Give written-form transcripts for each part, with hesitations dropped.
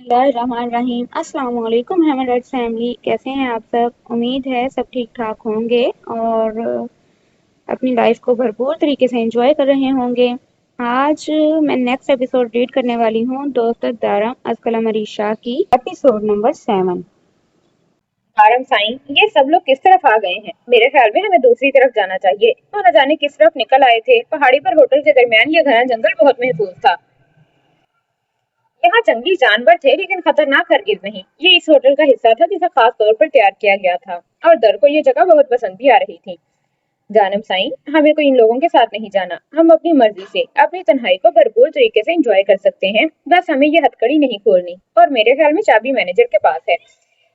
बिस्मिल्लाहिर्रहमानिर्रहीम। अस्सलाम वालेकुम हैमरेड फैमिली, कैसे हैं आप सब। उम्मीद है सब ठीक ठाक होंगे और अपनी लाइफ को भरपूर तरीके से एंजॉय कर रहे होंगे। आज मैं नेक्स्ट एपिसोड रीड करने वाली हूँ दोस्त दारम अस्कलम अली शाह की एपिसोड नंबर 7। आरम साईं, ये सब लोग किस तरफ आ गए हैं? मेरे ख्याल में हमें दूसरी तरफ जाना चाहिए। तो न जाने किस तरफ निकल आए थे। पहाड़ी पर होटल के दरमियान ये घना जंगल बहुत महफूज था। यहाँ जंगली जानवर थे लेकिन खतरनाक हरगिज नहीं। ये इस होटल का हिस्सा था जिसे खास तौर पर तैयार किया गया था और दर को ये जगह बहुत पसंद भी आ रही थी। जानम साईं, हमें कोई इन लोगों के साथ नहीं जाना। हम अपनी मर्जी से अपनी तन्हाई को भरपूर तरीके से एंजॉय कर सकते हैं। बस हमें ये हथकड़ी नहीं खोलनी और मेरे ख्याल में चाबी मैनेजर के पास है।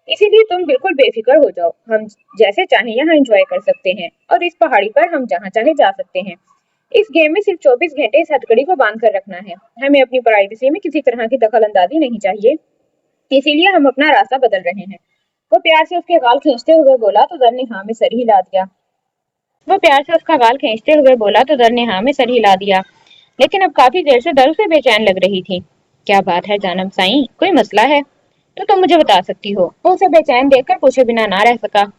इसीलिए तुम बिल्कुल बेफिक्र हो जाओ। हम जैसे चाहें यहाँ एंजॉय कर सकते हैं और इस पहाड़ी पर हम जहाँ चाहे जा सकते हैं। इस गेम में सिर्फ 24 घंटे इस हथकड़ी को बांध कर रखना है। हमें अपनी प्राइवेसी में किसी तरह की दखल अंदाजी नहीं चाहिए, इसीलिए हम अपना रास्ता बदल रहे हैं। वो प्यार से उसके गाल खींचते हुए बोला तो दर ने हाँ में सर हिला दिया। वो प्यार से उसका गाल खींचते हुए बोला तो दर ने हाँ में सर हिला दिया। लेकिन अब काफी देर से दर उसे बेचैन लग रही थी। क्या बात है जानम साईं, कोई मसला है तो तुम मुझे बता सकती हो। वो उसे बेचैन देखकर पूछे बिना ना रह सका।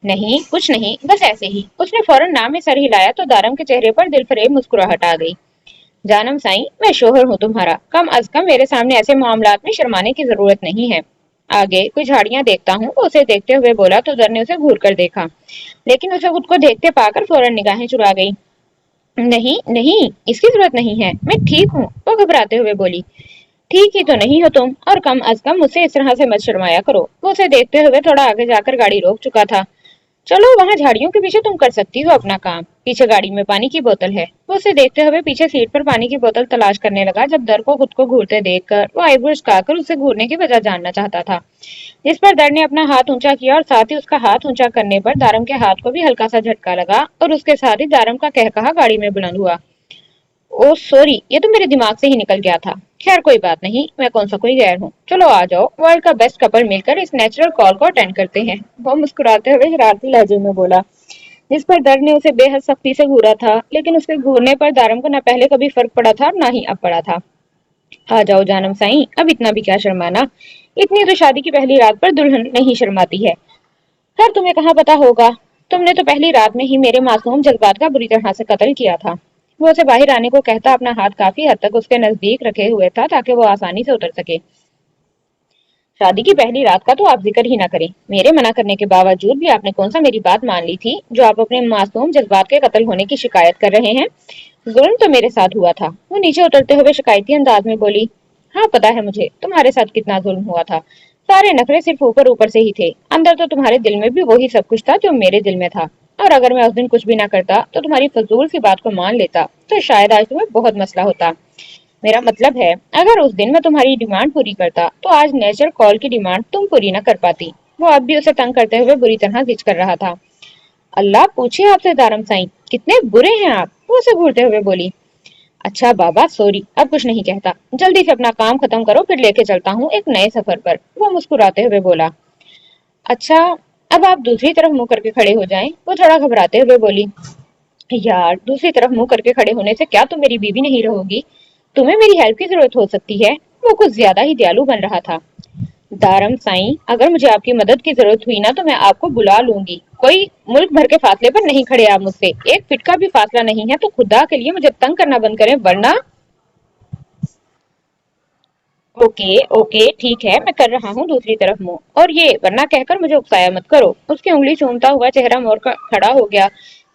नहीं, कुछ नहीं, बस ऐसे ही। उसने फौरन नाम में सर हिलाया तो दारम के चेहरे पर दिलफरेब मुस्कुराहट आ गई। जानम साईं, मैं शोहर हूँ तुम्हारा। कम अज कम मेरे सामने ऐसे मामलात में शर्माने की जरूरत नहीं है। आगे कुछ झाड़ियां देखता हूँ। उसे देखते हुए बोला तो दर ने उसे घूर कर देखा, लेकिन उसे खुद को देखते पाकर फौरन निगाहें चुरा गई। नहीं नहीं, इसकी जरूरत नहीं है, मैं ठीक हूँ, वो घबराते हुए बोली। ठीक ही तो नहीं हो तुम, और कम अज कम मुझसे इस तरह से मत शर्माया करो। वो उसे देखते हुए थोड़ा आगे जाकर गाड़ी रोक चुका था। चलो, वहां झाड़ियों के पीछे तुम कर सकती हो अपना काम। पीछे गाड़ी में पानी की बोतल है। वो उसे देखते हुए पीछे सीट पर पानी की बोतल तलाश करने लगा। जब दर को खुद को घूरते देखकर वो आईब्रो झुकाकर उसे घूरने की वजह जानना चाहता था, जिस पर दर ने अपना हाथ ऊंचा किया और साथ ही उसका हाथ ऊंचा करने पर दारम के हाथ को भी हल्का सा झटका लगा और उसके साथ ही दारम का कहकहा गाड़ी में बुलंद हुआ। ओह सॉरी, ये तो मेरे दिमाग से ही निकल गया था। खैर कोई बात नहीं, मैं कौन सा कोई गैर हूँ। चलो आ जाओ, वर्ल्ड का बेस्ट कपल मिलकर इस नेचुरल कॉल को अटेंड करते हैं। वो मुस्कुराते हुए शरारती लहजे में बोला, जिस पर दर ने उसे बेहद सख्ती से घूरा था। लेकिन उसके घूरने पर दारम को न पहले कभी फर्क पड़ा था और न ही अब पड़ा था। आ जाओ जानम साईं, अब इतना भी क्या शर्माना। इतनी तो शादी की पहली रात पर दुल्हन नहीं शर्माती है। खैर तुम्हें कहाँ पता होगा, तुमने तो पहली रात में ही मेरे मासूम जज्बात का बुरी तरह से कत्ल किया था। वो उसे बाहर आने को कहता अपना हाथ काफी हद तक उसके नजदीक रखे हुए था ताकि वो आसानी से उतर सके। शादी की पहली रात का तो आप जिक्र ही ना करें। मेरे मना करने के बावजूद भी आपने कौन सा मेरी बात मान ली थी, जो आप अपने मासूम जज्बात के कत्ल होने की शिकायत कर रहे हैं। जुल्म तो मेरे साथ हुआ था। वो नीचे उतरते हुए शिकायती अंदाज में बोली। हाँ पता है मुझे तुम्हारे साथ कितना जुल्म हुआ था। सारे नखरे सिर्फ ऊपर ऊपर से ही थे, अंदर तो तुम्हारे दिल में भी वही सब कुछ था जो मेरे दिल में था। और अगर मैं उस दिन कुछ भी ना करता तो तुम्हारी फजूल सी बात को मान लेता तो शायद आज तुम्हें बहुत मसला होता। मेरा मतलब है, अगर उस दिन मैं तुम्हारी डिमांड पूरी करता तो आज नेचर कॉल की डिमांड तुम पूरी ना कर पाती। वो अब भी उसे तंग करते हुए बुरी तरह जिद कर रहा था। अल्लाह पूछे आपसे दारम साईं, कितने बुरे हैं आप, वो उसे घूरते हुए बोली। अच्छा बाबा सॉरी, अब कुछ नहीं कहता। जल्दी से अपना काम खत्म करो, फिर लेके चलता हूँ एक नए सफर पर, वो मुस्कुराते हुए बोला। अच्छा, अब आप दूसरी तरफ मुंह करके खड़े हो जाएं, वो थोड़ा घबराते हुए बोली। यार, दूसरी तरफ मुंह करके खड़े होने से क्या तुम मेरी बीवी नहीं रहोगी? तुम्हें मेरी हेल्प की जरूरत हो सकती है। वो कुछ ज्यादा ही दयालु बन रहा था। दारम साईं, अगर मुझे आपकी मदद की जरूरत हुई ना तो मैं आपको बुला लूंगी। कोई मुल्क भर के फासले पर नहीं खड़े आप मुझसे, एक फिट का भी फासला नहीं है, तो खुदा के लिए मुझे तंग करना बंद करें वरना। ओके ओके ठीक है, मैं कर रहा हूँ दूसरी तरफ मुंह, और ये वरना कहकर मुझे उकसाया मत करो। उसकी उंगली चूमता हुआ चेहरा मोड़ कर खड़ा हो गया,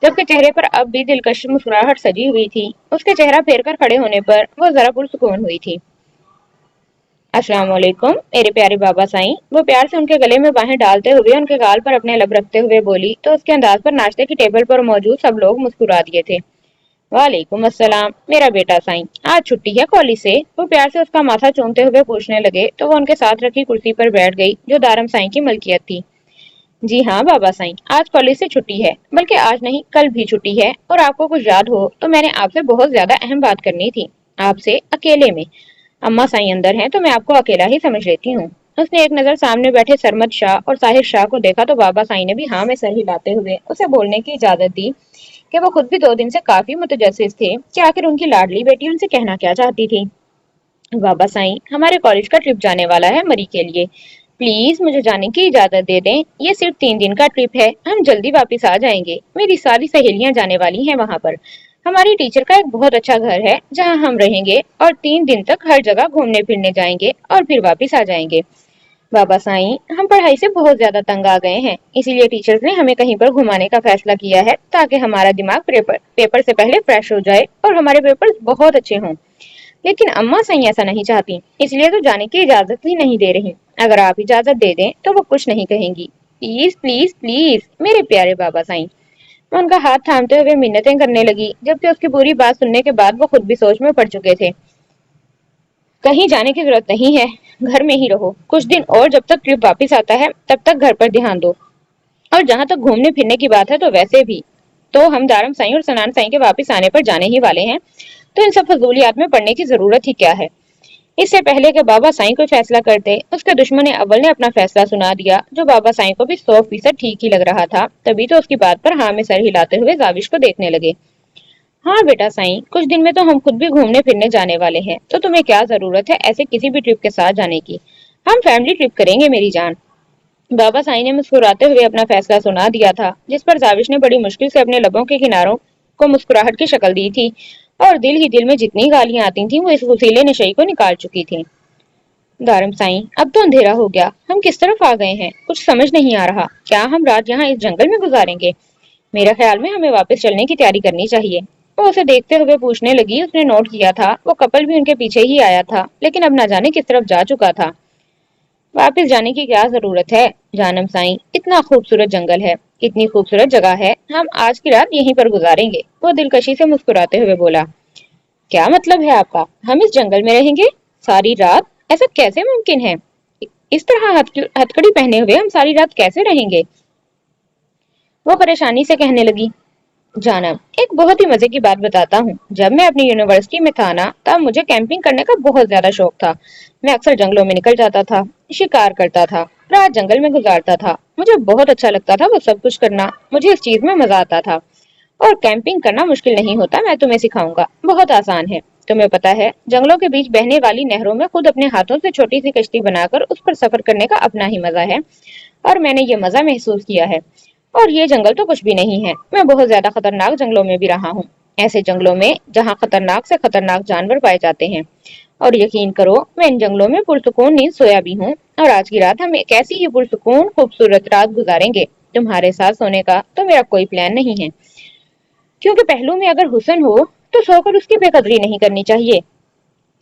जबकि चेहरे पर अब भी दिलकश मुस्कुराहट सजी हुई थी। उसके चेहरा फेर कर खड़े होने पर वो जरा पुरसुकून हुई थी। अस्सलाम वालेकुम मेरे प्यारे बाबा साईं, वो प्यार से उनके गले में बाहें डालते हुए उनके गाल पर अपने लब रखते हुए बोली तो उसके अंदाज पर नाश्ते की टेबल पर मौजूद सब लोग मुस्कुरा दिए थे। वालेकुम अस्सलाम मेरा बेटा साईं, आज छुट्टी है कॉलेज से? वो प्यार से उसका माथा चूमते हुए पूछने लगे तो वो उनके साथ रखी कुर्सी पर बैठ गई, जो दारम साईं की मलकियत थी। जी हाँ बाबा साईं, आज कॉलेज से छुट्टी है, बल्कि आज नहीं कल भी छुट्टी है। और आपको कुछ याद हो तो मैंने आपसे बहुत ज्यादा अहम बात करनी थी, आपसे अकेले में। अम्मा साईं अंदर हैं तो मैं आपको अकेला ही समझ लेती हूँ। उसने एक नजर सामने बैठे सरमद शाह और साहिर शाह को देखा तो बाबा साईं ने भी हाँ में सर हिलाते हुए उसे बोलने की इजाजत दी कि वो खुद भी 2 दिन से काफी मुतजस्सिस थे कि आखिर उनकी लाडली बेटी उनसे कहना क्या चाहती थी। بابا سائیں ہمارے کالج کا ٹرپ جانے والا ہے مری کے لیے، پلیز مجھے جانے کی اجازت دے دیں، یہ صرف 3 دن کا ٹرپ ہے، ہم جلدی واپس آ جائیں گے، میری ساری سہیلیاں جانے والی ہیں وہاں پر، ہماری ٹیچر کا ایک بہت اچھا گھر ہے جہاں ہم رہیں گے اور 3 دن تک ہر جگہ گھومنے پھرنے جائیں گے اور پھر واپس آ جائیں گے۔ بابا سائیں ہم پڑھائی سے بہت زیادہ تنگ آ گئے ہیں، اسی لیے ٹیچرز نے ہمیں کہیں پر گھمانے کا فیصلہ کیا ہے تاکہ ہمارا دماغ پیپر سے پہلے فریش ہو جائے اور ہمارے پیپر بہت اچھے ہوں۔ لیکن اماں سائیں ایسا نہیں چاہتی، اس لیے تو جانے کی اجازت ہی نہیں دے رہی، اگر آپ اجازت دے دیں تو وہ کچھ نہیں کہیں گی، پلیز پلیز پلیز میرے پیارے بابا سائیں۔ میں ان کا ہاتھ تھامتے ہوئے منتیں کرنے لگی، جبکہ اس کی پوری بات سننے کے بعد وہ خود بھی سوچ میں پڑ چکے تھے۔ کہیں جانے کی ضرورت نہیں ہے، گھر میں ہی رہو کچھ دن اور، جب تک ٹرپ واپس آتا ہے تب تک گھر پر دھیان دو، اور جہاں تک گھومنے پھرنے کی بات ہے تو ویسے بھی تو ہم دارم سائیں اور سنان سائیں کے واپس آنے پر جانے ہی والے ہیں، تو ان سب فضولیات میں پڑنے کی ضرورت ہی کیا ہے۔ اس سے پہلے کہ بابا سائیں کوئی فیصلہ کرتے، اس کے دشمن اول نے اپنا فیصلہ سنا دیا، جو بابا سائیں کو بھی 100% ٹھیک ہی لگ رہا تھا، تبھی تو اس کی بات پر ہاں میں سر ہلاتے ہوئے زاوش کو دیکھنے لگے۔ ہاں بیٹا سائیں، کچھ دن میں تو ہم خود بھی گھومنے پھرنے جانے والے ہیں، تو تمہیں کیا ضرورت ہے ایسے کسی بھی ٹرپ کے ساتھ جانے کی، ہم فیملی ٹرپ کریں گے میری جان۔ بابا سائیں نے مسکراتے ہوئے اپنا فیصلہ سنا دیا تھا، جس پر زاوش نے بڑی مشکل سے اپنے لبوں کے کناروں کو مسکراہٹ کی شکل دی تھی، اور دل ہی دل میں جتنی گالیاں آتی تھیں وہ اس وسیلے نشئی کو نکال چکی تھیں۔ دارم سائیں اب تو اندھیرا ہو گیا، ہم کس طرف آ گئے ہیں کچھ سمجھ نہیں آ رہا، کیا ہم رات یہاں اس جنگل میں گزاریں گے؟ میرا خیال میں ہمیں واپس چلنے کی تیاری کرنی چاہیے۔ وہ اسے دیکھتے ہوئے پوچھنے لگی، اس نے نوٹ کیا تھا وہ کپل بھی ان کے پیچھے ہی آیا تھا، لیکن اب نہ جانے کس طرف جا چکا تھا۔ واپس جانے کی کیا ضرورت ہے جانم سائیں، اتنا خوبصورت جنگل ہے، اتنی خوبصورت جگہ ہے، ہم آج کی رات یہیں پر گزاریں گے، وہ دلکشی سے مسکراتے ہوئے بولا۔ کیا مطلب ہے آپ کا، ہم اس جنگل میں رہیں گے ساری رات؟ ایسا کیسے ممکن ہے؟ اس طرح ہتکڑی پہنے ہوئے ہم ساری رات کیسے رہیں گے؟ وہ پریشانی سے کہنے لگی، جانم ایک بہت ہی مزے کی بات بتاتا ہوں، جب میں اپنی یونیورسٹی میں تھا نا تب مجھے کیمپنگ کرنے کا بہت زیادہ شوق تھا، میں اکثر جنگلوں میں نکل جاتا تھا، شکار کرتا تھا، رات جنگل میں گزارتا تھا، مجھے بہت اچھا لگتا تھا وہ سب کچھ کرنا، مجھے اس چیز میں مزہ آتا تھا، اور کیمپنگ کرنا مشکل نہیں ہوتا، میں تمہیں سکھاؤں گا، بہت آسان ہے۔ تمہیں پتا ہے جنگلوں کے بیچ بہنے والی نہروں میں خود اپنے ہاتھوں سے چھوٹی سی کشتی بنا کر اس پر سفر کرنے کا اپنا ہی مزہ ہے، اور میں نے یہ مزہ محسوس کیا ہے، اور یہ جنگل تو کچھ بھی نہیں ہے، میں بہت زیادہ خطرناک جنگلوں میں بھی رہا ہوں، ایسے جنگلوں میں جہاں خطرناک سے خطرناک جانور پائے جاتے ہیں، اور یقین کرو میں ان جنگلوں میں پرسکون نیند سویا بھی ہوں، اور آج کی رات ہم ایک ایسی ہی پرسکون خوبصورت رات گزاریں گے، تمہارے ساتھ سونے کا تو میرا کوئی پلان نہیں ہے، کیونکہ پہلو میں اگر حسن ہو تو سو کر اس کی بے قدری نہیں کرنی چاہیے،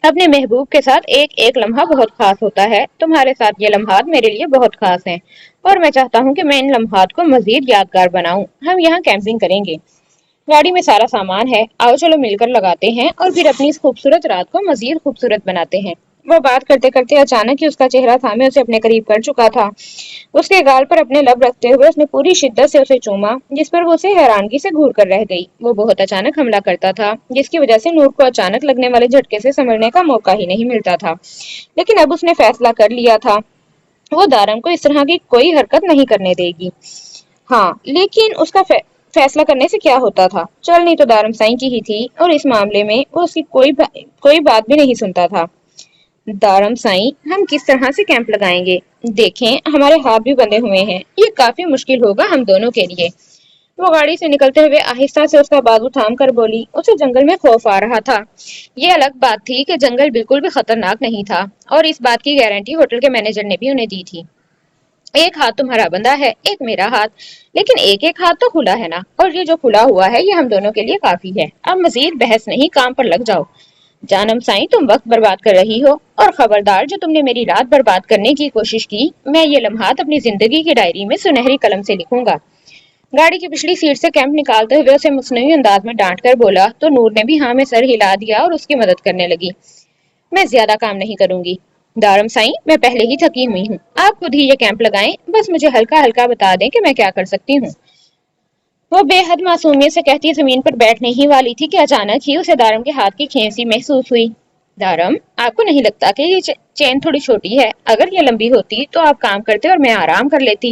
اپنے محبوب کے ساتھ ایک ایک لمحہ بہت خاص ہوتا ہے، تمہارے ساتھ یہ لمحات میرے لیے بہت خاص ہیں، اور میں چاہتا ہوں کہ میں ان لمحات کو مزید یادگار بناؤں، ہم یہاں کیمپنگ کریں گے، گاڑی میں سارا سامان ہے، آؤ چلو مل کر لگاتے ہیں اور پھر اپنی اس خوبصورت رات کو مزید خوبصورت بناتے ہیں۔ وہ بات کرتے کرتے اچانک ہی اس کا چہرہ تھامے اسے اپنے قریب کر چکا تھا، اس کے گال پر اپنے لب رکھتے ہوئے اس نے پوری شدت سے اسے چوما، جس پر وہ اسے حیرانگی سے گھور کر رہ گئی، وہ بہت اچانک حملہ کرتا تھا، جس کی وجہ سے نور کو اچانک لگنے والے جھٹکے سے سنبھلنے کا موقع ہی نہیں ملتا تھا، لیکن اب اس نے فیصلہ کر لیا تھا، وہ دارم کو اس طرح کی کوئی حرکت نہیں کرنے دے گی۔ ہاں لیکن اس کا فیصلہ کرنے سے کیا ہوتا تھا، چلنی تو دارم سائیں کی ہی تھی، اور اس معاملے میں وہ اس کی کوئی بات بھی نہیں سنتا تھا۔ دارم سائیں ہم کس طرح سے کیمپ لگائیں گے؟ دیکھیں ہمارے ہاتھ بھی بندے ہوئے ہیں، یہ کافی مشکل ہوگا ہم دونوں کے لیے۔ وہ گاڑی سے نکلتے ہوئے آہستہ سے اس کا بازو تھام کر بولی، اسے جنگل میں خوف آ رہا تھا، یہ الگ بات تھی کہ جنگل بالکل بھی خطرناک نہیں تھا، اور اس بات کی گارنٹی ہوٹل کے مینیجر نے بھی انہیں دی تھی۔ ایک ہاتھ تمہارا بندہ ہے، ایک میرا ہاتھ، لیکن ایک ایک ہاتھ تو کھلا ہے نا، اور یہ جو کھلا ہوا ہے یہ ہم دونوں کے لیے کافی ہے، اب مزید بحث نہیں، کام پر لگ جاؤ۔ جانم سائیں تم وقت برباد کر رہی ہو، اور خبردار جو تم نے میری رات برباد کرنے کی کوشش کی، میں یہ لمحات اپنی زندگی کی ڈائری میں سنہری قلم سے لکھوں گا۔ گاڑی کی پچھلی سیٹ سے کیمپ نکالتے ہوئے اسے مصنوعی انداز میں ڈانٹ کر بولا تو نور نے بھی ہاں میں سر ہلا دیا اور اس کی مدد کرنے لگی۔ میں زیادہ کام نہیں کروں گی دارم سائیں، میں پہلے ہی تھکی ہوئی ہوں، آپ خود ہی یہ کیمپ لگائیں، بس مجھے ہلکا ہلکا بتا دیں کہ میں کیا کر سکتی ہوں۔ وہ بے حد معصومیت سے کہتی زمین پر بیٹھنے ہی والی تھی کہ اچانک ہی اسے دارم کے ہاتھ کی کھینسی محسوس ہوئی۔ دارم آپ کو نہیں لگتا کہ یہ چین تھوڑی چھوٹی ہے، اگر یہ لمبی ہوتی تو آپ کام کرتے اور میں آرام کر لیتی،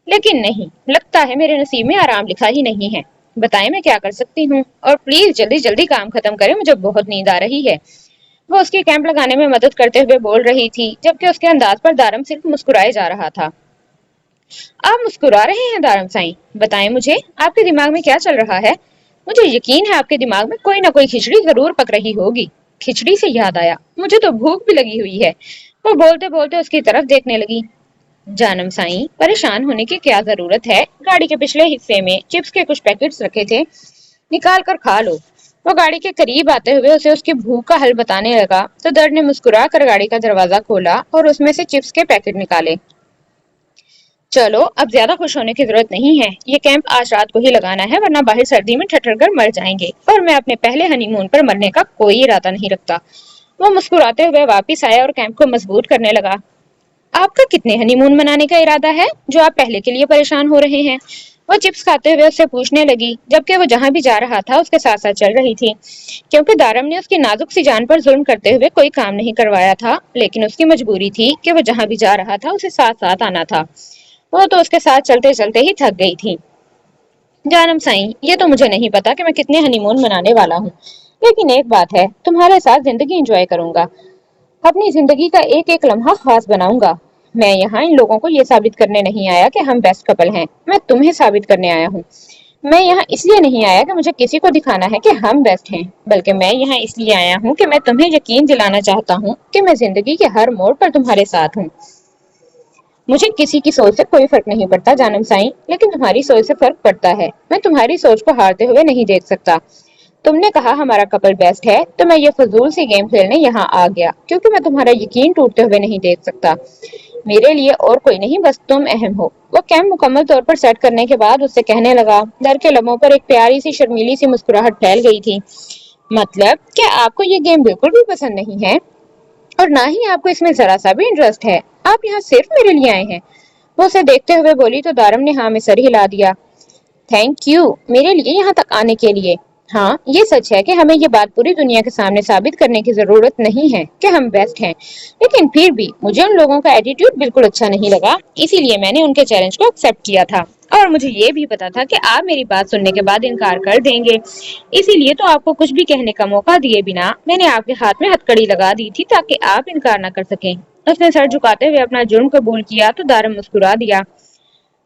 لیکن نہیں، لگتا ہے میرے نصیب میں آرام لکھا ہی نہیں ہے، بتائیں میں کیا کر سکتی ہوں، اور پلیز جلدی جلدی کام ختم کریں، مجھے بہت نیند آ رہی ہے۔ وہ اس کی کیمپ لگانے میں مدد کرتے ہوئے بول رہی تھی، جبکہ اس کے انداز پر دارم صرف مسکرائے جا رہا تھا۔ آپ مسکرا رہے ہیں دارم سائیں؟ بتائیں مجھے، آپ کے دماغ میں کیا چل رہا ہے؟ مجھے یقین ہے آپ کے دماغ میں کوئی نہ کوئی کھچڑی ضرور پک رہی ہوگی۔ کھچڑی سے یاد آیا، مجھے تو بھوک بھی لگی ہوئی ہے۔ وہ بولتے بولتے اس کی طرف دیکھنے لگی۔ جانم سائیں، پریشان ہونے کی کیا ضرورت ہے؟ گاڑی کے پچھلے حصے میں چپس کے کچھ پیکٹس رکھے تھے، نکال کر کھا لو۔ وہ گاڑی کے قریب آتے ہوئے اسے اس کی بھوک کا حل بتانے لگا تو در نے مسکرا کر گاڑی کا دروازہ کھولا اور اس میں سے چپس کے پیکٹ نکالے۔ چلو اب زیادہ خوش ہونے کی ضرورت نہیں ہے، یہ کیمپ آج رات کو ہی لگانا ہے، ورنہ باہر سردی میں ٹھٹر کر مر جائیں گے، اور میں اپنے پہلے ہنی مون پر مرنے کا کوئی ارادہ نہیں رکھتا۔ وہ مسکراتے ہوئے واپس آیا اور کیمپ کو مضبوط کرنے لگا۔ آپ کا کتنے ہنی مون منانے کا ارادہ ہے جو آپ پہلے کے لیے پریشان ہو رہے ہیں؟ وہ چپس کھاتے ہوئے اس سے پوچھنے لگی، جبکہ وہ جہاں بھی جا رہا تھا اس کے ساتھ ساتھ چل رہی تھی، کیونکہ دارم نے اس کی نازک سی جان پر ظلم کرتے ہوئے کوئی کام نہیں کروایا تھا، لیکن اس کی مجبوری تھی کہ وہ جہاں بھی جا رہا تھا اسے ساتھ ساتھ آنا تھا۔ وہ تو اس کے ساتھ چلتے چلتے ہی تھک گئی تھی۔ جانم سائیں، یہ تو مجھے نہیں پتا کہ میں کتنے ہنی مون منانے والا ہوں، لیکن ایک بات ہے، تمہارے ساتھ زندگی انجوائے کروں گا، اپنی زندگی کا ایک ایک لمحہ خاص بناؤں گا۔ میں یہاں ان لوگوں کو یہ ثابت کرنے نہیں آیا کہ ہم بیسٹ کپل ہیں، میں تمہیں ثابت کرنے آیا ہوں۔ میں یہاں اس لیے نہیں آیا کہ مجھے کسی کو دکھانا ہے کہ ہم بیسٹ ہیں، بلکہ میں یہاں اس لیے آیا ہوں کہ میں تمہیں یقین دلانا چاہتا ہوں کہ میں زندگی کے ہر موڑ پر تمہارے ساتھ ہوں۔ مجھے کسی کی سوچ سے کوئی فرق نہیں پڑتا جانم سائیں، لیکن تمہاری سوچ سے فرق پڑتا ہے۔ میں تمہاری سوچ کو ہارتے ہوئے نہیں دیکھ سکتا۔ تم نے کہا ہمارا کپل بیسٹ ہے تو میں یہ فضول سی گیم کھیلنے یہاں آ گیا، کیونکہ میں تمہارا یقین ٹوٹتے ہوئے نہیں دیکھ سکتا۔ میرے لیے اور کوئی نہیں، بس تم اہم ہو۔ وہ کیمپ مکمل طور پر سیٹ کرنے کے بعد اس سے کہنے لگا۔ در کے لبوں پر ایک پیاری سی شرمیلی سی مسکراہٹ پھیل گئی تھی۔ مطلب کہ آپ کو یہ گیم بالکل بھی پسند نہیں ہے، اور نہ ہی آپ کو اس میں ذرا سا بھی انٹرسٹ ہے؟ آپ یہاں صرف میرے لیے آئے ہیں؟ وہ اسے دیکھتے ہوئے بولی تو دارم نے ہاں میں سر ہلا دیا۔ تھینک یو، میرے لیے یہاں تک آنے کے لیے۔ ہاں یہ سچ ہے کہ ہمیں یہ بات پوری دنیا کے سامنے ثابت کرنے کی ضرورت نہیں ہے کہ ہم بیسٹ ہیں، لیکن پھر بھی مجھے ان لوگوں کا ایٹیٹیوڈ بالکل اچھا نہیں لگا، اسی لیے میں نے ان کے چیلنج کو ایکسپٹ کیا تھا، اور مجھے یہ بھی پتا تھا کہ آپ میری بات سننے کے بعد انکار کر دیں گے، اسی لیے تو آپ کو کچھ بھی کہنے کا موقع دیے بنا میں نے آپ کے ہاتھ میں ہتھکڑی لگا دی تھی تاکہ آپ انکار نہ کر سکیں۔ اس نے سر جھکاتے ہوئے اپنا جرم قبول کیا تو دارم مسکرا دیا۔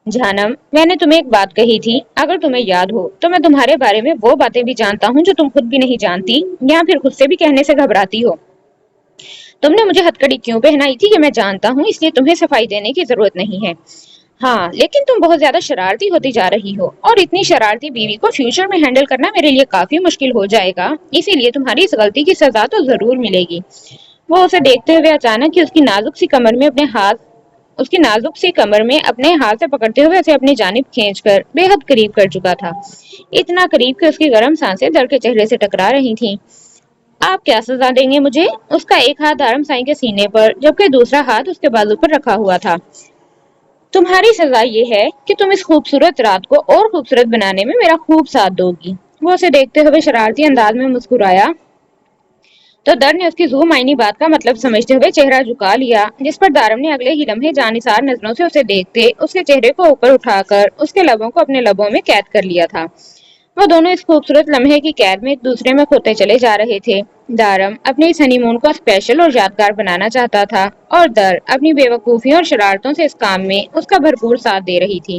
جانم، میں نے تمہیں ایک بات کہی تھی، اگر تمہیں یاد ہو تو میں تمہارے بارے میں وہ باتیں بھی جانتا ہوں جو تم خود بھی نہیں جانتی یا پھر خود سے بھی کہنے سے گھبراتی ہو۔ تم نے مجھے ہتھکڑی کیوں پہنائی تھی یہ میں جانتا ہوں، اس لیے تمہیں صفائی دینے کی ضرورت نہیں ہے۔ ہاں لیکن تم بہت زیادہ شرارتی ہوتی جا رہی ہو، اور اتنی شرارتی بیوی کو فیوچر میں ہینڈل کرنا میرے لیے کافی مشکل ہو جائے گا، اسی لیے تمہاری اس غلطی کی سزا تو ضرور ملے گی۔ وہ اسے دیکھتے ہوئے اچانک ہی اس کی نازک سی کمر میں اپنے ہاتھ سے پکڑتے ہوئے اسے اپنی جانب کھینچ کر بے حد قریب کر چکا تھا، اتنا قریب کہ اس کی گرم سانسیں در کے چہرے سے ٹکرا رہی تھیں۔ آپ کیا سزا دیں گے مجھے؟ اس کا ایک ہاتھ دارم سائیں کے سینے پر جبکہ دوسرا ہاتھ اس کے بازو پر رکھا ہوا تھا۔ تمہاری سزا یہ ہے کہ تم اس خوبصورت رات کو اور خوبصورت بنانے میں میرا خوب ساتھ دو گی۔ وہ اسے دیکھتے ہوئے شرارتی انداز میں مسکرایا تو در نے اس کی ذو معنی بات کا مطلب سمجھتے ہوئے چہرہ جھکا لیا، جس پر دارم نے اگلے ہی لمحے جانثار نظروں سے اسے دیکھتے اس کے چہرے کو اوپر اٹھا کر اس کے لبوں کو اپنے لبوں میں قید کر لیا تھا۔ وہ دونوں اس خوبصورت لمحے کی قید میں ایک دوسرے میں کھوتے چلے جا رہے تھے۔ دارم اپنے اس ہنی مون کو اسپیشل اور یادگار بنانا چاہتا تھا، اور در اپنی بے وقوفیوں اور شرارتوں سے اس کام میں اس کا بھرپور ساتھ دے رہی تھی۔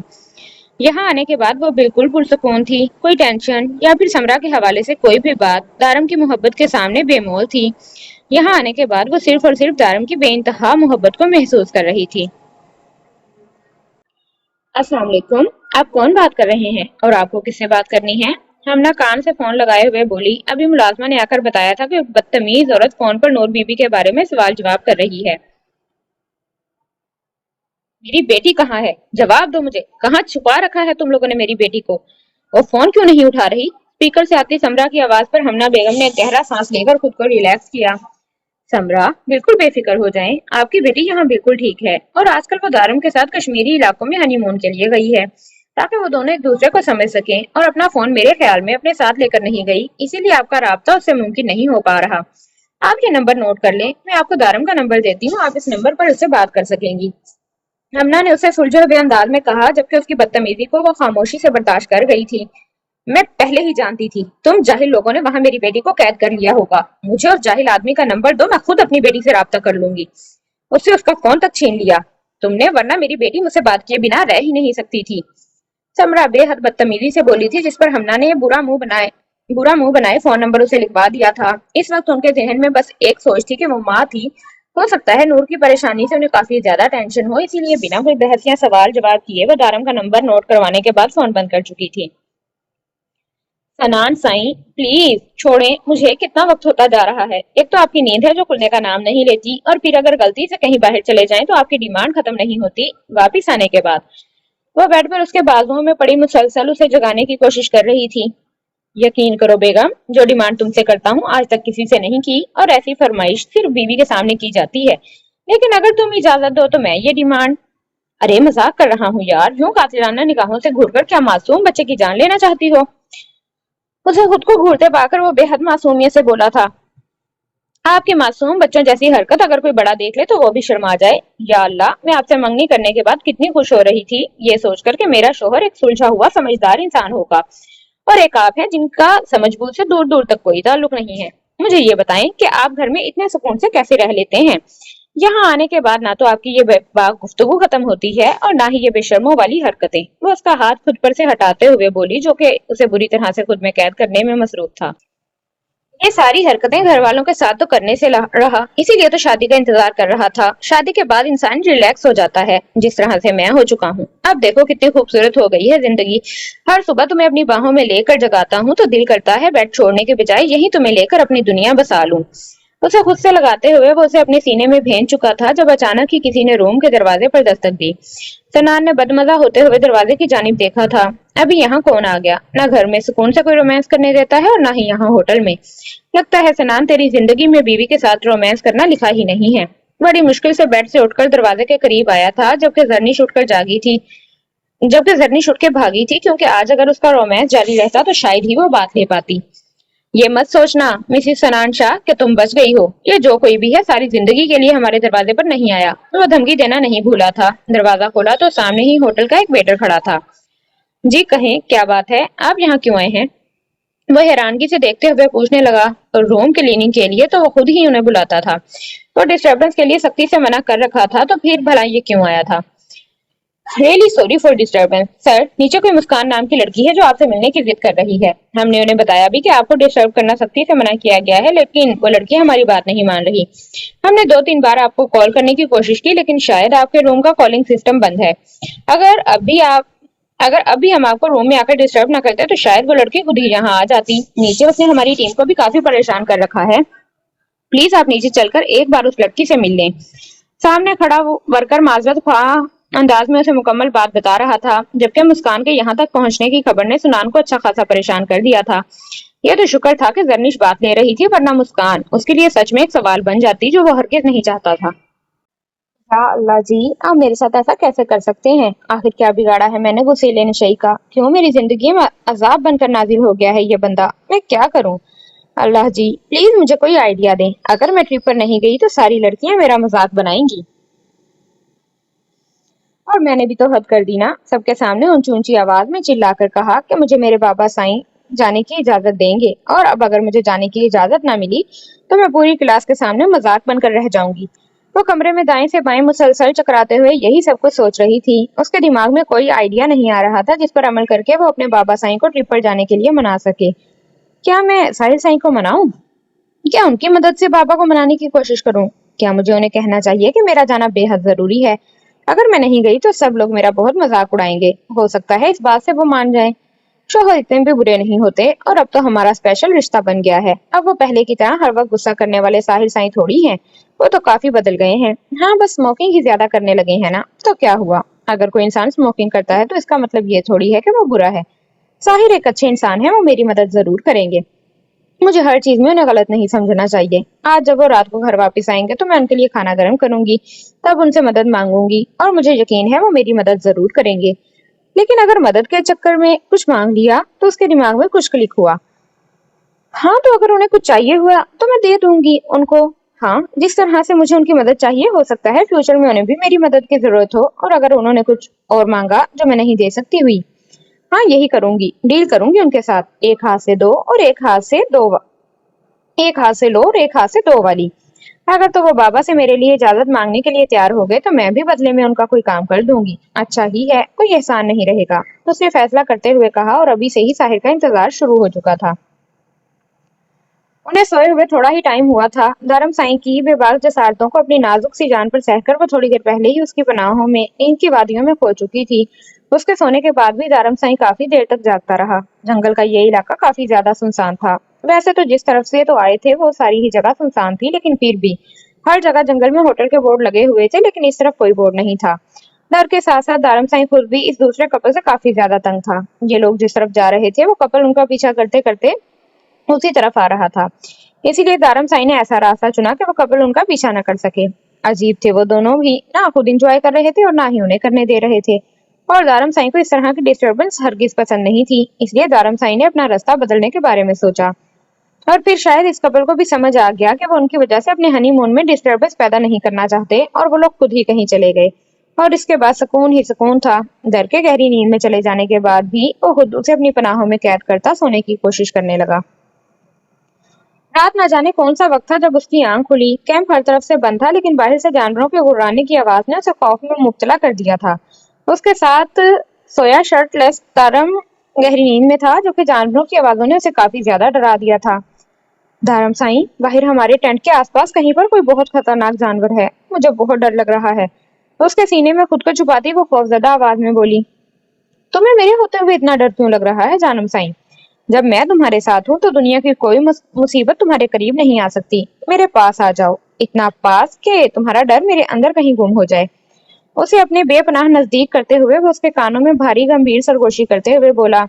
یہاں آنے کے بعد وہ بالکل پرسکون تھی، کوئی ٹینشن یا پھر سمرا کے حوالے سے کوئی بھی بات دارم کی محبت کے سامنے بے مول تھی۔ یہاں آنے کے بعد وہ صرف اور صرف دارم کی بے انتہا محبت کو محسوس کر رہی تھی۔ السلام علیکم، آپ کون بات کر رہے ہیں اور آپ کو کس سے بات کرنی ہے؟ ہمنا کان سے فون لگائے ہوئے بولی۔ ابھی ملازمہ نے آ کر بتایا تھا کہ بدتمیز عورت فون پر نور بی بی کے بارے میں سوال جواب کر رہی ہے۔ میری بیٹی کہاں ہے؟ جواب دو مجھے، کہاں چھپا رکھا ہے تم لوگوں نے میری بیٹی کو؟ وہ فون کیوں نہیں اٹھا رہی؟ اسپیکر سے آتی سمرا کی آواز پر ہمنا بیگم نے گہرا سانس لے کر خود کو ریلیکس کیا۔ سمرا بالکل بے فکر ہو جائیں، آپ کی بیٹی یہاں بالکل ٹھیک ہے، اور آج کل وہ دارم کے ساتھ کشمیری علاقوں میں ہنی مون کے لیے گئی ہے تاکہ وہ دونوں ایک دوسرے کو سمجھ سکیں، اور اپنا فون میرے خیال میں اپنے ساتھ لے کر نہیں گئی، اسی لیے آپ کا رابطہ اس سے ممکن نہیں ہو پا رہا۔ آپ یہ نمبر نوٹ کر لیں، میں آپ کو دارم کا نمبر دیتی ہوں، آپ اس نمبر پر اس سے بات کر سکیں گی۔ ہمنا نے اسے سلجھے ہوئے انداز میں کہا، جبکہ اس کی بدتمیزی کو وہ خاموشی سے برداشت کر گئی تھی۔ मैं पहले ही जानती थी तुम जाहिल लोगों ने वहां मेरी बेटी को कैद कर लिया होगा। मुझे उस जाहिल आदमी का नंबर दो, मैं खुद अपनी बेटी से राब्ता कर लूंगी। उससे उसका फोन तक छीन लिया तुमने, वरना मेरी बेटी मुझसे बात किए बिना रह ही नहीं सकती थी। समरा बेहद बदतमीजी से बोली थी, जिस पर हमना ने बुरा मुंह बनाए फोन नंबर उसे लिखवा दिया था। इस वक्त उनके जहन में बस एक सोच थी कि वो माँ थी। हो सकता है नूर की परेशानी से उन्हें काफी ज्यादा टेंशन हो, इसीलिए बिना कोई बहस या सवाल जवाब किए वो दारम का नंबर नोट करवाने के बाद फोन बंद कर चुकी थी। सनान साईं प्लीज छोड़ें मुझे, कितना वक्त होता जा रहा है। एक तो आपकी नींद है जो खुलने का नाम नहीं लेती, और फिर अगर गलती से कहीं बाहर चले जाएं तो आपकी डिमांड खत्म नहीं होती वापिस आने के बाद। वह बेड पर उसके बाजुओं में पड़ी मुसलसल उसे जगाने की कोशिश कर रही थी। यकीन करो बेगम, जो डिमांड तुमसे करता हूँ आज तक किसी से नहीं की, और ऐसी फरमाइश सिर्फ बीवी के सामने की जाती है। लेकिन अगर तुम इजाजत दो तो मैं ये डिमांड। अरे मजाक कर रहा हूँ यार, यूं कातिलाना निगाहों से घूरकर क्या मासूम बच्चे की जान लेना चाहती हो। उसे खुद को घूरते पाकर वो बेहद मासूमियत से बोला था, आपके मासूम बच्चों जैसी हरकत अगर कोई बड़ा देख ले तो वो भी शर्मा जाए। या अल्लाह, मैं आपसे मंगनी करने के बाद कितनी खुश हो रही थी ये सोचकर कि मेरा शोहर एक सुलझा हुआ समझदार इंसान होगा, और एक आप है जिनका समझबूझ से दूर दूर तक कोई ताल्लुक नहीं है। मुझे ये बताएं कि आप घर में इतने सुकून से कैसे रह लेते हैं। यहाँ आने के बाद ना तो आपकी ये बेबाक गुफ्तगू खत्म होती है और ना ही ये बेशर्मों वाली हरकतें। वो उसका हाथ खुद पर से हटाते हुए बोली, जो कि उसे बुरी तरह से खुद में कैद करने में मसरूफ था। ये सारी हरकतें घर वालों के साथ तो करने से रहा, इसीलिए तो शादी का इंतजार कर रहा था। शादी के बाद इंसान रिलैक्स हो जाता है, जिस तरह से मैं हो चुका हूँ। अब देखो कितनी खूबसूरत हो गई है जिंदगी। हर सुबह तुम्हें अपनी बाहों में लेकर जगाता हूँ तो दिल करता है बेड छोड़ने के बजाय यही तुम्हें लेकर अपनी दुनिया बसा लूं। उसे खुद से लगाते हुए वो उसे अपने सीने में भेज चुका था जब अचानक ही किसी ने रूम के दरवाजे पर दस्तक दी। सनान ने बदमजा होते हुए दरवाजे की जानिब देखा था। अभी यहाँ कौन आ गया? ना घर में सुकून से कोई रोमांस करने देता है और ना ही यहाँ होटल में। लगता है सनान, तेरी जिंदगी में बीवी के साथ रोमांस करना लिखा ही नहीं है। बड़ी मुश्किल से बेड से उठकर दरवाजे के करीब आया था जबकि जर्निश उठ के भागी थी, क्योंकि आज अगर उसका रोमांस जारी रहता तो शायद ही वो बात ले पाती। ये मत सोचना मिसिस सनान शाह कि तुम बच गई हो। ये जो कोई भी है सारी जिंदगी के लिए हमारे दरवाजे पर नहीं आया। वो धमकी देना नहीं भूला था। दरवाजा खोला तो सामने ही होटल का एक वेटर खड़ा था। जी कहें, क्या बात है, आप यहाँ क्यों आए हैं? वह हैरानगी से देखते हुए पूछने लगा, रूम क्लीनिंग के लिए तो वो खुद ही उन्हें बुलाता था। तो डिस्टर्बेंस के लिए सख्ती से मना कर रखा था, तो फिर भला ये क्यों आया था? Really sorry for disturbance sir, नीचे कोई मुस्कान नाम की लड़की है जो आपसे मिलने की जिद कर रही है। हमने उन्हें बताया भी कि आपको डिस्टर्ब करना सख्ती से मना किया गया है, लेकिन वो लड़की हमारी बात नहीं मान रही। हमने 2-3 बार आपको कॉल करने की कोशिश की, लेकिन शायद आपके रूम का कॉलिंग सिस्टम बंद है। अगर अभी हम आपको रूम में आकर डिस्टर्ब ना करते तो शायद वो लड़की खुद ही यहाँ आ जाती। नीचे उसने हमारी टीम को भी काफी परेशान कर रखा है। प्लीज आप नीचे चलकर एक बार उस लड़की से मिल लें। सामने खड़ा वो वर्कर माजरत ख्वाह अंदाज में उसे मुकम्मल बात बता रहा था, जबकि मुस्कान के यहाँ तक पहुंचने की खबर ने सुनान को अच्छा खासा परेशान कर दिया था। यह तो शुक्र था कि जर्निश बात ले रही थी, वरना मुस्कान उसके लिए सच में एक सवाल बन जाती जो वो हरगिज नहीं चाहता था। या अल्लाह जी, आप मेरे साथ ऐसा कैसे कर सकते हैं? आखिर क्या बिगाड़ा है मैंने गुस्सेले नशई का? क्यों मेरी जिंदगी में अजाब बनकर नाजिल हो गया है ये बंदा? मैं क्या करूं? अल्लाह जी प्लीज मुझे कोई आइडिया दें। अगर मैं ट्रिप पर नहीं गई तो सारी लड़कियां मेरा मजाक बनाएंगी। और मैंने भी तो हद कर दी ना, सबके सामने ऊंची ऊंची आवाज में चिल्लाकर कहा कि मुझे मेरे बाबा साईं जाने की इजाजत देंगे, और अब अगर मुझे जाने की इजाजत ना मिली तो मैं पूरी क्लास के सामने मजाक बनकर रह जाऊंगी। वो कमरे में दाएं से बाएं मुसलसल चकराते हुए यही सब कुछ सोच रही थी। उसके दिमाग में कोई आइडिया नहीं आ रहा था जिस पर अमल करके वो अपने बाबा साईं को ट्रिप पर जाने के लिए मना सके। क्या मैं साहिल साईं को मनाऊं? क्या उनकी मदद से बाबा को मनाने की कोशिश करूं? क्या मुझे उन्हें कहना चाहिए कि मेरा जाना बेहद जरूरी है? अगर मैं नहीं गई तो सब लोग मेरा बहुत मजाक उड़ाएंगे। हो सकता है इस बात से वो मान जाए। शोहर इतने भी बुरे नहीं होते, और अब तो हमारा स्पेशल रिश्ता बन गया है। अब वो पहले की तरह हर वक्त गुस्सा करने वाले साहिल साईं थोड़ी हैं। वो तो काफी बदल गए हैं। हाँ, बस स्मोकिंग ही ज्यादा करने लगे हैं ना, तो क्या हुआ? अगर कोई इंसान स्मोकिंग करता है तो इसका मतलब ये थोड़ी है कि वो बुरा है। साहिर एक अच्छे इंसान है, वो मेरी मदद जरूर करेंगे। मुझे हर चीज में उन्हें गलत नहीं समझना चाहिए। आज जब वो रात को घर वापस आएंगे तो मैं उनके लिए खाना गर्म करूंगी, तब उनसे मदद मांगूंगी, और मुझे यकीन है वो मेरी मदद जरूर करेंगे। लेकिन अगर मदद के चक्कर में कुछ मांग लिया तो उसके दिमाग में कुछ क्लिक हुआ। हाँ, तो अगर उन्हें कुछ चाहिए हुआ तो मैं दे दूंगी उनको। हाँ, जिस तरह से मुझे उनकी मदद चाहिए, हो सकता है फ्यूचर में उन्हें भी मेरी मदद की जरूरत हो, और अगर उन्होंने कुछ और मांगा जो मैं नहीं दे सकती हुई। हाँ, यही करूंगी, डील करूंगी उनके साथ, एक हाथ से दो और एक हाथ से लो और एक हाथ से दो वाली। अगर तो वो बाबा से मेरे लिए इजाजत मांगने के लिए तैयार हो गए तो मैं भी बदले में उनका कोई काम कर दूंगी। अच्छा ही है, कोई एहसान नहीं रहेगा, उसने फैसला करते हुए कहा, और अभी से ही साहिर का इंतजार शुरू हो चुका था। उन्हें सोए हुए थोड़ा ही टाइम हुआ था। धर्म साईं की बेबाक जसारतों को अपनी नाजुक सी जान पर सहकर वो थोड़ी देर पहले ही उसकी पनाहों में, नींद की वादियों में खो चुकी थी। उसके सोने के बाद भी धर्म साईं काफी देर तक जागता रहा। जंगल का ये इलाका काफी ज्यादा सुनसान था। वैसे तो जिस तरफ से तो आए थे वो सारी ही जगह सुनसान थी, लेकिन फिर भी हर जगह जंगल में होटल के बोर्ड लगे हुए थे, लेकिन इस तरफ कोई बोर्ड नहीं था। डर के साथ साथ दारम साईं खुद भी इस दूसरे कपल से काफी ज्यादा तंग था। ये लोग जिस तरफ जा रहे थे वो कपल उनका पीछा करते करते उसी तरफ आ रहा था। इसीलिए दारम साई ने ऐसा रास्ता चुना कि वो कपल उनका पीछा न कर सके। अजीब थे वो दोनों भी, ना खुद इंजॉय कर रहे थे और ना ही उन्हें करने दे रहे थे। और दारम साई को इस तरह की डिस्टरबेंस हरगिज पसंद नहीं थी। इसलिए दारम साई ने अपना रास्ता बदलने के बारे में सोचा। और फिर शायद इस कपल को भी समझ आ गया कि वो उनकी वजह से अपने हनीमून में डिस्टरबेंस पैदा नहीं करना चाहते, और वो लोग खुद ही कहीं चले गए। और इसके बाद सुकून ही सुकून था। डर के गहरी नींद में चले जाने के बाद भी वो खुद उसे अपनी पनाहों में कैद करता सोने की कोशिश करने लगा। रात न जाने कौन सा वक्त था जब उसकी आंख खुली। कैंप हर तरफ से बंद था, लेकिन बाहर से जानवरों के गुर्राने की आवाज ने उसे खौफ में मुब्तला कर दिया था। उसके साथ सोया शर्टलेस तारम गहरी नींद में था, जो कि जानवरों की आवाजों ने उसे काफी ज्यादा डरा दिया था। धर्म साईं, बाहर हमारे टेंट के आसपास कहीं पर कोई बहुत खतरनाक जानवर है, मुझे बहुत डर लग रहा है। उसके सीने में खुद को छुपाती वो खौफजदा आवाज में बोली। तुम्हें मेरे होते हुए इतना डर क्यों लग रहा है जानम साईं? जब मैं तुम्हारे साथ हूँ तो दुनिया की कोई मुसीबत तुम्हारे करीब नहीं आ सकती। मेरे पास आ जाओ, इतना पास कि तुम्हारा डर मेरे अंदर कहीं गुम हो जाए। उसे अपने बेपनाह नजदीक करते हुए वो उसके कानों में भारी गंभीर सरगोशी करते हुए बोला।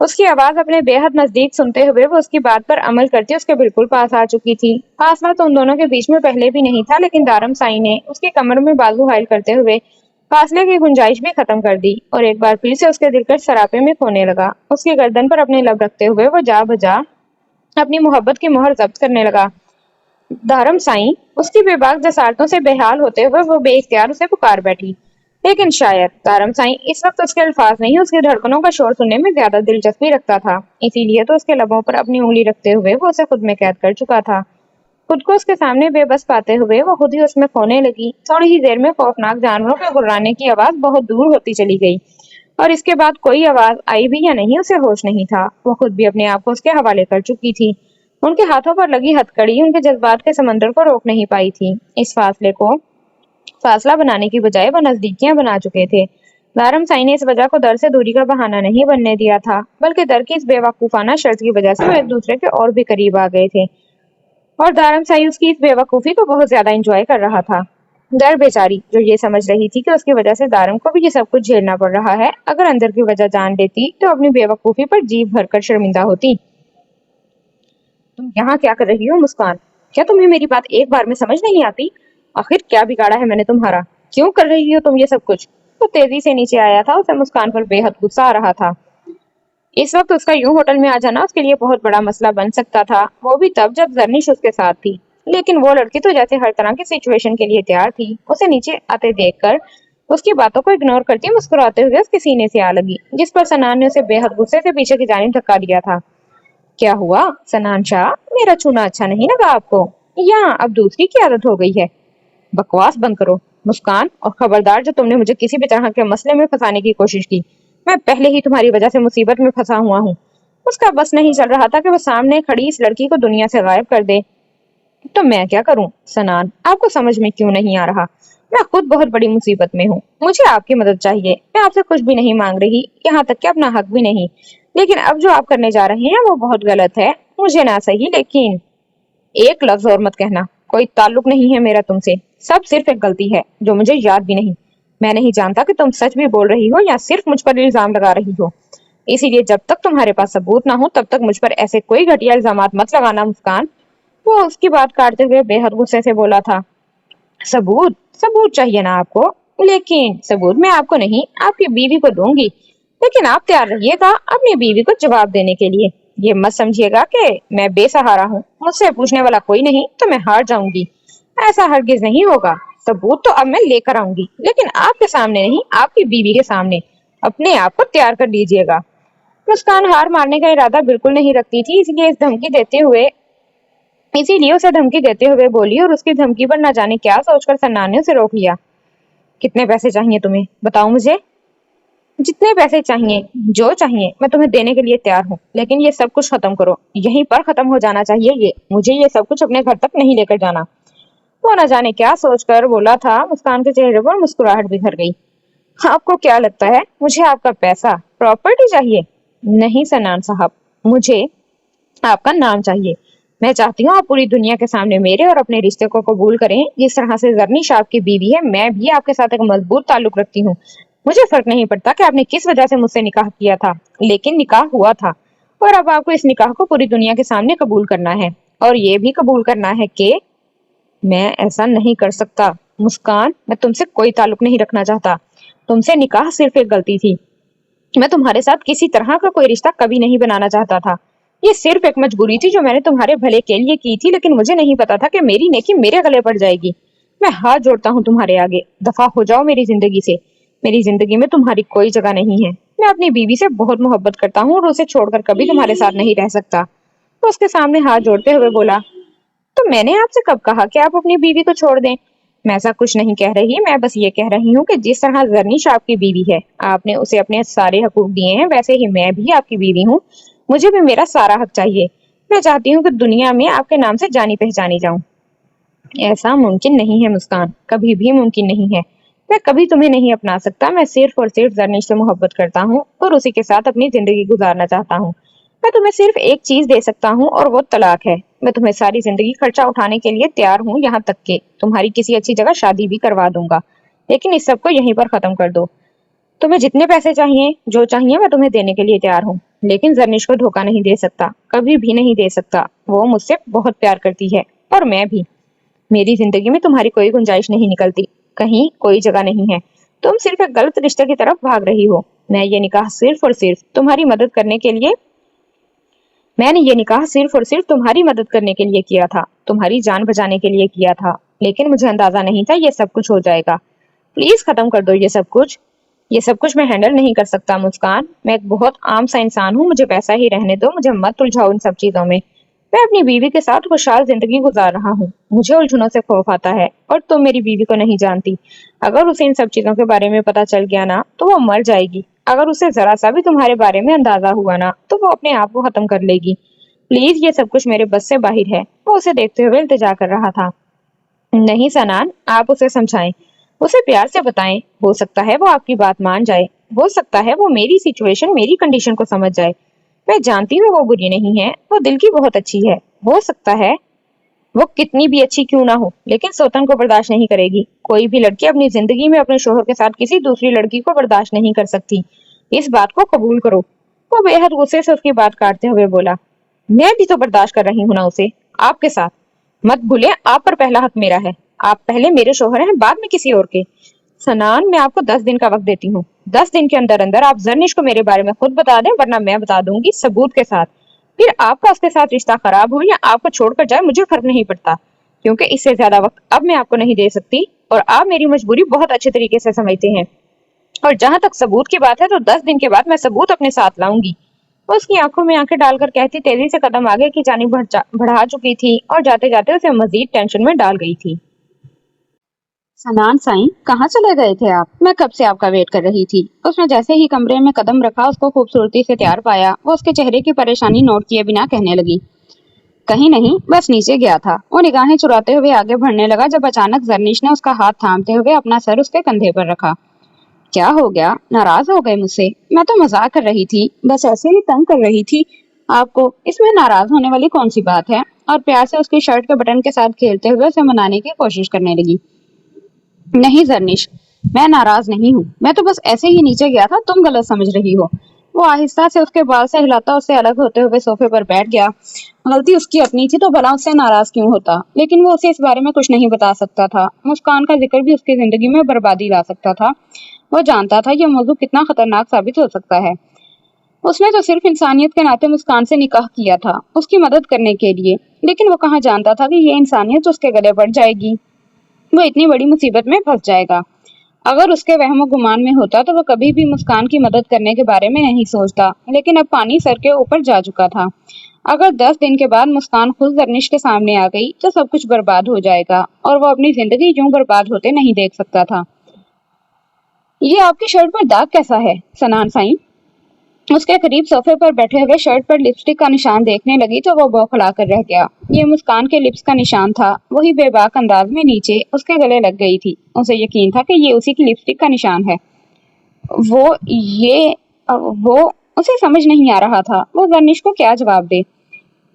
उसकी आवाज अपने बेहद नजदीक सुनते हुए वो उसकी बात पर अमल करती उसके बिल्कुल पास आ चुकी थी। फासला तो उन दोनों के बीच में पहले भी नहीं था, लेकिन दारम साई ने उसकी कमर में बाजू हाइल करते हुए फासले की गुंजाइश भी खत्म कर दी, और एक बार फिर से उसके दिलकश सरापे में खोने लगा। उसकी गर्दन पर अपने लब रखते हुए वो जा बजा अपनी मोहब्बत की मोहर जब्त करने लगा। धर्म साईं, उसकी बेबाक जसारतों से बेहाल होते हुए वो बेइख्तियार उसे पुकार बैठी। लेकिन शायद धर्म साईं इस वक्त उसके अल्फाज नहीं, उसकी धड़कनों का शोर सुनने में ज्यादा दिलचस्पी रखता था। इसीलिए तो उसके लबों पर अपनी उंगली रखते हुए वो उसे खुद में कैद कर चुका था। खुद को उसके सामने बेबस पाते हुए वो खुद ही उसमें खोने लगी। थोड़ी ही देर में खौफनाक जानवरों के गुर्राने की आवाज बहुत दूर होती चली गई, और इसके बाद कोई आवाज आई भी या नहीं उसे होश नहीं था। वो खुद भी अपने आप को उसके हवाले कर चुकी थी। उनके हाथों पर लगी हथकड़ी उनके जज्बात के समंदर को रोक नहीं पाई थी। इस फासले को फासला बनाने की बजाय वो नजदीकियां बना चुके थे। दारम साई ने इस वजह को दर से दूरी का बहाना नहीं बनने दिया था, बल्कि दर की इस बेवकूफाना शर्त की वजह से वो एक दूसरे के और भी करीब आ गए थे। और दारम साई उसकी इस बेवकूफी को बहुत ज्यादा एंजॉय कर रहा था। दर बेचारी, जो ये समझ रही थी कि उसकी वजह से दारम को भी ये सब कुछ झेलना पड़ रहा है, अगर अंदर की वजह जान लेती तो अपनी बेवकूफी पर जीभ भरकर शर्मिंदा होती। तुम यहाँ क्या कर रही हो मुस्कान? क्या तुम्हें मेरी बात एक बार में समझ नहीं आती? आखिर क्या बिगाड़ा है मैंने तुम्हारा? क्यों कर रही हो तुम ये सब कुछ? वो तेजी से नीचे आया था। उसे मुस्कान पर बेहद गुस्सा आ रहा था। इस वक्त उसका यूं होटल में आ जाना उसके लिए बहुत बड़ा मसला बन सकता था, वो भी तब जब जर्निश उसके साथ थी। लेकिन वो लड़की तो जैसे हर तरह की सिचुएशन के लिए तैयार थी। उसे नीचे आते देखकर उसकी बातों को इग्नोर करती मुस्कुराते हुए उसके सीने से आ लगी, जिस पर सनान ने उसे बेहद गुस्से से पीछे की जानिब धक्का दिया था। क्या हुआ सनान शाह, मेरा छूना अच्छा नहीं लगा आपको? या अब दूसरी की आदत हो गई है? बकवास बंद करो मुस्कान, और खबरदार जो तुमने मुझे किसी भी तरह के मसले में फंसाने की कोशिश की। मैं पहले ही तुम्हारी वजह से मुसीबत में फंसा हुआ हूँ। उसका बस नहीं चल रहा था कि वो सामने खड़ी इस लड़की को दुनिया से गायब कर दे। तो मैं क्या करूं सनान, आपको समझ में क्यों नहीं आ रहा? मैं खुद बहुत बड़ी मुसीबत में हूँ, मुझे आपकी मदद चाहिए। मैं आपसे कुछ भी नहीं मांग रही, यहाँ तक कि अपना हक भी नहीं। लेकिन अब जो आप करने जा रहे हैं वो बहुत गलत है। मुझे ना सही, लेकिन एक लफ्ज और मत कहना। कोई ताल्लुक नहीं है मेरा तुमसे। सब सिर्फ एक गलती है जो मुझे याद भी नहीं। मैं नहीं जानता कि तुम सच भी बोल रही हो या सिर्फ मुझ पर इल्जाम लगा रही हो। इसीलिए जब तक तुम्हारे पास सबूत ना हो तब तक मुझ पर ऐसे कोई घटिया इल्जामात मत लगाना मुस्कान। वो उसकी बात काटते हुए बेहद गुस्से से बोला था। सबूत? सबूत चाहिए ना आपको, लेकिन सबूत मैं आपको नहीं आपकी बीवी को दूंगी। लेकिन आप तैयार रहिएगा अपनी बीवी को जवाब देने के लिए। ये मत समझिएगा कि मैं बेसहारा हूँ, मुझसे पूछने वाला कोई नहीं तो मैं हार जाऊंगी। ऐसा हरगिज नहीं होगा। सबूत तो अब मैं लेकर आऊंगी, लेकिन आपके सामने नहीं, आपकी बीवी के सामने। अपने आप को तैयार कर लीजिएगा। मुस्कान हार मारने का इरादा बिल्कुल नहीं रखती थी, इसीलिए उसे धमकी देते हुए बोली और उसकी धमकी पर न जाने क्या सोचकर सन्नान ने उसे रोक लिया। कितने पैसे चाहिए तुम्हें, बताओ मुझे। जितने पैसे चाहिए, जो चाहिए मैं तुम्हें देने के लिए तैयार हूँ, लेकिन ये सब कुछ खत्म करो, यहीं पर खत्म हो जाना चाहिए। मुझे ये सब कुछ अपने घर तक नहीं लेकर जाना। वो न जाने क्या सोचकर बोला था, मुस्कान के चेहरे पर मुस्कुराहट बिखर गई। आपको क्या लगता है मुझे आपका पैसा, प्रॉपर्टी चाहिए? नहीं सन्नान साहब, मुझे आपका नाम चाहिए। मैं चाहती हूँ आप पूरी दुनिया के सामने मेरे और अपने रिश्ते को कबूल करें। जिस तरह से जरनीश आपकी बीवी है, मैं भी आपके साथ एक मजबूत ताल्लुक रखती हूँ। मुझे फर्क नहीं पड़ता कि आपने किस वजह से मुझसे निकाह किया था, लेकिन निकाह हुआ था और अब आपको इस निकाह को पूरी दुनिया के सामने कबूल करना है, और ये भी कबूल करना है कि मैं ऐसा नहीं कर सकता। मुस्कान, मैं तुमसे कोई ताल्लुक नहीं रखना चाहता। तुमसे निकाह सिर्फ एक गलती थी। मैं तुम्हारे साथ किसी तरह का कोई रिश्ता कभी नहीं बनाना चाहता था। ये सिर्फ एक मजबूरी थी जो मैंने तुम्हारे भले के लिए की थी, लेकिन मुझे नहीं पता था कि मेरी नेकी मेरे गले पड़ जाएगी। मैं हाथ जोड़ता हूँ तुम्हारे आगे, दफा हो जाओ मेरी जिंदगी से। मेरी जिंदगी में तुम्हारी कोई जगह नहीं है। मैं अपनी बीवी से बहुत मोहब्बत करता हूँ और उसे छोड़कर कभी तुम्हारे साथ नहीं रह सकता। तो उसके सामने हाथ जोड़ते हुए बोला, तो मैंने आपसे कब कहा कि आप अपनी बीवी को छोड़ दें? मैं ऐसा कुछ नहीं कह रही, मैं बस ये कह रही हूँ कि जिस तरह जरनीश आपकी बीवी है, आपने उसे अपने सारे हकूक दिए हैं, वैसे ही मैं भी आपकी बीवी हूँ। मुझे भी मेरा सारा हक चाहिए। मैं चाहती हूँ कि दुनिया में आपके नाम से जानी पहचानी जाऊं। ऐसा मुमकिन नहीं है मुस्कान, कभी भी मुमकिन नहीं है। मैं कभी तुम्हें नहीं अपना सकता। मैं सिर्फ और सिर्फ जरनीश से मोहब्बत करता हूँ और उसी के साथ अपनी जिंदगी गुजारना चाहता हूँ। मैं तुम्हें सिर्फ एक चीज दे सकता हूँ और वो तलाक है। मैं तुम्हें सारी जिंदगी खर्चा उठाने के लिए तैयार हूँ, यहाँ तक के तुम्हारी किसी अच्छी जगह शादी भी करवा दूंगा, लेकिन इस सब को यहीं पर खत्म कर दो। तुम्हें जितने पैसे चाहिए, जो चाहिए मैं तुम्हें देने के लिए तैयार हूँ, लेकिन जरनीश को धोखा नहीं दे सकता, कभी भी नहीं दे सकता। वो मुझसे बहुत प्यार करती है और मैं भी। मेरी जिंदगी में तुम्हारी कोई गुंजाइश नहीं निकलती, कहीं कोई जगह नहीं है। तुम सिर्फ एक गलत रिश्ते की तरफ भाग रही हो। मैं ये निकाह सिर्फ और सिर्फ तुम्हारी मदद करने के लिए मैंने ये निकाह सिर्फ और सिर्फ तुम्हारी मदद करने के लिए किया था, तुम्हारी जान बचाने के लिए किया था, लेकिन मुझे अंदाजा नहीं था ये सब कुछ हो जाएगा। प्लीज खत्म कर दो ये सब कुछ। ये सब कुछ मैं हैंडल नहीं कर सकता मुस्कान। मैं एक बहुत आम सा इंसान हूँ, मुझे पैसा ही रहने दो, मुझे मत उलझाओ इन सब चीजों में। मैं अपनी बीवी के साथ खुशहाल जिंदगी गुजार रहा हूँ। मुझे उलझनों से खौफ आता है, और तुम मेरी बीवी को नहीं जानती। अगर उसे इन सब चीजों के बारे में पता चल गया ना, तो वो मर जाएगी। अगर उसे जरा सा भी तुम्हारे बारे में अंदाजा हुआ ना, तो वो अपने आप को खत्म कर लेगी। प्लीज, ये सब कुछ मेरे बस से बाहर है। वो उसे देखते हुए इल्तिजा कर रहा था। नहीं सनान, आप उसे समझाएं, उसे प्यार से बताएं। हो सकता है वो आपकी बात मान जाए, हो सकता है वो मेरी सिचुएशन, मेरी कंडीशन को समझ जाए। मैं जानती हूँ वो बुरी नहीं है, वो दिल की बहुत अच्छी है। हो सकता है वो कितनी भी अच्छी क्यों ना हो, लेकिन सौतन को बर्दाश्त नहीं करेगी। कोई भी लड़की अपनी जिंदगी में अपने शोहर के साथ किसी दूसरी लड़की को बर्दाश्त नहीं कर सकती। इस बात को कबूल करो। वो बेहद गुस्से से उसकी बात काटते हुए बोला, मैं भी तो बर्दाश्त कर रही हूँ ना उसे, आपके साथ। मत भूले, आप पर पहला हक मेरा है। आप पहले मेरे शोहर हैं, बाद में किसी और के। सनान, मैं आपको 10 दिन का वक्त देती हूँ। 10 दिन के अंदर अंदर आप जरनिश को मेरे बारे में खुद बता दें, वरना मैं बता दूंगी सबूत के साथ। फिर आपका उसके साथ रिश्ता खराब हो या आपको छोड़कर जाए, मुझे फर्क नहीं पड़ता, क्योंकि इससे ज्यादा वक्त अब मैं आपको नहीं दे सकती, और आप मेरी मजबूरी बहुत अच्छे तरीके से समझते हैं। और जहां तक सबूत की बात है, तो 10 दिन के बाद मैं सबूत अपने साथ लाऊंगी। वो उसकी आंखों में आंखें डालकर कहती तेजी से कदम आगे की जानिब बढ़ा चुकी थी, और जाते जाते उसे मजीद टेंशन में डाल गई थी। सनान साईं, कहाँ चले गए थे आप? मैं कब से आपका वेट कर रही थी। उसने जैसे ही कमरे में कदम रखा, उसको खूबसूरती से तैयार पाया। वो उसके चेहरे की परेशानी नोट किए बिना कहने लगी, कहीं नहीं, बस नीचे गया था। वो निगाहें चुराते हुए आगे बढ़ने लगा, जब अचानक जरनीश ने उसका हाथ थामते हुए अपना सर उसके कंधे पर रखा। क्या हो गया? नाराज हो गए मुझसे? मैं तो मजाक कर रही थी, बस ऐसे ही तंग कर रही थी आपको। इसमें नाराज होने वाली कौन सी बात है? और प्यार से उसकी शर्ट के बटन के साथ खेलते हुए उसे मनाने की कोशिश करने लगी। नहीं जरनीश, मैं नाराज नहीं हूँ, मैं तो बस ऐसे ही नीचे गया था, तुम गलत समझ रही हो। वो आहिस्ता से उसके बाल से हिलाता उससे अलग होते हुए सोफे पर बैठ गया। गलती उसकी अपनी थी, तो भला उससे नाराज क्यों होता, लेकिन वो उसे इस बारे में कुछ नहीं बता सकता था। मुस्कान का जिक्र भी उसकी जिंदगी में बर्बादी ला सकता था। वो जानता था ये मौजूद कितना खतरनाक साबित हो सकता है। उसने तो सिर्फ इंसानियत के नाते मुस्कान से निकाह किया था, उसकी मदद करने के लिए, लेकिन वो कहाँ जानता था कि ये इंसानियत उसके गले पड़ जाएगी, वो इतनी बड़ी मुसीबत में फंस जाएगा। अगर उसके वहम गुमान में होता तो वो कभी भी मुस्कान की मदद करने के बारे में नहीं सोचता, लेकिन अब पानी सर के ऊपर जा चुका था। अगर 10 दिन के बाद मुस्कान खुद जर्निश के सामने आ गई तो सब कुछ बर्बाद हो जाएगा और वो अपनी जिंदगी यूं बर्बाद होते नहीं देख सकता था। ये आपकी शर्ट पर दाग कैसा है, सनान साईं? उसके करीब सोफे पर बैठे हुए शर्ट पर लिपस्टिक का निशान देखने लगी तो वो बौखला कर रह गया। ये मुस्कान के लिप्स का निशान था, वही बेबाक अंदाज में नीचे उसके गले लग गई थी। उसे यकीन था कि ये उसी की लिपस्टिक का निशान है। वो ये वो उसे समझ नहीं आ रहा था वो जर्निश को क्या जवाब दे।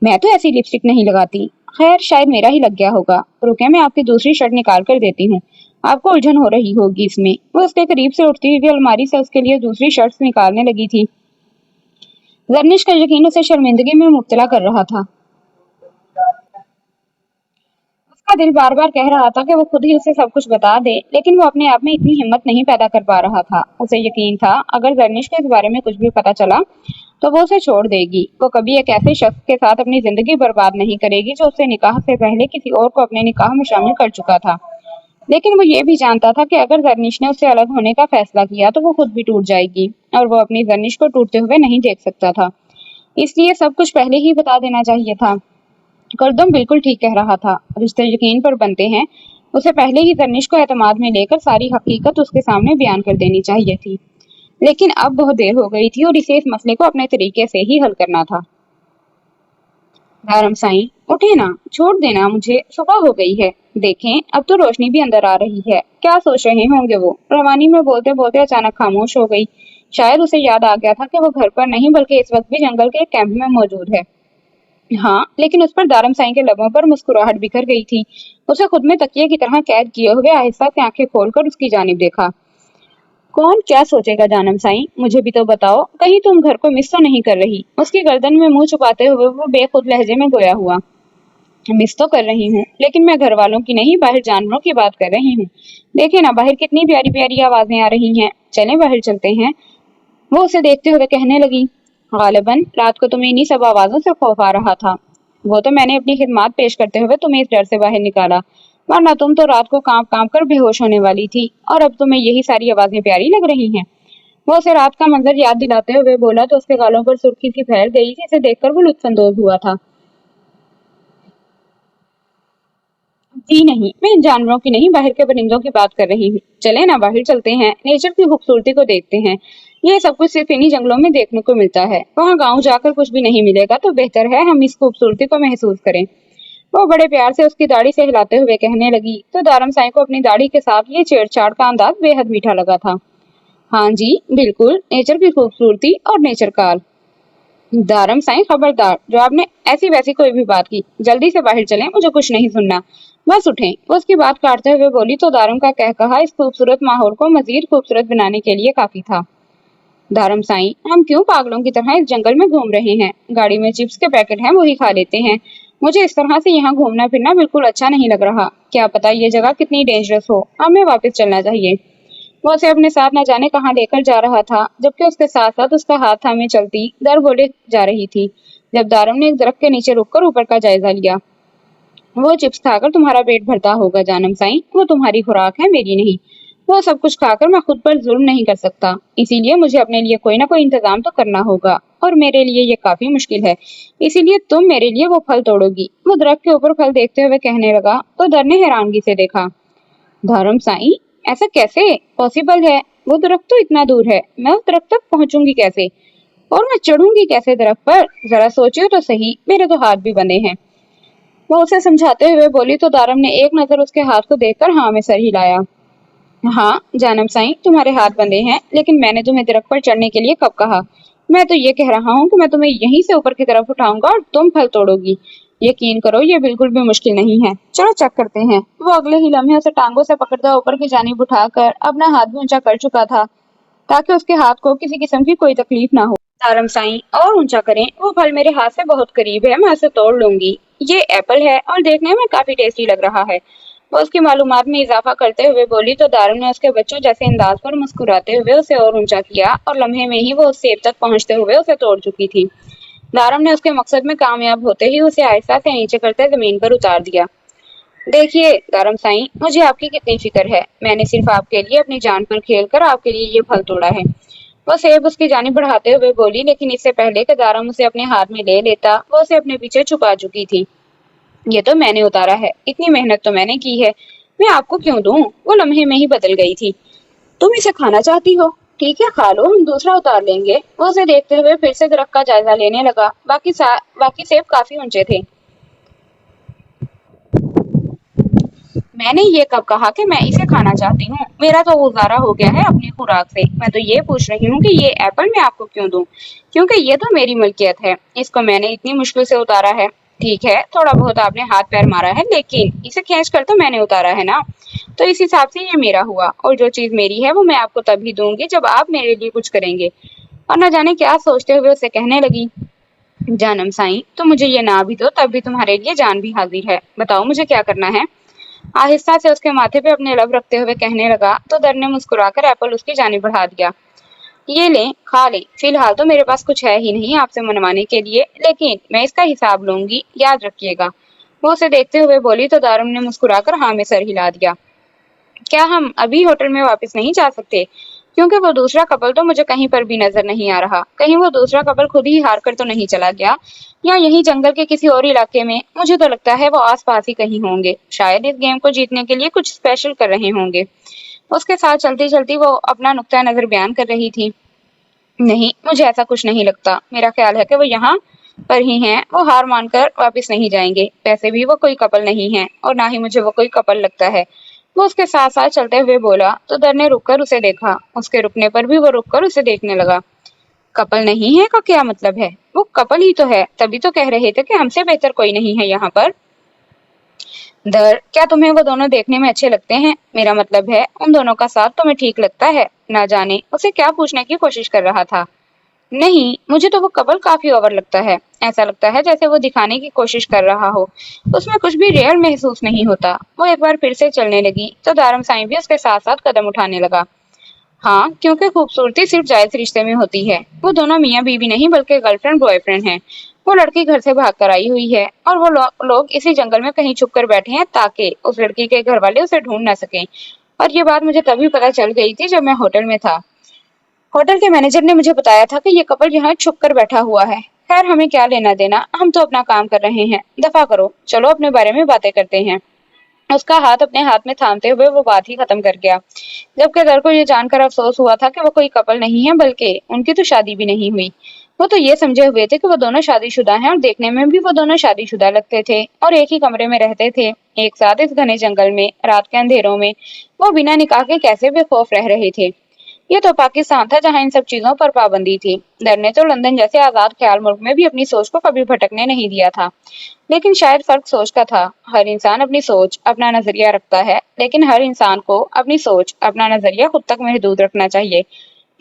मैं तो ऐसी लिपस्टिक नहीं लगाती। खैर शायद मेरा ही लग गया होगा। रुके मैं आपकी दूसरी शर्ट निकाल कर देती हूँ। आपको उलझन हो रही होगी इसमें। वो उसके करीब से उठती हुई अलमारी से उसके लिए दूसरी शर्ट्स निकालने लगी थी। जर्निश का यकीन उसे शर्मिंदगी में मुब्तला कर रहा था। उसका दिल बार बार कह रहा था कि वो खुद ही उसे सब कुछ बता दे, लेकिन वो अपने आप में इतनी हिम्मत नहीं पैदा कर पा रहा था। उसे यकीन था अगर जर्निश को इस बारे में कुछ भी पता चला तो वो उसे छोड़ देगी। वो कभी एक ऐसे शख्स के साथ अपनी जिंदगी बर्बाद नहीं करेगी जो उससे निकाह से पहले किसी और को अपने निकाह में शामिल कर चुका था। लेकिन वो ये भी जानता था कि अगर जर्निश ने उससे अलग होने का फैसला किया तो वो खुद भी टूट जाएगी और वो अपनी जर्निश को टूटते हुए नहीं देख सकता था। इसलिए सब कुछ पहले ही बता देना चाहिए था। करदम बिल्कुल ठीक कह रहा था। रिश्ते यकीन पर बनते हैं। उसे पहले ही जर्निश को एतमाद में लेकर सारी हकीकत उसके सामने बयान कर देनी चाहिए थी। लेकिन अब बहुत देर हो गई थी और इसे इस मसले को अपने तरीके से ही हल करना था। धर्म साईं उठे ना, छोड़ देना मुझे, सुबह हो गई है। देखें अब तो रोशनी भी अंदर आ रही है। क्या सोच रहे होंगे वो? रवानी में बोलते बोलते अचानक खामोश हो गई। शायद उसे याद आ गया था कि वो घर पर नहीं बल्कि इस वक्त भी जंगल के एक कैंप में मौजूद है। हाँ, लेकिन उस पर दारम साईं के लबों पर मुस्कुराहट बिखर गई थी। उसे खुद में तकिए की तरह कैद किए हुए आहिस्ता से आंखें खोलकर उसकी जानिब देखा। कौन क्या सोचेगा जानम साईं, मुझे भी तो बताओ, कहीं तुम घर को मिस तो नहीं कर रही? उसकी गर्दन में मुंह छुपाते हुए वो बेखुद लहजे में गोया हुआ। मिस तो कर रही हूँ, लेकिन मैं घर वालों की नहीं बाहर जानवरों की बात कर रही हूँ। देखे ना बाहर कितनी प्यारी प्यारी आवाजें आ रही हैं। चलें बाहर चलते हैं। वो उसे देखते हुए कहने लगी। गालिबन रात को तुम्हें इन्हीं सब आवाजों से खौफ आ रहा था। वो तो मैंने अपनी खिदमत पेश करते हुए तुम्हें इस डर से बाहर निकाला, वरना तुम तो रात को कांप कांप कर बेहोश होने वाली थी और अब तुम्हें यही सारी आवाजें प्यारी लग रही हैं। वो उसे रात का मंजर याद दिलाते हुए बोला तो उसके गालों पर सुर्खी सी फैल गई, जिसे देखकर वो लुत्फानंदोज हुआ था। जी नहीं, मैं इन जानवरों की नहीं बाहर के परिंदों की बात कर रही हूँ। चले ना बाहर चलते हैं, नेचर की खूबसूरती को देखते हैं। ये सब कुछ सिर्फ इन्हीं जंगलों में देखने को मिलता है। वहाँ गांव जाकर कुछ भी नहीं मिलेगा तो बेहतर है हम इस खूबसूरती को महसूस करें। वो बड़े प्यार से उसकी दाढ़ी से हिलाते हुए कहने लगी तो दारम साईं को अपनी दाढ़ी के साथ ये छेड़छाड़ का अंदाज बेहद मीठा लगा था। हाँ जी बिल्कुल, नेचर की खूबसूरती और नेचर काल। दारम साईं खबरदार, जो आपने ऐसी वैसी कोई भी बात की। जल्दी से बाहर चलें, मुझे कुछ नहीं सुनना। बस उठें। वो उसकी बात काटते हुए बोली तो दारम का कहकहा इस खूबसूरत माहौल को मजीद खूबसूरत बनाने के लिए काफी था। दारम साईं, हम क्यों पागलों की तरह इस जंगल में घूम रहे हैं? गाड़ी में चिप्स के पैकेट हैं, वही खा लेते हैं। मुझे इस तरह से यहाँ घूमना फिरना बिल्कुल अच्छा नहीं लग रहा। क्या पता ये जगह कितनी डेंजरस हो। हमें वापस चलना चाहिए। वो उसे अपने साथ न जाने कहाँ लेकर जा रहा था, जबकि उसके साथ साथ उसका हाथ थामे चलती दर बोले जा रही थी। जब दारम ने एक दरख्त के नीचे रुककर ऊपर का जायजा लिया। वो चिप्स खाकर तुम्हारा पेट भरता होगा जानम साईं, वो तुम्हारी खुराक है, मेरी नहीं। वो सब कुछ खाकर मैं खुद पर जुल्म नहीं कर सकता, इसीलिए मुझे अपने लिए कोई ना कोई इंतजाम तो करना होगा और मेरे लिए ये काफी मुश्किल है। इसीलिए तुम मेरे लिए वो फल तोड़ोगी। वो दरख्त के ऊपर फल देखते हुए कहने लगा तो दर ने हैरानगी से देखा। धर्म साईं, ऐसा कैसे पॉसिबल है? वो दरख्त तो इतना दूर है, मैं उस दरख्त तक पहुंचूंगी कैसे? और मैं चढ़ूंगी कैसे दरख्त पर? जरा सोचियो तो सही, मेरे तो हाथ भी बंधे हैं। वो उसे समझाते हुए बोली तो दारम ने एक नजर उसके हाथ को देखकर हाँ में सर हिलाया। हाँ जानम साईं, तुम्हारे हाथ बंधे हैं, लेकिन मैंने तुम्हें दरख्त पर चढ़ने के लिए कब कहा? मैं तो ये कह रहा हूँ कि मैं तुम्हें यहीं से ऊपर की तरफ उठाऊंगा और तुम फल तोड़ोगी। यकीन करो ये बिल्कुल भी मुश्किल नहीं है। चलो चेक करते हैं। वो अगले ही लम्हे उसे टांगों से पकड़ता ऊपर की जानिब उठाकर अपना हाथ भी ऊंचा कर चुका था ताकि उसके हाथ को किसी किस्म की कोई तकलीफ ना हो। दारम साईं, और ऊंचा करें, वो फल मेरे हाथ से बहुत करीब है, मैं उसे तोड़ लूंगी। ये एप्पल है और देखने में काफी टेस्टी लग रहा है। वो उसकी मालूमात में इजाफा करते हुए बोली तो दारुन ने उसके बच्चों जैसे अंदाज पर मुस्कुराते हुए उसे और ऊंचा किया और लम्हे में ही वो उस सेब तक पहुंचते हुए उसे तोड़ चुकी थी। दारम ने उसके मकसद में कामयाब होते ही उसे आहिस्ता से नीचे करते जमीन पर उतार दिया। देखिए दारम साईं, मुझे आपकी कितनी फिक्र है। मैंने सिर्फ आपके लिए अपनी जान पर खेल कर आपके लिए ये फल तोड़ा है। वो सेब उसकी जानिब बढ़ाते हुए बोली, लेकिन इससे पहले कि दारम उसे अपने हाथ में ले लेता, वो उसे अपने पीछे छुपा चुकी थी। ये तो मैंने उतारा है, इतनी मेहनत तो मैंने की है, मैं आपको क्यों दूं? वो लम्हे में ही बदल गई थी। तुम इसे खाना चाहती हो? ठीक है, खा लो, हम दूसरा उतार लेंगे। वो उसे देखते हुए फिर से दरख्त का जायजा लेने लगा। बाकी सेब काफी ऊंचे थे। मैंने ये कब कहा कि मैं इसे खाना चाहती हूँ? मेरा तो गुजारा हो गया है अपनी खुराक से। मैं तो ये पूछ रही हूँ कि ये एप्पल मैं आपको क्यों दूं? क्योंकि ये तो मेरी मलकियत है। इसको मैंने इतनी मुश्किल से उतारा है। ठीक है, थोड़ा बहुत आपने हाथ पैर मारा है, लेकिन इसे खींच कर तो मैंने उतारा है ना। तो इस हिसाब से ये मेरा हुआ, और जो चीज मेरी है वो मैं आपको तभी दूंगी जब आप मेरे लिए कुछ करेंगे। और न जाने क्या सोचते हुए उसे कहने लगी, जानम साईं, तो मुझे ये ना भी दो तब भी तुम्हारे लिए जान भी हाजिर है। बताओ मुझे क्या करना है? आहिस्ता से उसके माथे पे अपने लब रखते हुए कहने लगा, तो दर ने मुस्कुराकर एप्पल उसकी जानिब बढ़ा दिया। ये लें, खा लें। फिलहाल तो मेरे पास कुछ है ही नहीं आपसे मनवाने के लिए, लेकिन मैं इसका हिसाब लूंगी, याद रखिएगा। वो उसे देखते हुए बोली, तो दारुम ने मुस्कुराकर हाँ में सर हिला दिया। क्या हम अभी होटल में वापस नहीं जा सकते? क्योंकि वो दूसरा कपल तो मुझे कहीं पर भी नजर नहीं आ रहा। कहीं वो दूसरा कपल खुद ही हार कर तो नहीं चला गया, या यहीं जंगल के किसी और इलाके में? मुझे तो लगता है वो आसपास ही कहीं होंगे। शायद इस गेम को जीतने के लिए कुछ स्पेशल कर रहे होंगे। उसके साथ चलती चलती वो अपना नुक्ता नजर बयान कर रही थी। नहीं, मुझे ऐसा कुछ नहीं लगता। मेरा ख्याल है कि वो यहाँ पर ही हैं। वो हार मानकर वापस नहीं जाएंगे। वैसे भी वो कोई कपल नहीं है, और ना ही मुझे वो कोई कपल लगता है। वो उसके साथ साथ चलते हुए बोला, तो दर ने रुककर उसे देखा। उसके रुकने पर भी वो रुककर उसे देखने लगा। कपल नहीं है का क्या मतलब है? वो कपल ही तो है, तभी तो कह रहे थे कि हमसे बेहतर कोई नहीं है यहाँ पर। दर, क्या तुम्हें वो दोनों देखने में अच्छे लगते हैं? मेरा मतलब है, उन दोनों का साथ तुम्हें ठीक लगता है? ना जाने उसे क्या पूछने की कोशिश कर रहा था। नहीं, मुझे तो वो कपल काफी ओवर लगता है। ऐसा लगता है जैसे वो दिखाने की कोशिश कर रहा हो। उसमें कुछ भी रियल महसूस नहीं होता। वो एक बार फिर से चलने लगी, तो दारम साईं भी उसके साथ साथ कदम उठाने लगा। हाँ, क्योंकि खूबसूरती सिर्फ जायज रिश्ते में होती है। वो दोनों मियाँ बीवी नहीं बल्कि गर्लफ्रेंड बॉयफ्रेंड हैं। वो लड़की घर से भाग कर आई हुई है, और वो लोग इसी जंगल में कहीं छुप कर बैठे हैं ताकि उस लड़की के घर वाले उसे ढूंढ न सकें। और ये बात मुझे तभी पता चल गई थी जब मैं होटल में था। होटल के मैनेजर ने मुझे बताया था कि ये कपल यहाँ छुप कर बैठा हुआ है। खैर, हमें क्या लेना देना, हम तो अपना काम कर रहे हैं। दफा करो, चलो अपने बारे में बातें करते हैं। उसका हाथ अपने हाथ में थामते हुए वो बात ही खत्म कर गया। जबकि दर को ये जानकर अफसोस हुआ था कि वो कोई कपल नहीं है, बल्कि उनकी तो शादी भी नहीं हुई। वो तो ये समझे हुए थे कि वो दोनों शादीशुदा हैं, और देखने में भी वो दोनों शादीशुदा लगते थे, और एक ही कमरे में रहते थे, एक साथ इस घने जंगल में रात के अंधेरों में। वो बिना निकाह के कैसे बेखौफ रह रहे थे। ये तो पाकिस्तान था जहां इन सब चीजों पर पाबंदी थी। दर ने तो लंदन जैसे आजाद ख्याल मुल्क में भी अपनी सोच को कभी भटकने नहीं दिया था। लेकिन शायद फर्क सोच का था। हर इंसान अपनी सोच, अपना नजरिया रखता है, लेकिन हर इंसान को अपनी सोच, अपना नजरिया खुद तक महदूद रखना चाहिए।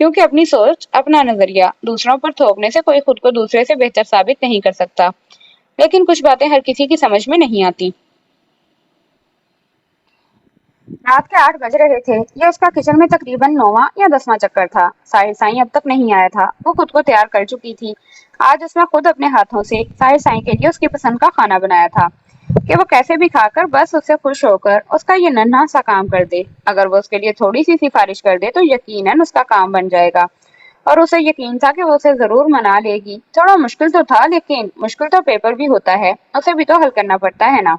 क्योंकि अपनी सोच, अपना नजरिया दूसरों पर थोपने से कोई खुद को दूसरे से बेहतर साबित नहीं कर सकता। लेकिन कुछ बातें हर किसी की समझ में नहीं आती। रात के 8 बज रहे थे। ये उसका किचन में तकरीबन 9वां या 10वां चक्कर था। साहिर साईं अब तक नहीं आया था। वो खुद को तैयार कर चुकी थी। आज उसने खुद अपने हाथों से साहिर साईं के लिए उसकी पसंद का खाना बनाया था, कि वो कैसे भी खाकर बस उससे खुश होकर उसका ये नन्हा सा काम कर दे। अगर वो उसके लिए थोड़ी सी सिफारिश कर दे तो यकीनन उसका काम बन जाएगा। और उसे यकीन था कि वो उसे जरूर मना लेगी। थोड़ा मुश्किल तो था, लेकिन मुश्किल तो पेपर भी होता है, उसे भी तो हल करना पड़ता है ना।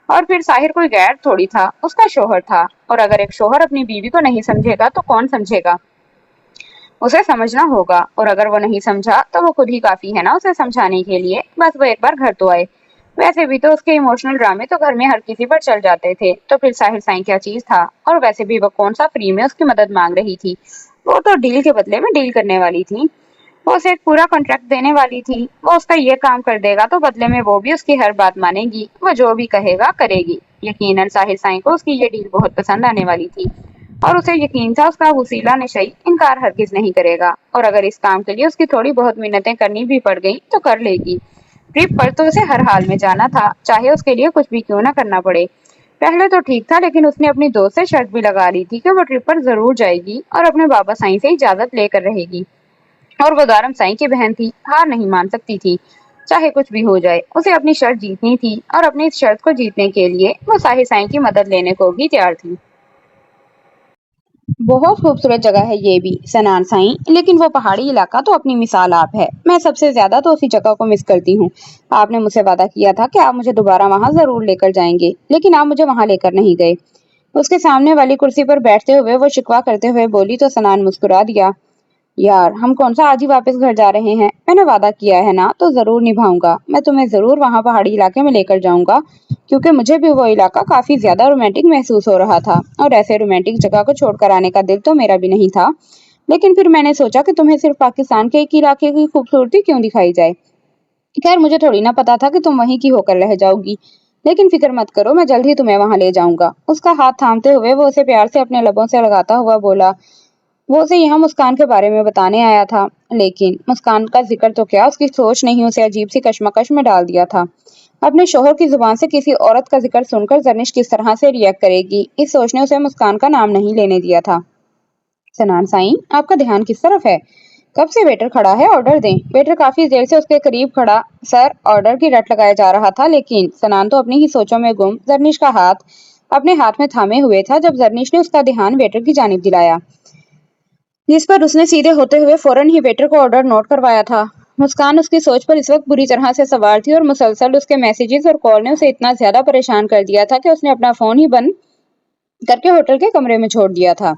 और फिर साहिर कोई गैर थोड़ी था, उसका शोहर था। और अगर एक शोहर अपनी बीवी को नहीं समझेगा तो कौन समझेगा? उसे समझना होगा, और अगर वो नहीं समझा तो वो खुद ही काफी है ना उसे समझाने के लिए। बस वो एक बार घर तो आए। वैसे भी तो उसके इमोशनल ड्रामे तो घर में हर किसी पर चल जाते थे, तो फिर साहिर साईं क्या चीज था? और वैसे भी वो कौन सा फ्री में उसकी मदद मांग रही थी? वो तो डील के बदले में डील करने वाली थी। वो उसे एक पूरा कॉन्ट्रैक्ट देने वाली थी। वो उसका ये काम कर देगा तो बदले में वो भी उसकी हर बात मानेगी। वो जो भी कहेगा करेगी। यकीनन साहिर साईं को उसकी ये डील बहुत पसंद आने वाली थी, और उसे यकीन था उसका वसीला नशई इनकार हरगिज नहीं करेगा। और अगर इस काम के लिए उसकी थोड़ी बहुत मिन्नतें करनी भी पड़ गई तो कर लेगी। ट्रिप पर तो उसे हर हाल में जाना था, चाहे उसके लिए कुछ भी क्यों ना करना पड़े। पहले तो ठीक था, लेकिन उसने अपनी दोस्त से शर्त भी लगा ली थी कि वो ट्रिप पर जरूर जाएगी, और अपने बाबा साईं से इजाजत लेकर रहेगी। और वो दारम साईं की बहन थी, हार नहीं मान सकती थी। چاہے کچھ بھی ہو جائے اسے اپنی شرط جیتنی تھی، اور اپنی اس شرط کو جیتنے کے لیے وہ ساحر سائیں کی مدد لینے کو بھی تیار تھی۔ بہت خوبصورت جگہ ہے یہ بھی سنان سائیں، لیکن وہ پہاڑی علاقہ تو اپنی مثال آپ ہے۔ میں سب سے زیادہ تو اسی جگہ کو مس کرتی ہوں۔ آپ نے مجھ سے وعدہ کیا تھا کہ آپ مجھے دوبارہ وہاں ضرور لے کر جائیں گے، لیکن آپ مجھے وہاں لے کر نہیں گئے۔ اس کے سامنے والی کرسی پر بیٹھتے ہوئے وہ شکوہ کرتے ہوئے بولی تو سنان مسکرا دیا۔ یار ہم کون سا آج ہی واپس گھر جا رہے ہیں؟ میں نے وعدہ کیا ہے نا تو ضرور نبھاؤں گا۔ میں تمہیں ضرور وہاں پہاڑی علاقے میں لے کر جاؤں گا، کیونکہ مجھے بھی وہ علاقہ کافی زیادہ رومانٹک محسوس ہو رہا تھا، اور ایسے رومانٹک جگہ کو چھوڑ کر آنے کا دل تو میرا بھی نہیں تھا۔ لیکن پھر میں نے سوچا کہ تمہیں صرف پاکستان کے ایک علاقے کی خوبصورتی کیوں دکھائی جائے؟ خیر مجھے تھوڑی نہ پتا تھا کہ تم وہیں کی ہو کر رہ جاؤ گی، لیکن فکر مت کرو، میں جلد ہی تمہیں وہاں لے جاؤں گا۔ اس کا ہاتھ تھامتے ہوئے وہ اسے پیار سے اپنے لبوں سے لگاتا ہوا بولا۔ وہ اسے یہاں مسکان کے بارے میں بتانے آیا تھا، لیکن مسکان کا ذکر تو کیا، اس کی سوچ نے ہی اسے عجیب سی کشمکش میں ڈال دیا تھا۔ اپنے شوہر کی زبان سے کسی عورت کا ذکر سن کر زرنش کس طرح سے ریئیکٹ کرے گی، اس سوچ نے اسے مسکان کا نام نہیں لینے دیا تھا۔ سنان سائیں آپ کا دھیان کس طرف ہے؟ کب سے ویٹر کھڑا ہے، آرڈر دیں۔ ویٹر کافی دیر سے اس کے قریب کھڑا سر آرڈر کی رٹ لگایا جا رہا تھا، لیکن سنان تو اپنی ہی سوچوں میں گم زرنش کا ہاتھ اپنے ہاتھ میں تھامے ہوئے تھا جب زرنش نے اس کا دھیان ویٹر کی جانب دلایا، جس پر اس نے سیدھے ہوتے ہوئے فوراً ہی ویٹر کو آرڈر نوٹ کروایا تھا۔ مسکان اس کی سوچ پر اس وقت بری طرح سے سوار تھی، اور مسلسل اس کے میسیجز اور کال نے اسے اتنا زیادہ پریشان کر دیا تھا کہ اس نے اپنا فون ہی بند کر کے ہوٹل کے کمرے میں چھوڑ دیا تھا۔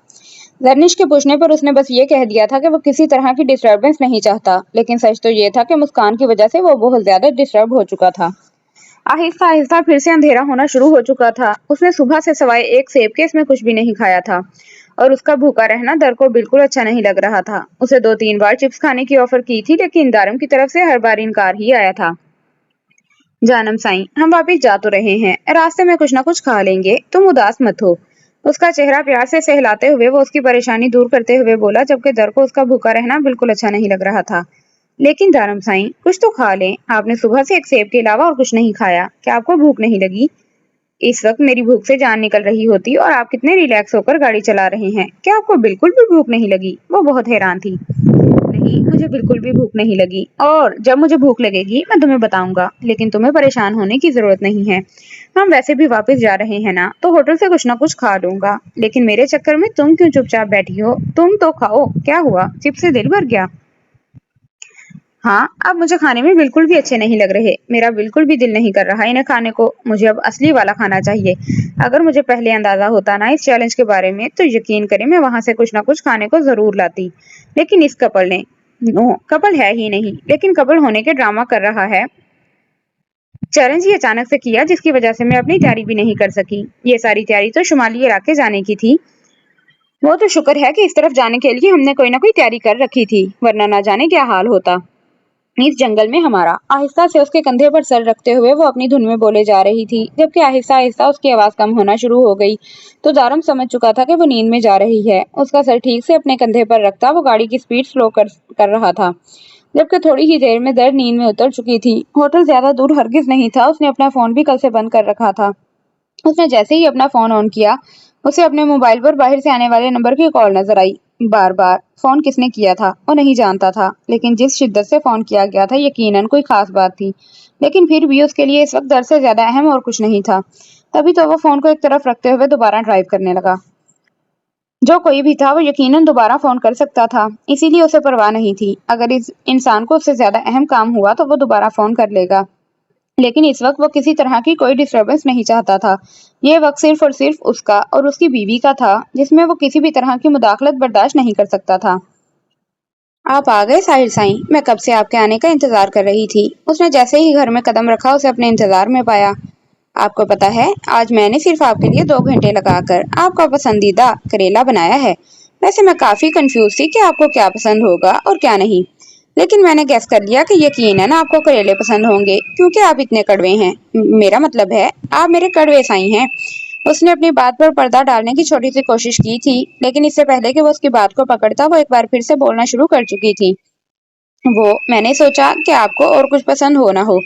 زرنش کے پوچھنے پر اس نے بس یہ کہہ دیا تھا کہ وہ کسی طرح کی ڈسٹربنس نہیں چاہتا، لیکن سچ تو یہ تھا کہ مسکان کی وجہ سے وہ بہت زیادہ ڈسٹرب ہو چکا تھا۔ آہستہ آہستہ پھر سے اندھیرا ہونا شروع ہو چکا تھا۔ اس نے صبح سے سوائے ایک سیب کے اس میں کچھ بھی نہیں کھایا تھا، اور اس کا بھوکا رہنا در کو بالکل اچھا نہیں لگ رہا تھا۔ اسے 2-3 بار چپس کھانے کی آفر کی تھی، لیکن دارم کی طرف سے ہر بار انکار ہی آیا تھا۔ جانم سائیں ہم واپس جا تو رہے ہیں، راستے میں کچھ نہ کچھ کھا لیں گے، تم اداس مت ہو۔ اس کا چہرہ پیار سے سہلاتے ہوئے وہ اس کی پریشانی دور کرتے ہوئے بولا، جبکہ در کو اس کا بھوکا رہنا بالکل اچھا نہیں لگ رہا تھا۔ لیکن دارم سائیں کچھ تو کھا لیں، آپ نے صبح سے ایک سیب کے علاوہ اور کچھ نہیں کھایا، کیا آپ کو بھوک نہیں لگی؟ اس وقت میری بھوک سے جان نکل رہی ہوتی، اور آپ کتنے ریلیکس ہو کر گاڑی چلا رہے ہیں، کیا آپ کو بالکل بھی بھوک نہیں لگی؟ وہ بہت حیران تھی۔ نہیں مجھے بالکل بھی بھوک نہیں لگی، اور جب مجھے بھوک لگے گی میں تمہیں بتاؤں گا، لیکن تمہیں پریشان ہونے کی ضرورت نہیں ہے۔ ہم ویسے بھی واپس جا رہے ہیں نا، تو ہوٹل سے کچھ نہ کچھ کھا لوں گا، لیکن میرے چکر میں تم کیوں چپ چاپ بیٹھی ہو؟ تم تو کھاؤ، کیا ہوا چپ سے دل بھر گیا؟ ہاں اب مجھے کھانے میں بالکل بھی اچھے نہیں لگ رہے، میرا بالکل بھی دل نہیں کر رہا انہیں کھانے کو، مجھے اب اصلی والا کھانا چاہیے۔ اگر مجھے پہلے اندازہ ہوتا نا اس چیلنج کے بارے میں، تو یقین کریں میں وہاں سے کچھ نہ کچھ کھانے کو ضرور لاتی، لیکن اس کپل نے کپل ہے ہی نہیں، لیکن کپل ہونے کے ڈرامہ کر رہا ہے۔ چیلنج ہی اچانک سے کیا، جس کی وجہ سے میں اپنی تیاری بھی نہیں کر سکی۔ یہ ساری تیاری تو شمالی علاقے جانے کی تھی۔ وہ تو شکر ہے کہ اس طرف جانے کے لیے ہم نے کوئی نہ کوئی تیاری کر رکھی تھی، ورنہ نہ جانے کیا حال ہوتا اس جنگل میں ہمارا۔ آہستہ سے اس کے کندھے پر سر رکھتے ہوئے وہ اپنی دھن میں بولے جا رہی تھی، جبکہ آہستہ آہستہ اس کی آواز کم ہونا شروع ہو گئی تو دارم سمجھ چکا تھا کہ وہ نیند میں جا رہی ہے۔ اس کا سر ٹھیک سے اپنے کندھے پر رکھتا وہ گاڑی کی سپیڈ سلو کر رہا تھا، جبکہ تھوڑی ہی دیر میں درد نیند میں اتر چکی تھی۔ ہوٹل زیادہ دور ہرگز نہیں تھا، اس نے اپنا فون بھی کل سے بند کر رکھا تھا۔ اس نے جیسے ہی اپنا فون آن کیا، اسے اپنے موبائل پر باہر سے آنے والے نمبر کی کال نظر آئی۔ بار بار فون کس نے کیا تھا وہ نہیں جانتا تھا، لیکن جس شدت سے فون کیا گیا تھا یقیناً کوئی خاص بات تھی، لیکن پھر بھی اس کے لیے اس وقت در سے زیادہ اہم اور کچھ نہیں تھا۔ تبھی تو وہ فون کو ایک طرف رکھتے ہوئے دوبارہ ڈرائیو کرنے لگا۔ جو کوئی بھی تھا وہ یقیناً دوبارہ فون کر سکتا تھا، اسی لیے اسے پرواہ نہیں تھی۔ اگر اس انسان کو اس سے زیادہ اہم کام ہوا تو وہ دوبارہ فون کر لے گا، لیکن اس وقت وہ کسی طرح کی کوئی ڈسٹربنس نہیں چاہتا تھا۔ یہ وقت صرف اور صرف اس کا اور اس کی بیوی کا تھا، جس میں وہ کسی بھی طرح کی مداخلت برداشت نہیں کر سکتا تھا۔ آپ آ گئے ساحر سائیں، میں کب سے آپ کے آنے کا انتظار کر رہی تھی۔ اس نے جیسے ہی گھر میں قدم رکھا اسے اپنے انتظار میں پایا۔ آپ کو پتا ہے آج میں نے صرف آپ کے لیے 2 گھنٹے لگا کر آپ کا پسندیدہ کریلا بنایا ہے۔ ویسے میں کافی کنفیوز تھی کہ آپ کو کیا پسند ہوگا اور کیا نہیں، لیکن میں نے گیس کر لیا کہ یقیناً آپ کو کریلے پسند ہوں گے، کیونکہ آپ اتنے کڑوے ہیں۔ میرا مطلب ہے آپ میرے کڑوے سائیں ہیں۔ اس نے اپنی بات پر پردہ ڈالنے کی چھوٹی سی کوشش کی تھی، لیکن اس سے پہلے کہ وہ اس کی بات کو پکڑتا وہ ایک بار پھر سے بولنا شروع کر چکی تھی۔ वो मैंने सोचा कि आपको और कुछ पसंद हो ना हो,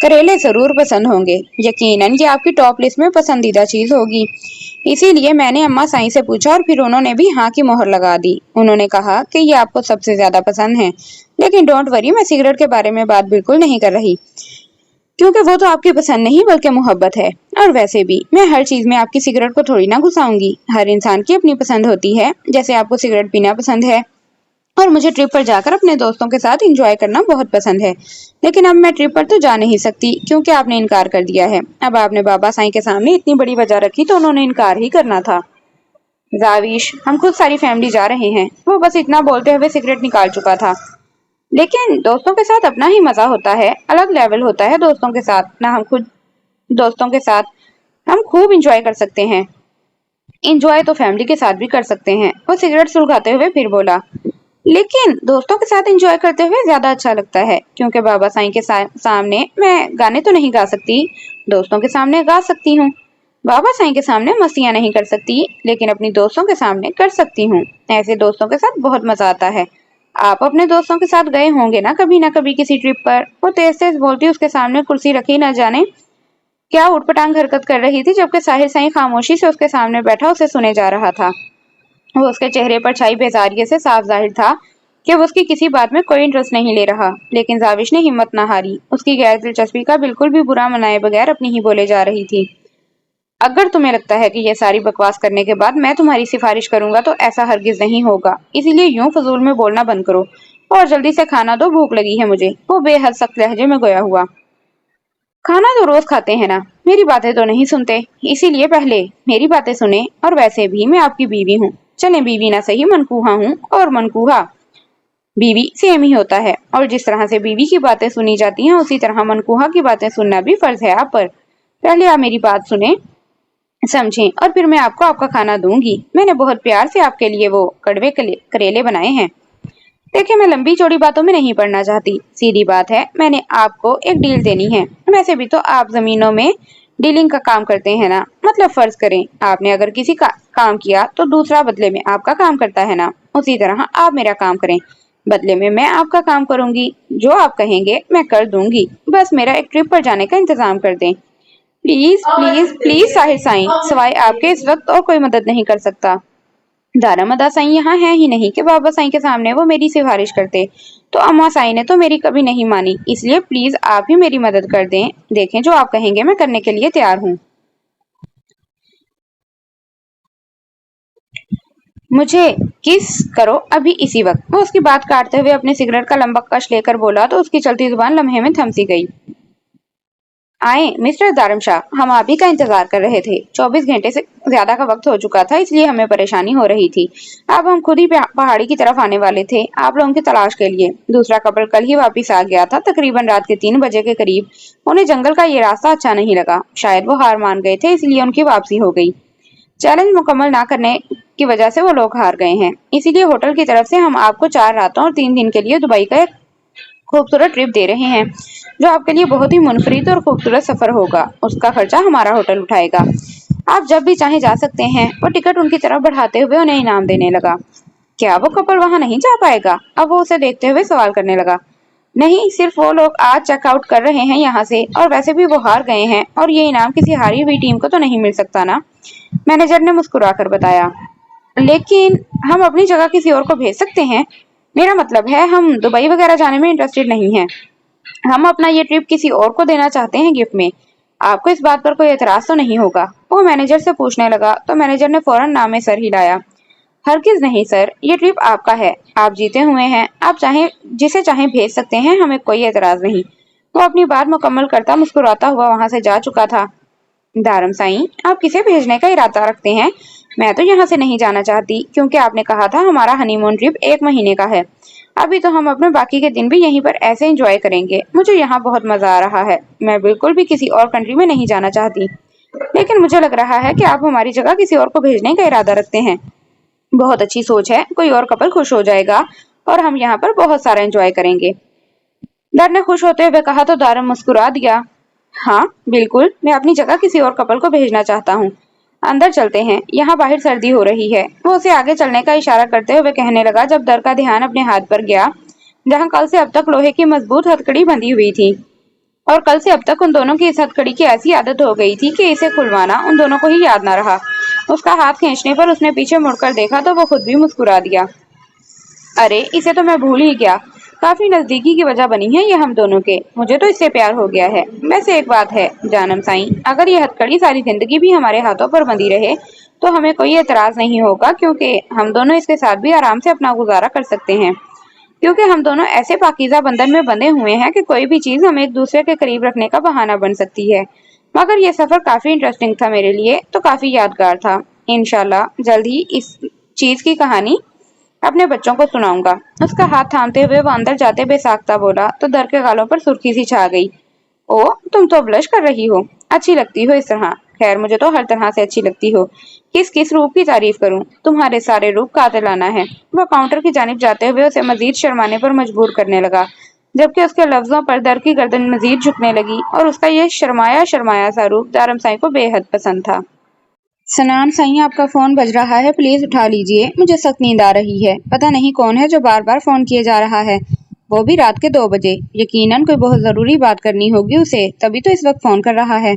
करेले जरूर पसंद होंगे। यकीनन ये आपकी टॉप लिस्ट में पसंदीदा चीज होगी। इसीलिए मैंने अम्मा साईं से पूछा और फिर उन्होंने भी हाँ की मोहर लगा दी। उन्होंने कहा कि ये आपको सबसे ज्यादा पसंद है। लेकिन डोंट वरी, मैं सिगरेट के बारे में बात बिल्कुल नहीं कर रही, क्योंकि वो तो आपकी पसंद नहीं बल्कि मोहब्बत है। और वैसे भी मैं हर चीज में आपकी सिगरेट को थोड़ी ना घुसाऊंगी। हर इंसान की अपनी पसंद होती है। जैसे आपको सिगरेट पीना पसंद है और मुझे ट्रिप पर जाकर अपने दोस्तों के साथ एंजॉय करना बहुत पसंद है। लेकिन अब मैं ट्रिप पर तो जा नहीं सकती, क्योंकि आपने इनकार कर दिया है। अब आपने बाबा साईं के सामने इतनी बड़ी वजह रखी तो उन्होंने इनकार ही करना था। जाविश, हम खुद सारी फैमिली जा रहे हैं। वो बस इतना बोलते हुए सिगरेट निकाल चुका था। लेकिन दोस्तों के साथ अपना ही मजा होता है, अलग लेवल होता है दोस्तों के साथ ना। हम खुद दोस्तों के साथ हम खूब इंजॉय कर सकते हैं। इंजॉय तो फैमिली के साथ भी कर सकते हैं। वो सिगरेट सुलगाते हुए फिर बोला, लेकिन दोस्तों के साथ एंजॉय करते हुए ज्यादा अच्छा लगता है, क्योंकि बाबा साईं के सामने मैं गाने तो नहीं गा सकती, दोस्तों के सामने गा सकती हूँ। बाबा साईं के सामने मस्तियां नहीं कर सकती, लेकिन अपनी दोस्तों के सामने कर सकती हूँ। ऐसे दोस्तों के साथ बहुत मजा आता है। आप अपने दोस्तों के साथ गए होंगे ना कभी किसी ट्रिप पर। वो तेज तेज बोलती उसके सामने कुर्सी रखी, न जाने क्या उटपटांग हरकत कर रही थी, जबकि साहिर साईं खामोशी से उसके सामने बैठा उसे सुने जा रहा था। वो उसके चेहरे पर छाई बेजारियत से साफ जाहिर था कि वो उसकी किसी बात में कोई इंटरेस्ट नहीं ले रहा। लेकिन जाविश ने हिम्मत न हारी। उसकी गैर दिलचस्पी का बिल्कुल भी बुरा मनाए बगैर अपनी ही बोले जा रही थी। अगर तुम्हें लगता है कि ये सारी बकवास करने के बाद मैं तुम्हारी सिफारिश करूंगा तो ऐसा हरगिज नहीं होगा। इसीलिए यूं फजूल में बोलना बंद करो और जल्दी से खाना दो, भूख लगी है मुझे। वो बेहद सख्त लहजे में गोया हुआ। खाना तो रोज खाते हैं ना, मेरी बातें तो नहीं सुनते, इसीलिए पहले मेरी बातें सुने। और वैसे भी मैं आपकी बीवी हूँ। चले बीवी ना सही, मनकूहा हूँ। और मनकूहा बीवी सेम ही होता है। और जिस तरह से बीवी की बातें सुनी जाती हैं, उसी तरह मनकूहा की बातें सुनना भी फर्ज है आप पर। पहले आप मेरी बात सुने, समझें, और फिर मैं आपको आपका खाना दूंगी। मैंने बहुत प्यार से आपके लिए वो कड़वे करेले बनाए हैं। देखिए, मैं लंबी चौड़ी बातों में नहीं पड़ना चाहती। सीधी बात है, मैंने आपको एक डील देनी है। वैसे भी तो आप जमीनों में डीलिंग का काम करते हैं ना। मतलब फर्ज करें आपने अगर किसी का काम किया तो दूसरा बदले में आपका काम करता है ना। उसी तरह आप मेरा काम करें, बदले में मैं आपका काम करूंगी। जो आप कहेंगे मैं कर दूंगी। बस मेरा एक ट्रिप पर जाने का इंतजाम कर दें। Please please please Sahir Sain, सवाए आपके इस वक्त और कोई मदद नहीं कर सकता। दारामदा साईं यहाँ है ही नहीं कि बाबा साईं के सामने वो मेरी सिफारिश करते। तो अम्मा साईं ने तो मेरी कभी नहीं मानी। इसलिए प्लीज आप ही मेरी मदद कर दें। देखें, जो आप कहेंगे मैं करने के लिए तैयार हूँ। मुझे किस करो अभी इसी वक्त। वो उसकी बात काटते हुए अपने सिगरेट का लंबा कश लेकर बोला तो उसकी चलती जुबान लम्हे में थम सी गई। आए मिस्टर दारमशाह, हम आप ही का इंतजार कर रहे थे। 24 घंटे से ज्यादा का वक्त हो चुका था, इसलिए हमें परेशानी हो रही थी। अब हम खुद ही पहाड़ी की तरफ आने वाले थे आप लोगों की तलाश के लिए। दूसरा कपल कल ही वापस आ गया था, तकरीबन रात के 3 बजे के करीब। उन्हें जंगल का ये रास्ता अच्छा नहीं लगा। शायद वो हार मान गए थे, इसलिए उनकी वापसी हो गई। चैलेंज मुकम्मल ना करने की वजह से वो लोग हार गए हैं। इसीलिए होटल की तरफ से हम आपको 4 रातों और 3 दिन के लिए दुबई का एक खूबसूरत ट्रिप दे रहे हैं, जो आपके लिए बहुत ही मुनफरिद और खूबसूरत सफर होगा। उसका खर्चा हमारा होटल उठाएगा। आप जब भी चाहे जा सकते हैं। वो टिकट उनकी तरफ बढ़ाते हुए उन्हें इनाम देने लगा। क्या वो कपल वहां नहीं जा पाएगा? अब वो उसे देखते हुए सवाल करने लगा। नहीं, सिर्फ वो लोग आज चेकआउट कर रहे हैं यहाँ से, और वैसे भी वो हार गए हैं और ये इनाम किसी हारी हुई टीम को तो नहीं मिल सकता ना, मैनेजर ने मुस्कुराकर बताया। लेकिन हम अपनी जगह किसी और को भेज सकते हैं। मेरा मतलब है, हम दुबई वगैरह जाने में इंटरेस्टेड नहीं हैं। हम अपना ये ट्रिप किसी और को देना चाहते हैं गिफ्ट में। आपको इस बात पर कोई एतराज तो नहीं होगा? वो मैनेजर से पूछने लगा तो मैनेजर ने फौरन नाम में सर हिलाया। हरगिज नहीं सर, ये ट्रिप आपका है। आप जीते हुए हैं। आप चाहे जिसे चाहे भेज सकते हैं, हमें कोई एतराज नहीं। वो अपनी बात मुकम्मल करता मुस्कुराता हुआ वहां से जा चुका था। दारम साईं, आप किसे भेजने का इरादा रखते हैं? मैं तो यहाँ से नहीं जाना चाहती, क्योंकि आपने कहा था हमारा हनीमून ट्रिप 1 महीने का है। अभी तो हम अपने बाकी के दिन भी यहीं पर ऐसे एंजॉय करेंगे। मुझे यहाँ बहुत मजा आ रहा है। मैं बिल्कुल भी किसी और कंट्री में नहीं जाना चाहती। लेकिन मुझे लग रहा है कि आप हमारी जगह किसी और को भेजने का इरादा रखते हैं। बहुत अच्छी सोच है। कोई और कपल खुश हो जाएगा और हम यहाँ पर बहुत सारा एंजॉय करेंगे। दर ने खुश होते हुए कहा तो दारम मुस्कुरा दिया। हाँ बिल्कुल, मैं अपनी जगह किसी और कपल को भेजना चाहता हूँ। अंदर चलते हैं, यहाँ बाहर सर्दी हो रही है। वो उसे आगे चलने का इशारा करते हुए कहने लगा, जब दर का ध्यान अपने हाथ पर गया जहां कल से अब तक लोहे की मजबूत हथकड़ी बंधी हुई थी। और कल से अब तक उन दोनों की इस हथकड़ी की ऐसी आदत हो गई थी कि इसे खुलवाना उन दोनों को ही याद ना रहा। उसका हाथ खींचने पर उसने पीछे मुड़कर देखा तो वो खुद भी मुस्कुरा दिया। अरे इसे तो मैं भूल ही गया। काफी नजदीकी की वजह बनी है ये हम दोनों के। मुझे तो इससे प्यार हो गया है। वैसे एक बात है जानम साईं, अगर ये हथकड़ी सारी जिंदगी भी हमारे हाथों पर बंधी रहे तो हमें कोई एतराज नहीं होगा, क्योंकि हम दोनों इसके साथ भी आराम से अपना गुजारा कर सकते हैं। क्योंकि हम दोनों ऐसे पाकीज़ा बंधन में बंधे हुए हैं कि कोई भी चीज हमें एक दूसरे के करीब रखने का बहाना बन सकती है। मगर ये सफर काफी इंटरेस्टिंग था मेरे लिए, तो काफी यादगार था। इंशाल्लाह जल्द ही इस चीज की कहानी अपने बच्चों को सुनाऊंगा। उसका हाथ थामते हुए वो अंदर जाते बेसाख्ता बोला तो दर के गालों पर सुर्खी सी छा गई। ओ, तुम तो ब्लश कर रही हो। अच्छी लगती हो इस तरह। खैर मुझे तो हर तरह से अच्छी लगती हो। किस किस रूप की तारीफ करूं? तुम्हारे सारे रूप कातिलाना है। वो काउंटर की जानिब जाते हुए उसे मजीद शर्माने पर मजबूर करने लगा, जबकि उसके लफ्जों पर दर की गर्दन मजीद झुकने लगी और उसका ये शर्माया शर्माया सा रूप दारम साईं को बेहद पसंद था। सनान साईं, आपका फोन बज रहा है, प्लीज उठा लीजिए। मुझे सख्त नींद आ रही है। पता नहीं कौन है जो बार बार फोन किए जा रहा है, वो भी रात के 2 बजे। यकीनन कोई बहुत जरूरी बात करनी होगी उसे, तभी तो इस वक्त फोन कर रहा है।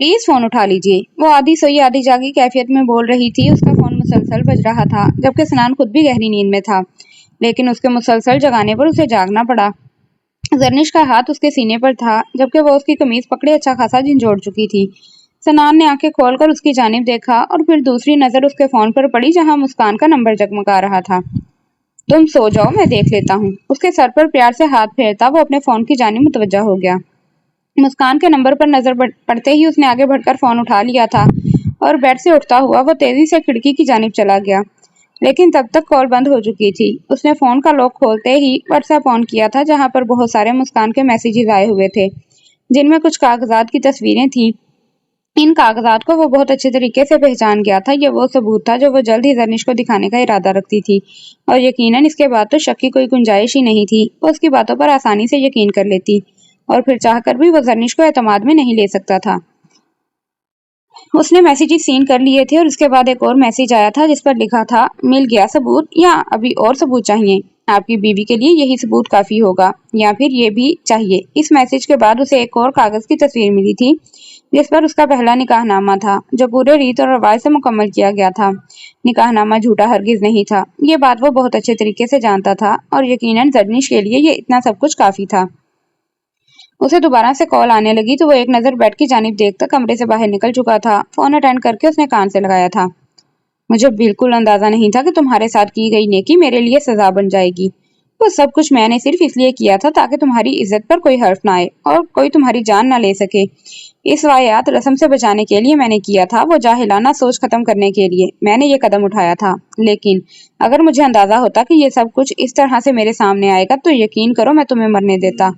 प्लीज फोन उठा लीजिए। वो आधी सोई आधी जागी कैफियत में बोल रही थी। उसका फोन मुसलसल बज रहा था, जबकि सनान खुद भी गहरी नींद में था, लेकिन उसके मुसलसल जगाने पर उसे जागना पड़ा। जरनिश का हाथ उसके सीने पर था, जबकि वो उसकी कमीज पकड़े अच्छा खासा झंझोड़ चुकी थी। सनान ने आंखें खोलकर उसकी जानिब देखा और फिर दूसरी नजर उसके फोन पर पड़ी, जहां मुस्कान का नंबर जगमगा रहा था। तुम सो जाओ, मैं देख लेता हूँ। उसके सर पर प्यार से हाथ फेरता वो अपने फोन की जानिब मुतवज्जा हो गया। मुस्कान के नंबर पर नजर पड़ते ही उसने आगे बढ़कर फोन उठा लिया था और बेड से उठता हुआ वो तेजी से खिड़की की जानिब चला गया, लेकिन तब तक कॉल बंद हो चुकी थी। उसने फोन का लॉक खोलते ही व्हाट्सएप ऑन किया था, जहां पर बहुत सारे मुस्कान के मैसेजेस आए हुए थे, जिनमें कुछ कागजात की तस्वीरें थीं। इन कागजात को वो बहुत अच्छे तरीके से पहचान गया था। ये वो सबूत था जो वो जल्द ही जरनिश को दिखाने का इरादा रखती थी, और यकीनन इसके बाद तो शक की कोई गुंजाइश ही नहीं थी। वो उसकी बातों पर आसानी से यकीन कर लेती, और फिर चाहकर भी वो जरनिश को एतमाद में नहीं ले सकता था। उसने मैसेजेस सीन कर लिए थे और उसके बाद एक और मैसेज आया था जिस पर लिखा था, मिल गया सबूत या अभी और सबूत चाहिए? आपकी बीवी के लिए यही सबूत काफी होगा, या फिर ये भी चाहिए? इस मैसेज के बाद उसे एक और कागज की तस्वीर मिली थी, जिस पर उसका पहला निकाहनामा था, जो पूरे रीत और रवाज से मुकम्मल किया गया था। निकाहनामा झूठा हरगिज नहीं था। ये बात वो बहुत अच्छे तरीके से जानता था, और यकीनन जरनिश के लिए ये इतना सब कुछ काफी था। उसे दोबारा से कॉल आने लगी तो वो एक नजर बेड की जानिब देखकर कमरे से बाहर निकल चुका था। फोन अटेंड करके उसने कान से लगाया था। मुझे बिल्कुल अंदाजा नहीं था कि तुम्हारे साथ की गई नेकी मेरे लिए सजा बन जाएगी। वो सब कुछ मैंने सिर्फ इसलिए किया था ताकि तुम्हारी इज्जत पर कोई हर्फ ना आए और कोई तुम्हारी जान ना ले सके। इस वाहियात रस्म से बचाने के लिए मैंने किया था, वो जाहिलाना सोच खत्म करने के लिए मैंने ये कदम उठाया था। लेकिन अगर मुझे अंदाजा होता कि ये सब कुछ इस तरह से मेरे सामने आएगा तो यकीन करो मैं तुम्हें मरने देता।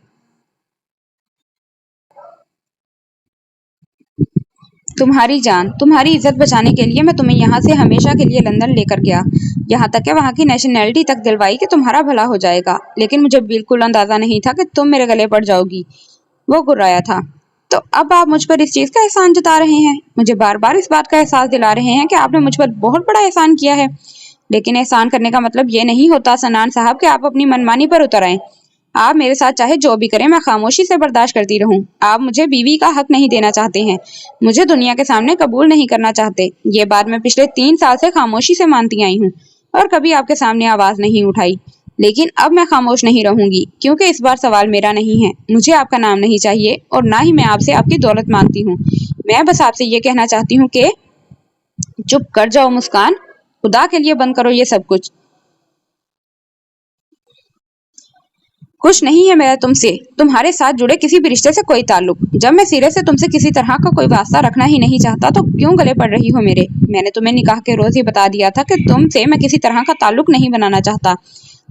तुम्हारी जान, तुम्हारी इज्जत बचाने के लिए मैं तुम्हें यहाँ से हमेशा के लिए लंदन लेकर गया, यहाँ तक कि वहाँ की नेशनैलिटी तक दिलवाई कि तुम्हारा भला हो जाएगा। लेकिन मुझे बिल्कुल अंदाजा नहीं था कि तुम मेरे गले पड़ जाओगी। वो गुर्राया था। तो अब आप मुझ पर इस चीज का एहसान जता रहे हैं, मुझे बार बार इस बात का एहसास दिला रहे हैं कि आपने मुझ पर बहुत बड़ा एहसान किया है। लेकिन एहसान करने का मतलब ये नहीं होता सनान साहब कि आप अपनी मनमानी पर उतर आए। आप मेरे साथ चाहे जो भी करें मैं खामोशी से बर्दाश्त करती रहूं। आप मुझे बीवी का हक नहीं देना चाहते हैं, मुझे दुनिया के सामने कबूल नहीं करना चाहते। ये बात मैं पिछले 3 साल से खामोशी से मानती आई हूँ और कभी आपके सामने आवाज नहीं उठाई। लेकिन अब मैं खामोश नहीं रहूंगी, क्योंकि इस बार सवाल मेरा नहीं है। मुझे आपका नाम नहीं चाहिए और ना ही मैं आपसे आपकी दौलत मांगती हूँ। मैं बस आपसे ये कहना चाहती हूँ कि चुप कर जाओ मुस्कान, खुदा के लिए बंद करो ये सब कुछ। कुछ नहीं है मेरा तुमसे, तुम्हारे साथ जुड़े किसी भी रिश्ते से कोई ताल्लुक। जब मैं सिरे से तुमसे किसी तरह का कोई वास्ता रखना ही नहीं चाहता तो क्यों गले पड़ रही हो मेरे? मैंने तुम्हें निकाह के रोज ही बता दिया था कि तुमसे मैं किसी तरह का ताल्लुक नहीं बनाना चाहता।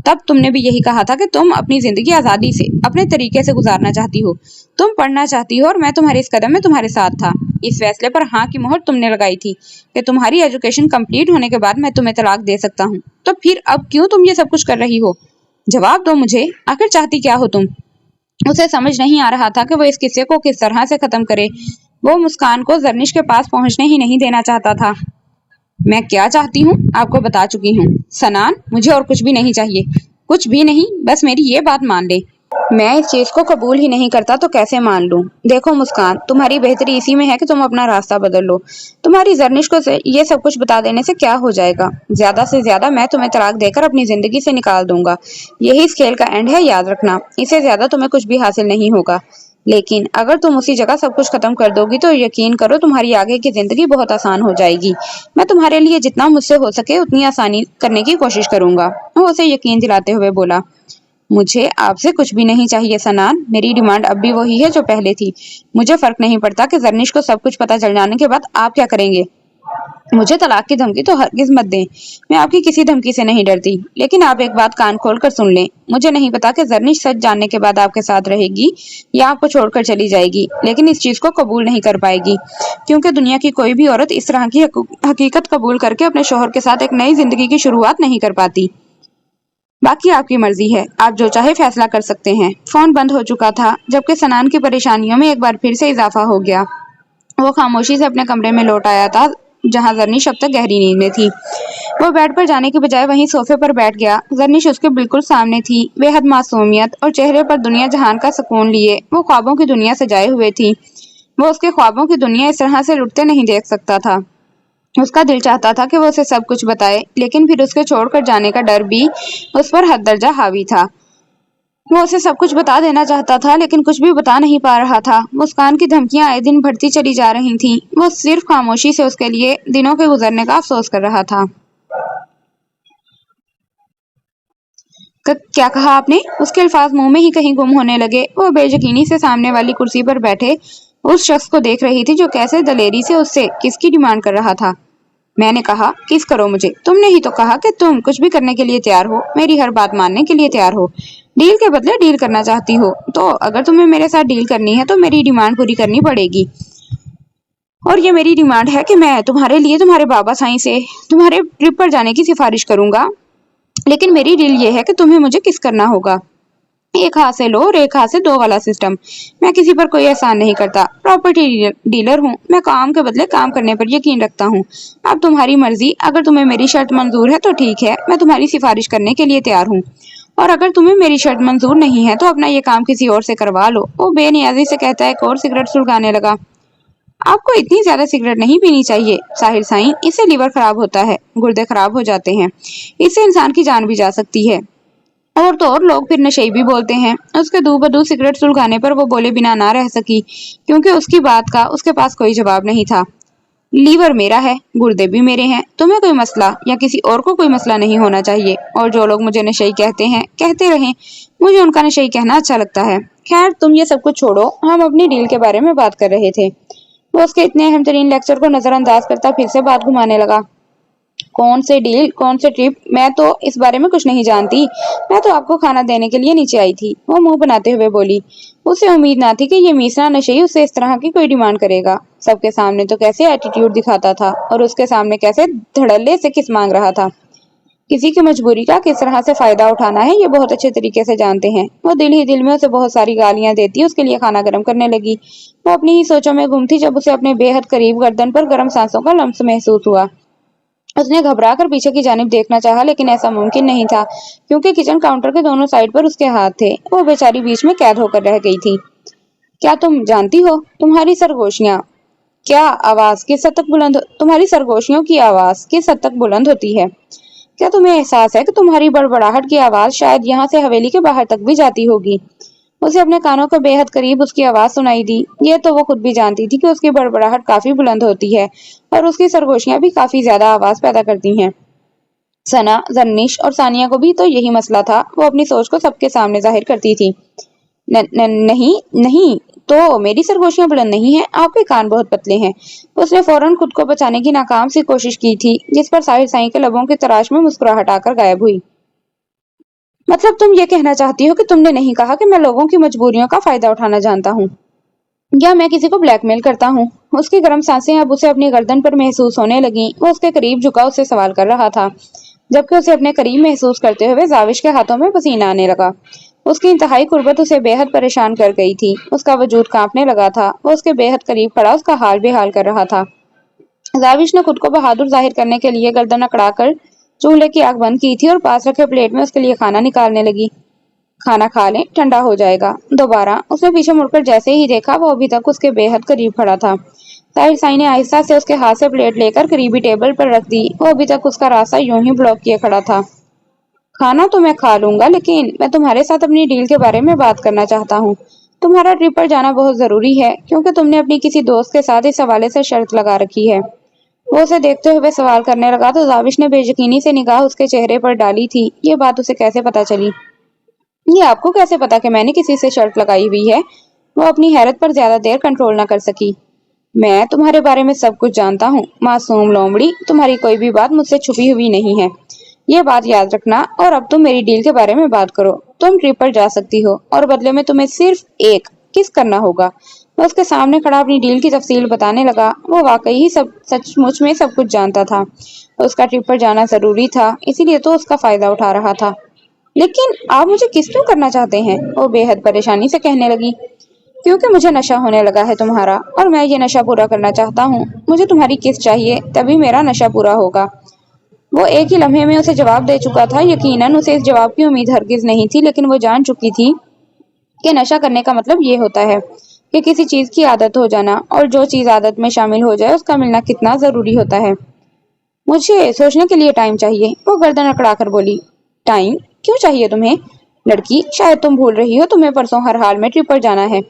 तब तुमने भी यही कहा था कि तुम अपनी जिंदगी आजादी से अपने तरीके से गुजारना चाहती हो, तुम पढ़ना चाहती हो, और मैं तुम्हारे इस कदम में तुम्हारे साथ था। इस फैसले पर हाँ की मोहर तुमने लगाई थी कि तुम्हारी एजुकेशन कंप्लीट होने के बाद मैं तुम्हें तलाक दे सकता हूँ। तो फिर अब क्यों तुम ये सब कुछ कर रही हो? जवाब दो मुझे, आखिर चाहती क्या हो तुम? उसे समझ नहीं आ रहा था कि वो इस किस्से को किस तरह से खत्म करे। वो मुस्कान को जरनिश के पास पहुंचने ही नहीं देना चाहता था। मैं क्या चाहती हूँ आपको बता चुकी हूँ सनान, मुझे और कुछ भी नहीं चाहिए। कुछ भी नहीं, बस मेरी ये बात मान ले। मैं इस चीज को कबूल ही नहीं करता तो कैसे मान लूं? देखो मुस्कान, तुम्हारी बेहतरी इसी में है कि तुम अपना रास्ता बदल लो। तुम्हारी जरनिश को ये सब कुछ बता देने से क्या हो जाएगा? ज्यादा से ज्यादा मैं तुम्हें तलाक देकर अपनी जिंदगी से निकाल दूंगा। यही इस खेल का एंड है, याद रखना। इससे ज्यादा तुम्हें कुछ भी हासिल नहीं होगा। लेकिन अगर तुम उसी जगह सब कुछ खत्म कर दोगी तो यकीन करो तुम्हारी आगे की जिंदगी बहुत आसान हो जाएगी। मैं तुम्हारे लिए जितना मुझसे हो सके उतनी आसानी करने की कोशिश करूंगा। वो उसे यकीन दिलाते हुए बोला, मुझे आपसे कुछ भी नहीं चाहिए सनान। मेरी डिमांड अब भी वही है जो पहले थी। मुझे फर्क नहीं पड़ता कि जरनिश को सब कुछ पता चल जाने के बाद आप क्या करेंगे। मुझे तलाक की धमकी तो हरगिज मत दें। मैं आपकी किसी धमकी से नहीं डरती। लेकिन आप एक बात कान खोल कर सुन लें। मुझे नहीं पता कि जरनिश सच जानने के बाद आपके साथ रहेगी या आपको छोड़कर चली जाएगी, लेकिन इस चीज को कबूल नहीं कर पाएगी, क्योंकि दुनिया की कोई भी औरत इस तरह की हकीकत कबूल करके अपने शोहर के साथ एक नई जिंदगी की शुरुआत नहीं कर पाती। बाकी आपकी मर्जी है, आप जो चाहे फैसला कर सकते हैं। फोन बंद हो चुका था, जबकि सनान की परेशानियों में एक बार फिर से इजाफा हो गया। वो खामोशी से अपने कमरे में लौट आया था, जहां जरनिश अब तक गहरी नींद में थी। वो बेड पर जाने के बजाय वहीं सोफे पर बैठ गया। जरनिश उसके बिल्कुल सामने थी, बेहद मासूमियत और चेहरे पर दुनिया जहान का सुकून लिए वो ख्वाबों की दुनिया सजाए हुए थी। वो उसके ख्वाबों की दुनिया इस तरह से लुटते नहीं देख सकता था। उसका दिल चाहता था कि वो उसे सब कुछ बताए, लेकिन फिर उसके छोड़कर जाने का डर भी उस पर हद दर्जा हावी था। वो उसे सब कुछ बता देना चाहता था, लेकिन कुछ भी बता नहीं पा रहा था। मुस्कान की धमकियां आए दिन बढ़ती चली जा रही थीं। वो सिर्फ खामोशी से उसके लिए दिनों के गुजरने का अफसोस कर रहा था। क्या कहा आपने? उसके अल्फाज मुंह में ही कहीं गुम होने लगे। वो बेयकीनी से सामने वाली कुर्सी पर बैठे उस शख्स को देख रही थी जो कैसे दलेरी से उससे किसकी डिमांड कर रहा था। मैंने कहा किस करो मुझे। तुमने ही तो कहा कि तुम कुछ भी करने के लिए तैयार हो, मेरी हर बात मानने के लिए तैयार हो। डील के बदले डील करना चाहती हो, तो अगर तुम्हें मेरे साथ डील करनी है तो मेरी डिमांड पूरी करनी पड़ेगी। और ये मेरी डिमांड है कि मैं तुम्हारे लिए तुम्हारे बाबा साईं से तुम्हारे ट्रिप पर जाने की सिफारिश करूंगा। लेकिन मेरी डील ये है कि तुम्हें मुझे किस करना होगा। एक हाथ से लो और एक हाथ से दो वाला सिस्टम। मैं किसी पर कोई एहसान नहीं करता। प्रॉपर्टी डीलर हूँ। मैं काम के बदले काम करने पर यकीन रखता हूँ। अब तुम्हारी मर्जी। अगर तुम्हें मेरी शर्त मंजूर है तो ठीक है, मैं तुम्हारी सिफारिश करने के लिए तैयार हूँ। और अगर तुम्हें मेरी शर्त मंजूर नहीं है तो अपना ये काम किसी और से करवा लो। वो बेनियाजी से कहता है, एक और सिगरेट सुलगाने लगा। आपको इतनी ज्यादा सिगरेट नहीं पीनी चाहिए साहिर साईं। इससे लीवर खराब होता है, गुर्दे खराब हो जाते हैं, इससे इंसान की जान भी जा सकती है। और तो और लोग फिर नशेई भी बोलते हैं। उसके दो बदू सिगरेट सुलगाने पर वो बोले बिना ना रह सकी, क्योंकि उसकी बात का उसके पास कोई जवाब नहीं था। लीवर मेरा है, गुर्दे भी मेरे हैं। तुम्हें कोई मसला या किसी और को कोई मसला नहीं होना चाहिए। और जो लोग मुझे नशेई कहते हैं कहते रहें, मुझे उनका नशेई कहना अच्छा लगता है। खैर तुम ये सब कुछ छोड़ो, हम अपनी डील के बारे में बात कर रहे थे। वो उसके इतने अहम तरीन लेक्चर को नजरअंदाज करता फिर से बात घुमाने लगा। कौन से डील, कौन से ट्रिप, मैं तो इस बारे में कुछ नहीं जानती। मैं तो आपको खाना देने के लिए नीचे आई थी। वो मुंह बनाते हुए बोली। उसे उम्मीद ना थी कि ये मीसरा नशेई उससे इस तरह की कोई डिमांड करेगा। सबके सामने तो कैसे एटीट्यूड दिखाता था और उसके सामने कैसे धड़ल्ले से किस मांग रहा था। किसी की मजबूरी का किस तरह से फायदा उठाना है ये बहुत अच्छे तरीके से जानते हैं। वो दिल ही दिल में उसे बहुत सारी गालियां देती उसके लिए खाना गर्म करने लगी। वो अपनी ही सोचों में गुम थी जब उसे अपने बेहद करीब गर्दन पर गर्म सांसों का लम्स महसूस हुआ। उसने घबराकर पीछे की जानिब देखना चाहा, लेकिन ऐसा मुमकिन नहीं था, क्योंकि किचन काउंटर के दोनों साइड पर उसके हाथ थे। वो बेचारी बीच में कैद होकर रह गई थी। क्या तुम जानती हो, तुम्हारी सरगोशियां क्या आवाज किस हद तक बुलंद तुम्हारी सरगोशियों की आवाज किस हद तक बुलंद होती है? क्या तुम्हें एहसास है कि तुम्हारी बड़बड़ाहट की आवाज शायद यहाँ से हवेली के बाहर तक भी जाती होगी? उसे अपने कानों के बेहद करीब उसकी आवाज सुनाई दी। ये तो वो खुद भी जानती थी कि उसकी बड़बड़ाहट काफी बुलंद होती है और उसकी सरगोशियां भी काफी ज्यादा आवाज पैदा करती हैं। सना, जन्निश और सानिया को भी तो यही मसला था। वो अपनी सोच को सबके सामने जाहिर करती थी। नहीं नहीं, तो मेरी सरगोशियां बुलंद नहीं है, आपके कान बहुत पतले हैं। उसने फौरन खुद को बचाने की नाकाम सी कोशिश की थी, जिस पर साहिर साईं के लबों की तराश में मुस्कुराहट आकर गायब हुई। मतलब तुम ये कहना चाहती हो कि तुमने नहीं कहा कि मैं लोगों की मजबूरियों का फायदा उठाना जानता हूँ, या मैं किसी को ब्लैकमेल करता हूँ? उसकी गर्म सांसें अब उसे अपनी गर्दन पर महसूस होने लगीं। वो उसके करीब झुका उससे सवाल कर रहा था, जबकि उसे अपने करीब महसूस करते हुए जाविश के हाथों में पसीना आने लगा। उसकी इंतहाई कुर्बत उसे बेहद परेशान कर गई थी। उसका वजूद कांपने लगा था। वो उसके बेहद करीब खड़ा उसका हाल बेहाल कर रहा था। जाविश ने खुद को बहादुर जाहिर करने के लिए गर्दन अकड़ाकर चूल्हे की आग बंद की थी और पास रखे प्लेट में उसके लिए खाना निकालने लगी। खाना खा लें, ठंडा हो जाएगा। दोबारा उसने पीछे मुड़कर जैसे ही देखा, वो अभी तक उसके बेहद करीब खड़ा था। साहिर साई ने आहिस्ता से उसके हाथ से प्लेट लेकर करीबी टेबल पर रख दी। वो अभी तक उसका रास्ता यूं ही ब्लॉक किए खड़ा था। खाना तो मैं खा लूंगा, लेकिन मैं तुम्हारे साथ अपनी डील के बारे में बात करना चाहता हूँ। तुम्हारा ट्रिप पर जाना बहुत जरूरी है, क्योंकि तुमने अपनी किसी दोस्त के साथ इस हवाले से शर्त लगा रखी है। वो उसे देखते हुए सवाल करने लगा तो दाविश ने बेयकीनी से निगाह उसके चेहरे पर डाली थी। ये बात उसे कैसे पता चली? ये आपको कैसे पता कि मैंने किसी से शर्त लगाई हुई है? वो अपनी हैरत पर ज्यादा देर कंट्रोल न कर सकी। मैं तुम्हारे बारे में सब कुछ जानता हूँ, मासूम लोमड़ी। तुम्हारी कोई भी बात मुझसे छुपी हुई नहीं है। ये बात याद रखना। और अब तुम मेरी डील के बारे में बात करो। तुम ट्रिप पर जा सकती हो और बदले में तुम्हें सिर्फ एक किस करना होगा। मैं उसके सामने खड़ा अपनी डील की तफसील बताने लगा। वो वाकई ही सब सचमुच में सब कुछ जानता था। उसका ट्रिप पर जाना जरूरी था, इसीलिए तो उसका फायदा उठा रहा था। लेकिन आप मुझे किस क्यों करना चाहते हैं? वो बेहद परेशानी से कहने लगी। क्योंकि मुझे नशा होने लगा है तुम्हारा, और मैं ये नशा पूरा करना चाहता हूँ। मुझे तुम्हारी किस चाहिए, तभी मेरा नशा पूरा होगा। वो एक ही लम्हे में उसे जवाब दे चुका था। यकीनन उसे इस जवाब की उम्मीद हरगिज नहीं थी, लेकिन वो जान चुकी थी कि नशा करने का मतलब ये होता है कि किसी चीज की आदत हो जाना, और जो चीज आदत में शामिल हो जाए उसका मिलना कितना जरूरी होता है। मुझे सोचने के लिए टाइम चाहिए, वो गर्दन अकड़ाकर बोली। टाइम क्यों चाहिए तुम्हें? लड़की, शायद तुम भूल रही हो, तुम्हें परसों हर हाल में ट्रिप पर जाना है।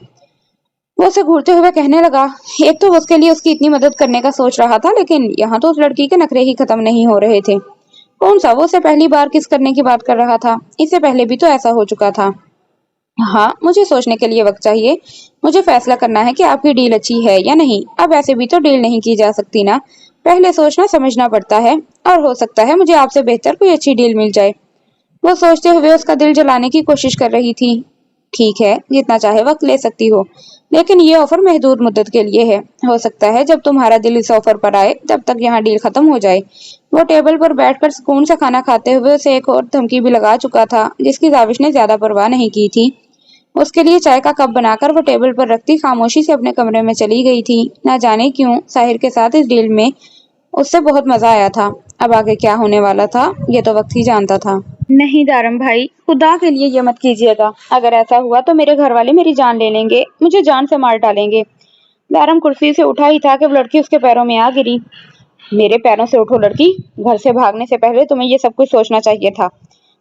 वो उसे घूरते हुए कहने लगा। एक तो उसके लिए उसकी इतनी मदद करने का सोच रहा था, लेकिन यहाँ तो उस लड़की के नखरे ही खत्म नहीं हो रहे थे। कौन सा? वो उसे पहली बार किस करने की बात कर रहा था? इससे पहले भी तो ऐसा हो चुका था। हाँ, मुझे सोचने के लिए वक्त चाहिए। मुझे फैसला करना है कि आपकी डील अच्छी है या नहीं। अब ऐसे भी तो डील नहीं की जा सकती ना। पहले सोचना समझना पड़ता है, और हो सकता है मुझे आपसे बेहतर कोई अच्छी डील मिल जाए। वो सोचते हुए उसका दिल जलाने की कोशिश कर रही थी। ठीक है, जितना चाहे वक्त ले सकती हो, लेकिन ये ऑफर महदूद मुद्दत के लिए है। हो सकता है जब तुम्हारा दिल इस ऑफर पर आए तब तक यहाँ डील खत्म हो जाए। वो टेबल पर बैठकर सुकून से खाना खाते हुए उसे एक और धमकी भी लगा चुका था, जिसकी जाविश ने ज्यादा परवाह नहीं की थी। उसके लिए चाय का कप बनाकर वो टेबल पर रखती खामोशी से अपने कमरे में चली गई थी। न जाने क्यों साहिर के साथ इस डील में उससे बहुत मजा आया था। अब आगे क्या होने वाला था, ये तो वक्त ही जानता था। नहीं दारम भाई, खुदा के लिए ये मत कीजिएगा। अगर ऐसा हुआ तो मेरे घर वाले मेरी जान ले लेंगे, मुझे जान से मार डालेंगे। दारम कुर्सी से उठा ही था कि वो लड़की उसके पैरों में आ गिरी। मेरे पैरों से उठो लड़की। घर से भागने से पहले तुम्हें ये सब कुछ सोचना चाहिए था।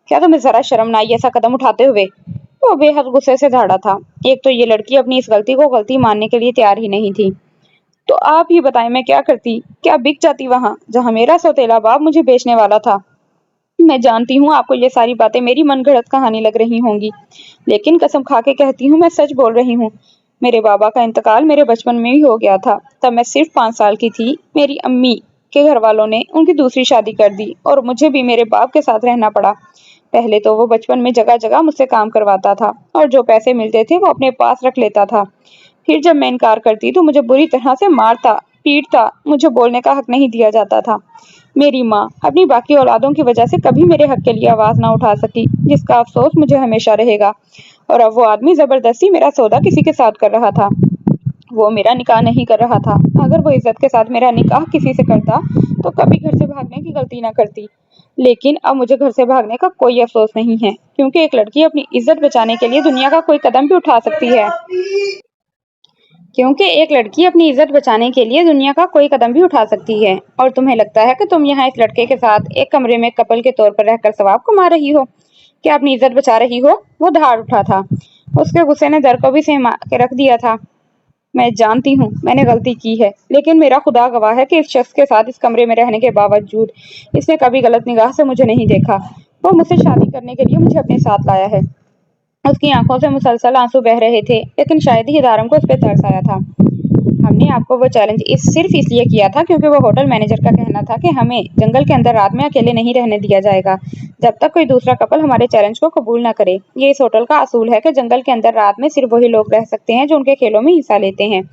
क्या तुम्हें जरा शर्म ना आई ऐसा कदम उठाते हुए? वो बेहद गुस्से से दौड़ा था। एक तो ये लड़की अपनी इस गलती को गलती मानने के लिए तैयार ही नहीं थी। तो आप ही बताएं, मैं क्या करती? क्या बिक जाती वहां जहां मेरा सौतेला बाप मुझे बेचने वाला था? मैं जानती हूँ आपको ये सारी बातें मेरी मनगढ़ंत कहानी लग रही होंगी, लेकिन कसम खा के कहती हूँ मैं सच बोल रही हूँ। मेरे बाबा का इंतकाल मेरे बचपन में ही हो गया था। तब मैं सिर्फ 5 साल की थी। मेरी अम्मी के घर वालों ने उनकी दूसरी शादी कर दी और मुझे भी मेरे बाप के साथ रहना पड़ा। पहले तो वो बचपन में जगह जगह मुझसे काम करवाता था, और जो पैसे मिलते थे वो अपने पास रख लेता था। फिर जब मैं इनकार करती तो मुझे बुरी तरह से मारता, पीटता। मुझे बोलने का हक नहीं दिया जाता था। मेरी माँ अपनी बाकी औलादों की वजह से कभी मेरे हक के लिए आवाज ना उठा सकी, जिसका अफसोस मुझे हमेशा रहेगा। और अब वो आदमी जबरदस्ती मेरा सौदा किसी के साथ कर रहा था। वो मेरा निकाह नहीं कर रहा था। अगर वो इज्जत के साथ मेरा निकाह किसी से करता तो कभी घर से भागने की गलती ना करती। लेकिन अब मुझे घर से भागने का कोई अफसोस नहीं है, क्योंकि एक लड़की अपनी इज्जत बचाने के लिए दुनिया का कोई कदम भी उठा सकती है। क्योंकि एक लड़की अपनी इज्जत बचाने के लिए दुनिया का कोई कदम भी उठा सकती है। और तुम्हें लगता है कि तुम यहाँ इस लड़के के साथ एक कमरे में कपल के तौर पर रहकर सवाब कमा रही हो? क्या अपनी इज्जत बचा रही हो? वो धाड़ उठा था। उसके गुस्से ने दर को भी सहमा के रख दिया था। मैं जानती हूँ मैंने गलती की है, लेकिन मेरा खुदा गवाह है कि इस शख्स के साथ इस कमरे में रहने के बावजूद इसने कभी गलत निगाह से मुझे नहीं देखा। वो मुझसे शादी करने के लिए मुझे अपने साथ लाया है। उसकी आंखों से मुसलसल आंसू बह रहे थे, लेकिन शायद ही दारम को उस पर तरस आया था। हमने आपको वो चैलेंज सिर्फ इसलिए किया था क्योंकि वो होटल मैनेजर का कहना था कि हमें जंगल के अंदर रात में अकेले नहीं रहने दिया जाएगा जब तक कोई दूसरा कपल हमारे चैलेंज को कबूल ना करे। ये इस होटल का असूल है कि जंगल के अंदर रात में सिर्फ वही लोग रह सकते हैं जो उनके खेलों में हिस्सा लेते हैं।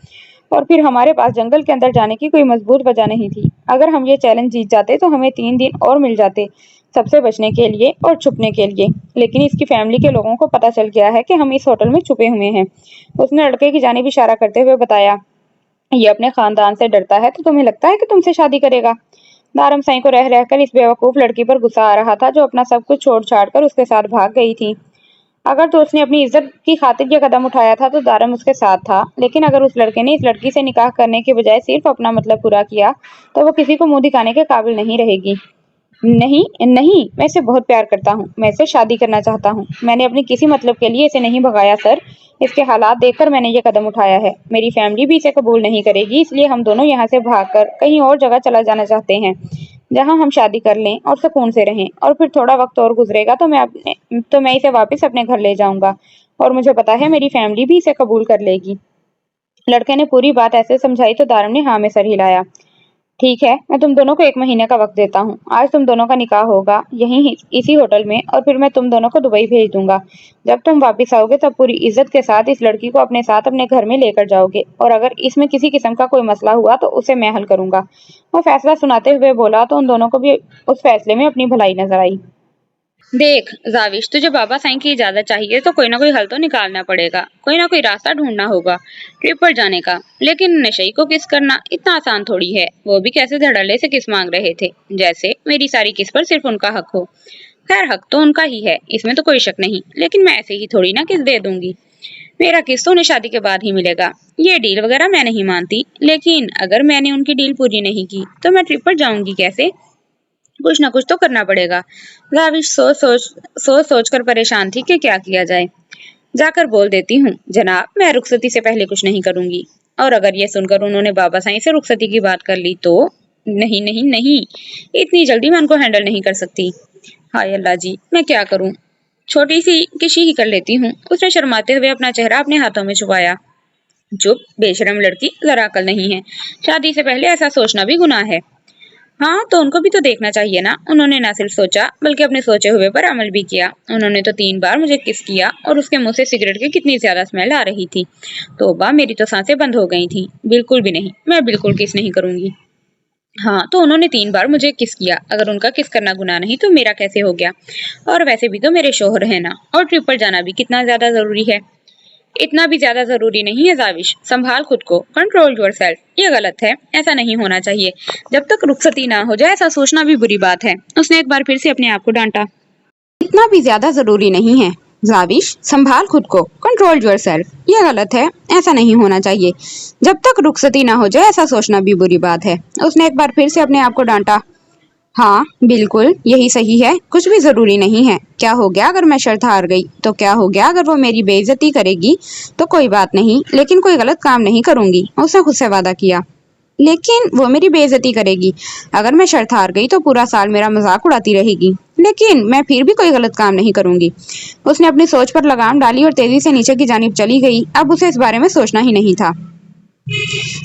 और फिर हमारे पास जंगल के अंदर जाने की कोई मजबूत वजह नहीं थी। अगर हम ये चैलेंज जीत जाते तो हमें 3 दिन और मिल जाते, सबसे बचने के लिए और छुपने के लिए। लेकिन इसकी फैमिली के लोगों को पता चल गया है कि हम इस होटल में छुपे हुए हैं। उसने लड़के की जानिब इशारा करते हुए बताया। ये अपने खानदान से डरता है, तो तुम्हें लगता है कि तुमसे शादी करेगा? दारम साईं को रह रहकर इस बेवकूफ लड़की पर गुस्सा आ रहा था जो अपना सब कुछ छोड़ छाड़ कर उसके साथ भाग गई थी। अगर तो उसने अपनी इज्जत की खातिर यह कदम उठाया था तो दारम उसके साथ था, लेकिन अगर उस लड़के ने इस लड़की से निकाह करने के बजाय सिर्फ अपना मतलब पूरा किया तो वो किसी को मुंह दिखाने के काबिल नहीं रहेगी। नहीं नहीं, मैं इसे बहुत प्यार करता हूँ, मैं इससे शादी करना चाहता हूँ। मैंने अपने किसी मतलब के लिए इसे नहीं भगाया सर, इसके हालात देखकर मैंने ये कदम उठाया है। मेरी फैमिली भी इसे कबूल नहीं करेगी, इसलिए हम दोनों यहाँ से भागकर कहीं और जगह चला जाना चाहते हैं जहाँ हम शादी कर लें और सुकून से रहें। और फिर थोड़ा वक्त और गुजरेगा तो मैं इसे वापस अपने घर ले जाऊंगा और मुझे पता है मेरी फैमिली भी इसे कबूल कर लेगी। लड़के ने पूरी बात ऐसे समझाई तो दारम ने हाँ में सर हिलाया। ठीक है, मैं तुम दोनों को 1 महीने का वक्त देता हूँ। आज तुम दोनों का निकाह होगा यहीं इसी होटल में और फिर मैं तुम दोनों को दुबई भेज दूंगा। जब तुम वापस आओगे तब पूरी इज्जत के साथ इस लड़की को अपने साथ अपने घर में लेकर जाओगे और अगर इसमें किसी किस्म का कोई मसला हुआ तो उसे मैं हल करूंगा। वो फैसला सुनाते हुए बोला तो उन दोनों को भी उस फैसले में अपनी भलाई नजर आई। देख जाविश, तुझे बाबा साईं की इजाजत चाहिए तो कोई ना कोई हल तो निकालना पड़ेगा, कोई ना कोई रास्ता ढूंढना होगा ट्रिप पर जाने का। लेकिन नशई को किस करना इतना आसान थोड़ी है, वो भी कैसे धड़ल्ले से किस मांग रहे थे, जैसे मेरी सारी किस पर सिर्फ उनका हक हो। खैर हक तो उनका ही है, इसमें तो कोई शक नहीं, लेकिन मैं ऐसे ही थोड़ी ना किस दे दूंगी। मेरा किस तो उन्हें शादी के बाद ही मिलेगा। ये डील वगैरह मैं नहीं मानती, लेकिन अगर मैंने उनकी डील पूरी नहीं की तो मैं ट्रिप पर जाऊंगी कैसे? कुछ ना कुछ तो करना पड़ेगा। राविश सोच कर परेशान थी कि क्या किया जाए। जाकर बोल देती हूँ, जनाब मैं रुखसती से पहले कुछ नहीं करूंगी। और अगर ये सुनकर उन्होंने बाबा साईं से रुखसती की बात कर ली तो? नहीं नहीं नहीं, इतनी जल्दी मैं उनको हैंडल नहीं कर सकती। हाय अल्लाह जी, मैं क्या करूं? छोटी सी किसी ही कर लेती हूँ। उसने शर्माते हुए अपना चेहरा अपने हाथों में छुपाया। चुप बेशरम लड़की, जरा अकल नहीं है। शादी से पहले ऐसा सोचना भी गुनाह है। हाँ तो उनको भी तो देखना चाहिए ना। उन्होंने ना सिर्फ सोचा बल्कि अपने सोचे हुए पर अमल भी किया। उन्होंने तो 3 बार मुझे किस किया और उसके मुंह से सिगरेट की कितनी ज्यादा स्मेल आ रही थी। तौबा, मेरी तो सांसें बंद हो गई थी। बिल्कुल भी नहीं, मैं बिल्कुल किस नहीं करूंगी। हाँ तो उन्होंने 3 बार मुझे किस किया, अगर उनका किस करना गुनाह नहीं तो मेरा कैसे हो गया? और वैसे भी तो मेरे शोहर है ना, और ट्रिप पर जाना भी कितना ज्यादा जरूरी है। इतना भी ज्यादा जरूरी नहीं है जाविश, संभाल खुद को, कंट्रोल योरसेल्फ। ये गलत है, ऐसा नहीं होना चाहिए। जब तक रुखसती ना हो जाए ऐसा सोचना भी बुरी बात है। उसने एक बार फिर से अपने आप को डांटा। इतना भी ज्यादा जरूरी नहीं है जाविश, संभाल खुद को, कंट्रोल योरसेल्फ। ये गलत है, ऐसा नहीं होना चाहिए। जब तक रुखसती ना हो जाए ऐसा सोचना भी बुरी बात है। उसने एक बार फिर से अपने आप को डांटा। हाँ बिल्कुल यही सही है, कुछ भी जरूरी नहीं है। क्या हो गया अगर मैं शर्त हार गई? तो क्या हो गया अगर वो मेरी बेइज्जती करेगी? तो कोई बात नहीं, लेकिन कोई गलत काम नहीं करूंगी। उसने खुद से वादा किया। लेकिन वो मेरी बेइज्जती करेगी। अगर मैं शर्त हार गई तो पूरा साल मेरा मजाक उड़ाती रहेगी। लेकिन मैं फिर भी कोई गलत काम नहीं करूंगी। उसने अपनी सोच पर लगाम डाली और तेजी से नीचे की जानिब चली गई। अब उसे इस बारे में सोचना ही नहीं था।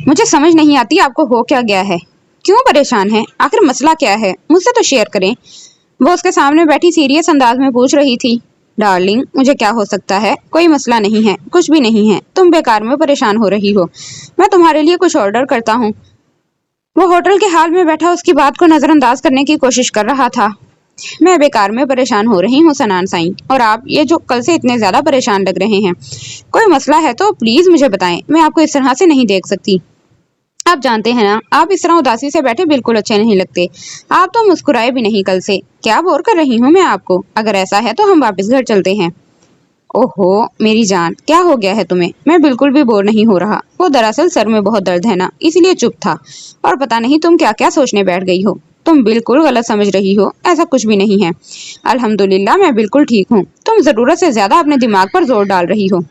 मुझे समझ नहीं आती आपको हो क्या गया है, क्यों परेशान है, आखिर मसला क्या है, मुझसे तो शेयर करें। वो उसके सामने बैठी सीरियस अंदाज में पूछ रही थी। डार्लिंग मुझे क्या हो सकता है, कोई मसला नहीं है, कुछ भी नहीं है। तुम बेकार में परेशान हो रही हो, मैं तुम्हारे लिए कुछ ऑर्डर करता हूँ। वो होटल के हाल में बैठा उसकी बात को नजरअंदाज करने की कोशिश कर रहा था। मैं बेकार में परेशान हो रही हूँ सनान साईं, और आप ये जो कल से इतने ज्यादा परेशान लग रहे हैं, कोई मसला है तो प्लीज मुझे बताएं। मैं आपको इस तरह से नहीं देख सकती। आप जानते हैं ना, आप इस तरह उदासी से बैठे बिल्कुल अच्छे नहीं लगते। आप तो मुस्कुराए भी नहीं कल से। क्या बोर कर रही हूँ मैं आपको? अगर ऐसा है तो हम वापस घर चलते हैं। ओहो मेरी जान, क्या हो गया है तुम्हें? मैं बिल्कुल भी बोर नहीं हो रहा। वो दरअसल सर में बहुत दर्द है ना, इसलिए चुप था। और पता नहीं तुम क्या क्या सोचने बैठ गई हो। तुम बिल्कुल गलत समझ रही हो, ऐसा कुछ भी नहीं है। अल्हम्दुलिल्लाह मैं बिल्कुल ठीक हूँ। तुम जरूरत से ज्यादा अपने दिमाग पर जोर डाल रही हो।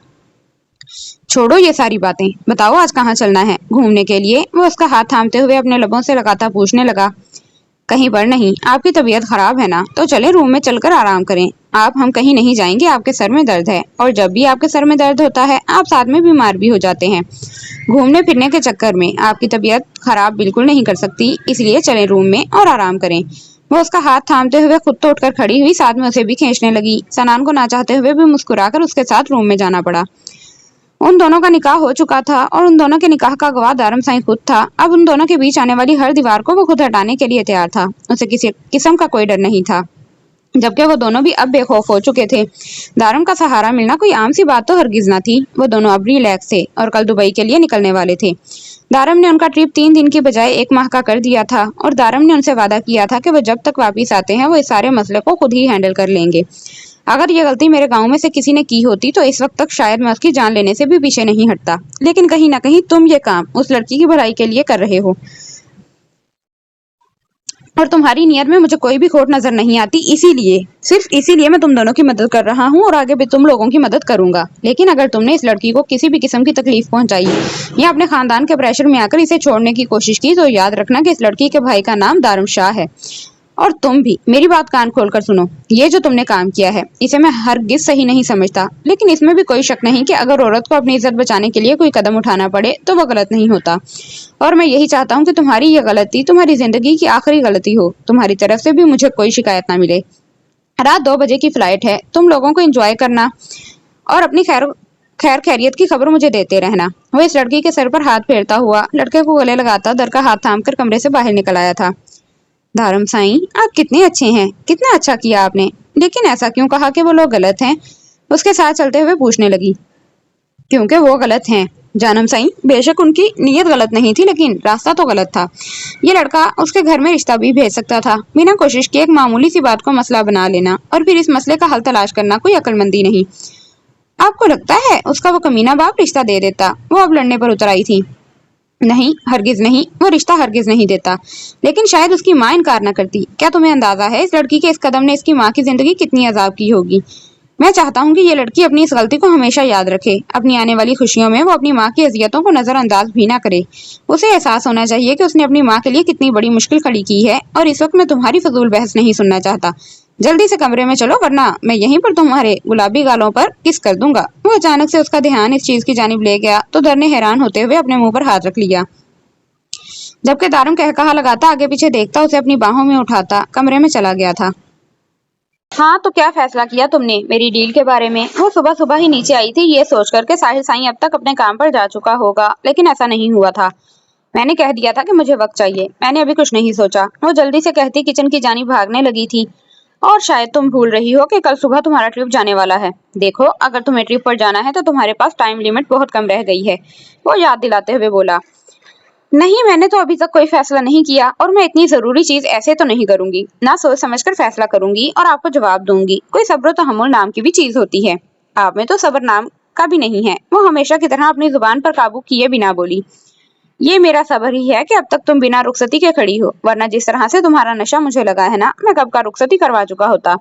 छोड़ो ये सारी बातें, बताओ आज कहाँ चलना है घूमने के लिए? वो उसका हाथ थामते हुए अपने लबों से लगातार पूछने लगा। कहीं पर नहीं, आपकी तबीयत खराब है ना, तो चले रूम में चलकर आराम करें। आप हम कहीं नहीं जाएंगे, आपके सर में दर्द है, और जब भी आपके सर में दर्द होता है आप साथ में बीमार भी हो जाते हैं। घूमने फिरने के चक्कर में आपकी तबीयत खराब बिल्कुल नहीं कर सकती, इसलिए चले रूम में और आराम करें। वो उसका हाथ थामते हुए खुद तो उठकर खड़ी हुई, साथ में उसे भी खींचने लगी। सनान को ना चाहते हुए भी मुस्कुराकर उसके साथ रूम में जाना पड़ा। उन दोनों का निकाह हो चुका था और उन दोनों के निकाह का गवाह दारम साईं खुद था। अब उन दोनों के बीच आने वाली हर दीवार को वो खुद हटाने के लिए तैयार था। उसे किसी किस्म का कोई डर नहीं था। जबकि वो दोनों भी अब बेखौफ हो चुके थे। दारम का सहारा मिलना कोई आम सी बात तो हरगिज ना थी। वो दोनों अब रिलैक्स थे और कल दुबई के लिए निकलने वाले थे। दारम ने उनका ट्रिप 3 दिन की बजाय 1 माह का कर दिया था और दारम ने उनसे वादा किया था कि वो जब तक वापिस आते हैं वो इस सारे मसले को खुद ही हैंडल कर लेंगे। अगर ये गलती मेरे गांव में से किसी ने की होती तो इस वक्त तक शायद मैं उसकी जान लेने से भी पीछे नहीं हटता। लेकिन कहीं ना कहीं तुम ये काम उस लड़की की भलाई के लिए कर रहे हो और तुम्हारी नियत में मुझे कोई भी खोट नजर नहीं आती। इसीलिए, सिर्फ इसीलिए मैं तुम दोनों की मदद कर रहा हूँ और आगे भी तुम लोगों की मदद करूंगा। लेकिन अगर तुमने इस लड़की को किसी भी किस्म की तकलीफ पहुंचाई या अपने खानदान के प्रेशर में आकर इसे छोड़ने की कोशिश की तो याद रखना कि इस लड़की के भाई का नाम दारम शाह है। और तुम भी मेरी बात कान खोलकर सुनो। ये जो तुमने काम किया है इसे मैं हरगिज सही नहीं समझता, लेकिन इसमें भी कोई शक नहीं कि अगर औरत को अपनी इज्जत बचाने के लिए कोई कदम उठाना पड़े तो वो गलत नहीं होता। और मैं यही चाहता हूँ कि तुम्हारी ये गलती तुम्हारी जिंदगी की आखिरी गलती हो। तुम्हारी तरफ से भी मुझे कोई शिकायत ना मिले। रात 2 बजे की फ्लाइट है। तुम लोगों को एंजॉय करना और अपनी खैर खैर खैरियत की खबर मुझे देते रहना। वो इस लड़की के सर पर हाथ फेरता हुआ लड़के को गले लगाता दर का हाथ थामकर कमरे से बाहर निकल आया था। धर्म साईं, आप कितने अच्छे हैं, कितना अच्छा किया आपने। लेकिन ऐसा क्यों कहा कि वो लोग गलत हैं? उसके साथ चलते हुए पूछने लगी। क्योंकि वो गलत हैं जानम साईं। बेशक उनकी नीयत गलत नहीं थी, लेकिन रास्ता तो गलत था। ये लड़का उसके घर में रिश्ता भी भेज सकता था। बिना कोशिश किए एक मामूली सी बात को मसला बना लेना और फिर इस मसले का हल तलाश करना कोई अक्लमंदी नहीं। आपको लगता है उसका वो कमीना बाप रिश्ता दे देता? वो अब लड़ने पर उतर आई थी। नहीं, हरगिज नहीं, वो रिश्ता हरगिज नहीं देता। लेकिन शायद उसकी माँ इनकार न करती। क्या तुम्हें अंदाजा है इस लड़की के इस कदम ने इसकी माँ की जिंदगी कितनी अजाब की होगी? मैं चाहता हूँ कि ये लड़की अपनी इस गलती को हमेशा याद रखे। अपनी आने वाली खुशियों में वो अपनी माँ की अजियतों को नजरअंदाज भी ना करे। उसे एहसास होना चाहिए कि उसने अपनी माँ के लिए कितनी बड़ी मुश्किल खड़ी की है। और इस वक्त मैं तुम्हारी फजूल बहस नहीं सुनना चाहता। जल्दी से कमरे में चलो, वरना मैं यहीं पर तुम्हारे गुलाबी गालों पर किस कर दूंगा। वो अचानक से उसका ध्यान इस चीज की जानिब ले गया तो दर ने हैरान होते हुए अपने मुंह पर हाथ रख लिया। जबकि दारुम कहकहा लगाता आगे पीछे देखता उसे अपनी बाहों में उठाता कमरे में चला गया था। हाँ, तो क्या फैसला किया तुमने मेरी डील के बारे में? वो सुबह सुबह ही नीचे आई थी ये सोचकर के साहिल साईं अब तक अपने काम पर जा चुका होगा, लेकिन ऐसा नहीं हुआ था। मैंने कह दिया था कि मुझे वक्त चाहिए। मैंने अभी कुछ नहीं सोचा। वो जल्दी से कहती किचन की जानी भागने लगी थी। और शायद तुम भूल रही हो कि कल सुबह तुम्हारा ट्रिप जाने वाला है। देखो, अगर तुम्हें ट्रिप पर जाना है तो तुम्हारे पास टाइम लिमिट बहुत कम रह गई है। वो याद दिलाते हुए बोला। नहीं, मैंने तो अभी तक कोई फैसला नहीं किया और मैं इतनी जरूरी चीज ऐसे तो नहीं करूंगी। ना सोच समझकर फैसला करूंगी और आपको जवाब दूंगी। कोई सब्र तहम्मुल नाम की भी चीज होती है। आप में तो सब्र नाम का भी नहीं है। वो हमेशा की तरह अपनी जुबान पर काबू किए बिना बोली। ये मेरा सब्र ही है कि अब तक तुम बिना रुखसती के खड़ी हो, वरना जिस तरह से तुम्हारा नशा मुझे लगा है ना, मैं कब का रुखसती करवा चुका होता।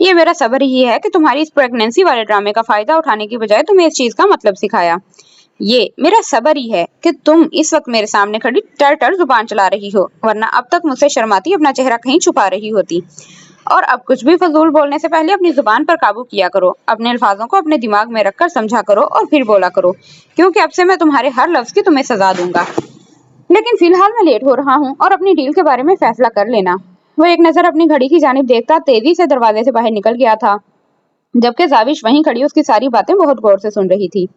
ये मेरा सब्र ही है कि तुम्हारी इस प्रेगनेंसी वाले ड्रामे का फायदा उठाने की बजाय तुम्हें इस चीज का मतलब सिखाया। ये मेरा सब्र ही है कि तुम इस वक्त मेरे सामने खड़ी टर टर जुबान चला रही हो, वरना अब तक मुझसे शर्माती अपना चेहरा कहीं छुपा रही होती। और अब कुछ भी फजूल बोलने से पहले अपनी जुबान पर काबू किया करो। अपने अल्फाजों को अपने दिमाग में रखकर समझा करो और फिर बोला करो, क्योंकि अब से मैं तुम्हारे हर लफ्ज की तुम्हें सजा दूंगा। लेकिन फिलहाल मैं लेट हो रहा हूँ और अपनी डील के बारे में फैसला कर लेना। वो एक नजर अपनी घड़ी की जानिब देखता तेजी से दरवाजे से बाहर निकल गया था, जबकि जाविश वहीं खड़ी उसकी सारी बातें बहुत गौर से सुन रही थी।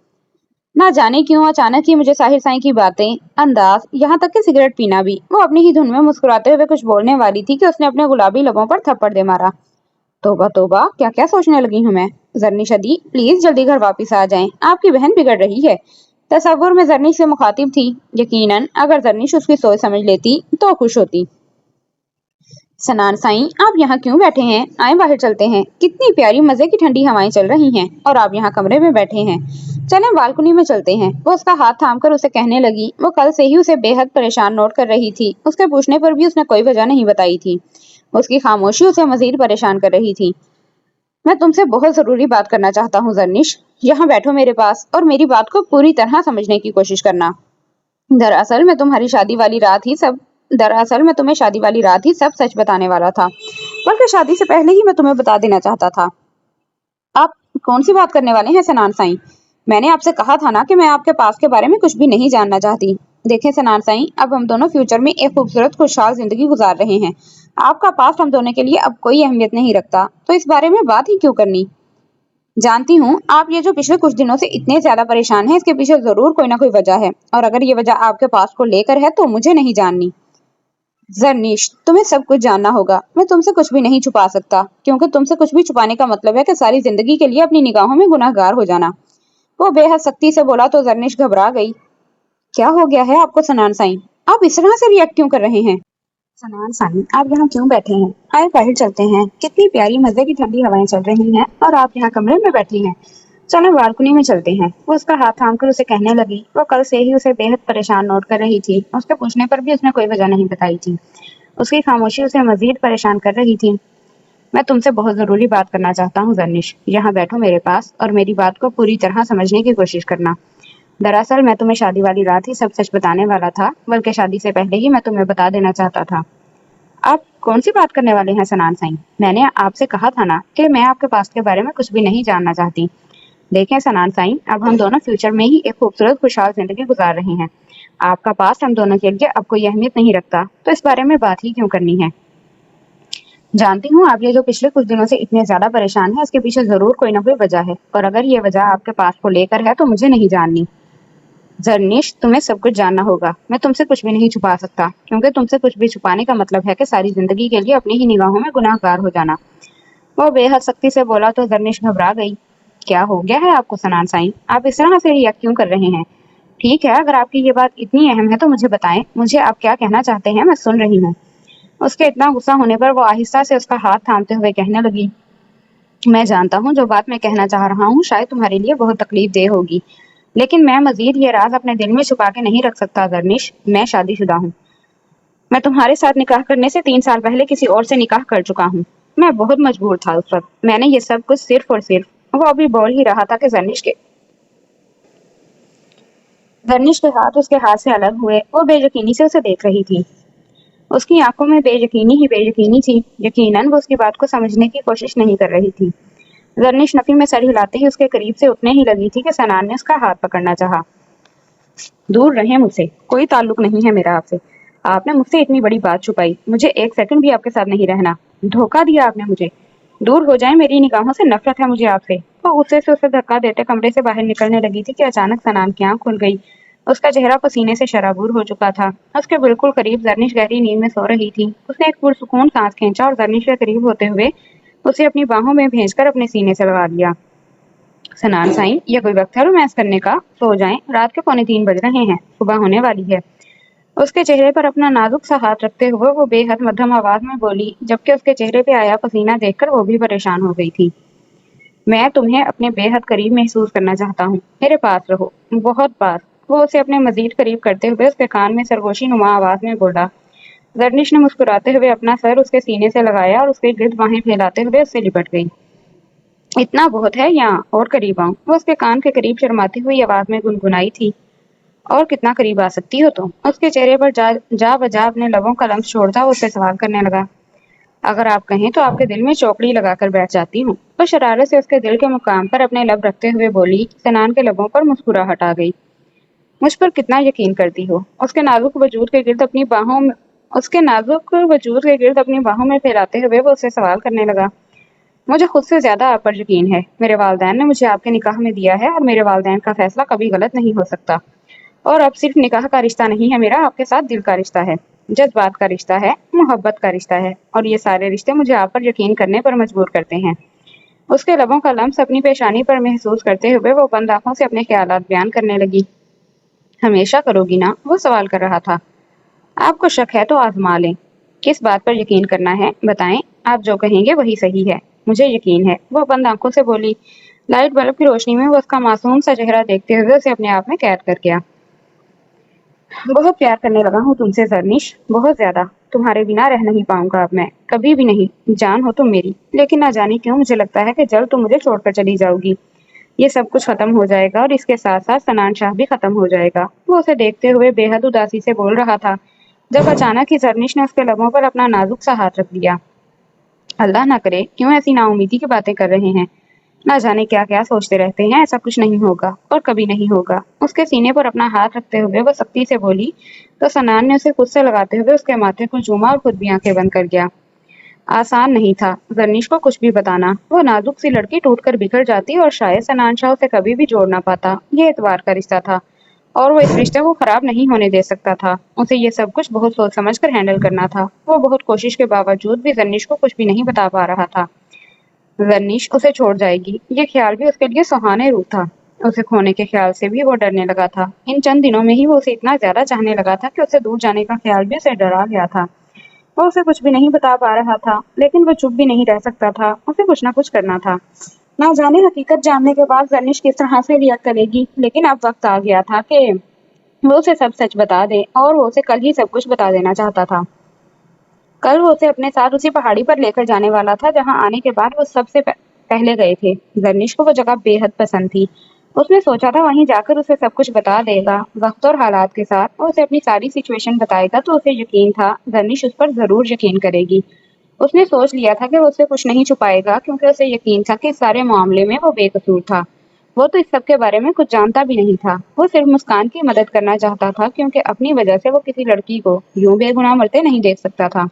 ना जाने क्यों अचानक ही मुझे साहिर साईं की बातें, अंदाज, यहाँ तक कि सिगरेट पीना भी। वो अपनी ही धुन में मुस्कुराते हुए कुछ बोलने वाली थी कि उसने अपने गुलाबी लबों पर थप्पड़ दे मारा। तोबा तोबा, क्या क्या सोचने लगी हूँ मैं। जरनिश अदी, प्लीज जल्दी घर वापस आ जाएं। आपकी बहन बिगड़ रही है। तसव्वुर में जरनिश से मुखातिब थी। यकीनन अगर जरनिश उसकी सोच समझ लेती तो खुश होती। सनान साईं, आप यहाँ क्यों बैठे हैं? आए बाहर चलते हैं। कितनी प्यारी मजे की ठंडी हवाएं चल रही हैं और आप यहाँ कमरे में बैठे हैं। चलें बालकनी में चलते हैं। वो उसका हाथ थामकर उसे कहने लगी। वो कल से ही उसे बेहद परेशान नोट कर रही थी। उसके पूछने पर भी उसने कोई वजह नहीं बताई थी। उसकी खामोशी उसे मजीद परेशान कर रही थी। मैं तुमसे बहुत जरूरी बात करना चाहता हूँ जरनिश। यहाँ बैठो मेरे पास और मेरी बात को पूरी तरह समझने की कोशिश करना। दरअसल मैं तुम्हारी शादी वाली रात ही सब दरअसल मैं तुम्हें शादी वाली रात ही सब सच बताने वाला था, बल्कि शादी से पहले ही मैं तुम्हें बता देना चाहता था। आप कौन सी बात करने वाले हैं सनान साईं? मैंने आपसे कहा था ना कि मैं आपके पास के बारे में कुछ भी नहीं जानना चाहती। देखें सनान साईं, अब हम दोनों फ्यूचर में एक खूबसूरत खुशहाल जिंदगी गुजार रहे हैं। आपका पास्ट हम दोनों के लिए अब कोई अहमियत नहीं रखता, तो इस बारे में बात ही क्यों करनी। जानती हूँ आप ये जो पिछले कुछ दिनों से इतने ज्यादा परेशान हैं, इसके पीछे जरूर कोई ना कोई वजह है, और अगर ये वजह आपके पास को लेकर है तो मुझे नहीं जाननी। जरनीश, तुम्हें सब कुछ जानना होगा। मैं तुमसे कुछ भी नहीं छुपा सकता, क्योंकि तुमसे कुछ भी छुपाने का मतलब है कि सारी जिंदगी के लिए अपनी निगाहों में गुनाहगार हो जाना। वो बेहद सख्ती से बोला तो जरनीश घबरा गई। क्या हो गया है आपको सनान साईं? आप इस तरह से रिएक्ट क्यों कर रहे हैं? सनान साईं, आप यहाँ क्यों बैठे हैं? आए बाहर चलते हैं। कितनी प्यारी मजे की ठंडी हवाएं चल रही हैं और आप यहाँ कमरे में बैठी हैं। चलो बालकनी में चलते हैं। वो उसका हाथ थामकर उसे कहने लगी। वो कल से ही उसे बेहद परेशान नोट कर रही थी। उसके पूछने पर भी उसने कोई वजह नहीं बताई थी। उसकी खामोशी उसे मजीद परेशान कर रही थी। मैं तुमसे बहुत जरूरी बात करना चाहता हूँ जरनिश। यहाँ बैठो मेरे पास और मेरी बात को पूरी तरह समझने की कोशिश करना। दरअसल मैं तुम्हें शादी वाली रात ही सब सच बताने वाला था, बल्कि शादी से पहले ही मैं तुम्हें बता देना चाहता था। आप कौन सी बात करने वाले हैं सनान साईं? मैंने आपसे कहा था ना कि मैं आपके पास्ट के बारे में कुछ भी नहीं जानना चाहती। देखें सनान साईं, अब हम दोनों फ्यूचर में ही एक खूबसूरत खुशहाल जिंदगी गुजार रहे हैं। आपका पास्ट हम दोनों के लिए अब कोई अहमियत नहीं रखता, तो इस बारे में बात ही क्यों करनी है? जानती हूँ आप ये जो पिछले कुछ दिनों से इतने ज्यादा परेशान है, इसके पीछे जरूर कोई ना कोई वजह है, और अगर ये वजह आपके पास्ट को लेकर है तो मुझे नहीं जाननी। जरनीश, तुम्हें सब कुछ जानना होगा। मैं तुमसे कुछ भी नहीं छुपा सकता, क्योंकि तुमसे कुछ भी छुपाने का मतलब है कि सारी जिंदगी के लिए अपनी ही निगाहों में गुनाहगार हो जाना। वो बेहद सख्ती से बोला तो जरनीश घबरा गई। क्या हो गया है आपको सनान साईं? आप इस तरह से रिएक्ट क्यों कर रहे हैं? ठीक है, अगर आपकी ये बात इतनी अहम है तो मुझे बताएं। मुझे आप क्या कहना चाहते हैं, मैं सुन रही हूँ। उसके इतना गुस्सा होने पर वो आहिस्ता से उसका हाथ थामते हुए कहने लगी। मैं जानता हूँ जो बात मैं कहना चाह रहा हूँ शायद तुम्हारे लिए बहुत तकलीफ देह होगी, लेकिन मैं मजीद ये राज अपने दिल में छुपा के नहीं रख सकता जरनीश। मैं शादीशुदा हूँ। मैं तुम्हारे साथ निकाह करने से 3 साल पहले किसी और से निकाह कर चुका हूँ। मैं बहुत मजबूर था उस वक्त। मैंने ये सब कुछ सिर्फ और सिर्फ। वो अभी बोल ही रहा था कि जरनीश के हाथ उसके हाथ से अलग हुए। वो बेयकीनी से उसे देख रही थी। उसकी आंखों में बेयकीनी ही बेयकीनी थी। यकीनन वो उसकी बात को समझने की कोशिश नहीं कर रही थी। जरनीश नफी में सर हिलाते ही उसके करीब से उठने ही लगी थी कि सनान ने उसका हाथ पकड़ना चाहा। दूर रहें मुझसे, कोई ताल्लुक नहीं है मेरा आपसे। आपने मुझसे इतनी बड़ी बात छुपाई, मुझे एक सेकंड भी आपके साथ नहीं रहना। धोखा दिया आपने मुझे। दूर हो जाए, मेरी निगाहों से नफरत है मुझे आपसे। वो गुस्से से उसे धक्का देते कमरे से बाहर निकलने लगी थी कि अचानक सनान की आंख खुल गई। उसका चेहरा पसीने से शराबूर हो चुका था। उसके बिल्कुल करीब जरनिश गहरी नींद में सो रही थी। उसने एक पुरसुकून सांस खींचा और जरनिश के करीब होते हुए उसे अपनी बाहों में भेजकर अपने सीने से लगा लिया। सनान साईं, ये कोई वक्त है रोमांस करने का? सो जाएं, रात के 2:45 बज रहे हैं, सुबह होने वाली है। उसके चेहरे पर अपना नाजुक सा हाथ रखते हुए वो बेहद मध्यम आवाज में बोली, जबकि उसके चेहरे पे आया पसीना देखकर वो भी परेशान हो गई थी। मैं तुम्हें अपने बेहद करीब महसूस करना चाहता हूँ। मेरे पास रहो, बहुत पास। वो उसे अपने मजीद करीब करते हुए उसके कान में सरगोशी नुमा आवाज में बोला। जरनिश ने मुस्कुराते हुए अपना सर उसके सीने से लगाया और उसके गिर्द बाहें फैलाते हुए उससे लिपट गई। इतना बहुत है, यहाँ और करीब आऊं? वो उसके कान के करीब शर्माती हुई आवाज में गुनगुनाई थी। और कितना करीब आ सकती हो तुम? उसके चेहरे पर जा बजा अपने लबों का लम्स छोड़ता वो उससे सवाल करने लगा। अगर आप कहें तो आपके दिल में चौकड़ी लगाकर बैठ जाती हूँ। वो शरारत से उसके दिल के मुकाम पर अपने लब रखते हुए बोली। सनान के लबों पर मुस्कुराहट आ गई। मुझ पर कितना यकीन करती हो? उसके नाजुक वजूद के गिर्द अपनी बाहों में फैलाते हुए वो उससे सवाल करने लगा। मुझे खुद से ज्यादा आप पर यकीन है। मेरे वालिदैन ने मुझे आपके निकाह में दिया है और मेरे वालिदैन का फैसला कभी गलत नहीं हो सकता। और अब सिर्फ निकाह का रिश्ता नहीं है मेरा, आपके साथ दिल का रिश्ता है, जज्बात का रिश्ता है, मोहब्बत का रिश्ता है, और ये सारे रिश्ते मुझे आप पर यकीन करने पर मजबूर करते हैं। उसके लबों का लम्स अपनी पेशानी पर महसूस करते हुए वो बंद आंखों से अपने ख्यालात बयान करने लगी। हमेशा करोगी ना? वो सवाल कर रहा था। आपको शक है तो आजमा लें। किस बात पर यकीन करना है बताएं? आप जो कहेंगे वही सही है। मुझे यकीन है, वो बंद आंखों से बोली। लाइट बल्ब की रोशनी में वो उसका मासूम सा चेहरा देखते हुए उसे अपने आप में कैद कर गया। बहुत प्यार करने लगा हूँ तुमसे जरनिश, बहुत ज्यादा। तुम्हारे बिना रह नहीं पाऊंगा अब मैं, कभी भी नहीं। जान हो तुम मेरी, लेकिन ना जाने क्यों मुझे लगता है कि जल्द तुम मुझे छोड़कर चली जाओगी। ये सब कुछ खत्म हो जाएगा और इसके साथ साथ सनान शाह भी खत्म हो जाएगा। वो उसे देखते हुए बेहद उदासी से बोल रहा था, जब अचानक ही जरनिश ने उसके लबों पर अपना नाजुक सा हाथ रख दिया। अल्लाह ना करे, क्यों ऐसी नाउमीदी की बातें कर रहे हैं? ना जाने क्या क्या सोचते रहते हैं। ऐसा कुछ नहीं होगा और कभी नहीं होगा। उसके सीने पर अपना हाथ रखते हुए वो सख्ती से बोली तो सनान ने उसे खुद से लगाते हुए उसके माथे को चूमा और खुद भी आंखें बंद कर गया। आसान नहीं था जरनीश को कुछ भी बताना। वो नाजुक सी लड़की टूट कर बिखर जाती और शायद सनान शाह उसे कभी भी जोड़ ना पाता। ये एतवार का रिश्ता था और वो इस रिश्ते को खराब नहीं होने दे सकता था। उसे ये सब कुछ बहुत सोच समझ कर हैंडल करना था। वो बहुत कोशिश के बावजूद भी जर्निश को कुछ भी नहीं बता पा रहा था। जर्निश उसे छोड़ जाएगी, ये ख्याल भी उसके लिए सुहाने रूप था। उसे खोने के ख्याल से भी वो डरने लगा था। इन चंद दिनों में ही वो उसे इतना ज्यादा चाहने लगा था कि उसे दूर जाने का ख्याल भी उसे डरा गया था। वो उसे कुछ भी नहीं बता पा रहा था, लेकिन वो चुप भी नहीं रह सकता था। उसे कुछ ना कुछ करना था। ना जाने हकीकत जानने के बाद जर्निश किस तरह से रिएक्ट करेगी, लेकिन अब वक्त आ गया था कि वो उसे सब सच बता दे, और वो उसे कल ही सब कुछ बता देना चाहता था। कल वो उसे अपने साथ उसी पहाड़ी पर लेकर जाने वाला था जहां आने के बाद वो सबसे पहले गए थे। जर्निश को वो जगह बेहद पसंद थी। उसने सोचा था वहीं जाकर उसे सब कुछ बता देगा। वक्त और हालात के साथ वो उसे अपनी सारी सिचुएशन बताएगा तो उसे यकीन था जर्निश उस पर जरूर यकीन करेगी। उसने सोच लिया था कि वो उससे कुछ नहीं छुपाएगा, क्योंकि उसे यकीन था कि इस सारे मामले में वो बेकसूर था। वो तो इस सब के बारे में कुछ जानता भी नहीं था। वो सिर्फ मुस्कान की मदद करना चाहता था, क्योंकि अपनी वजह से वो किसी लड़की को यूं बेगुनाह मरते नहीं देख सकता था।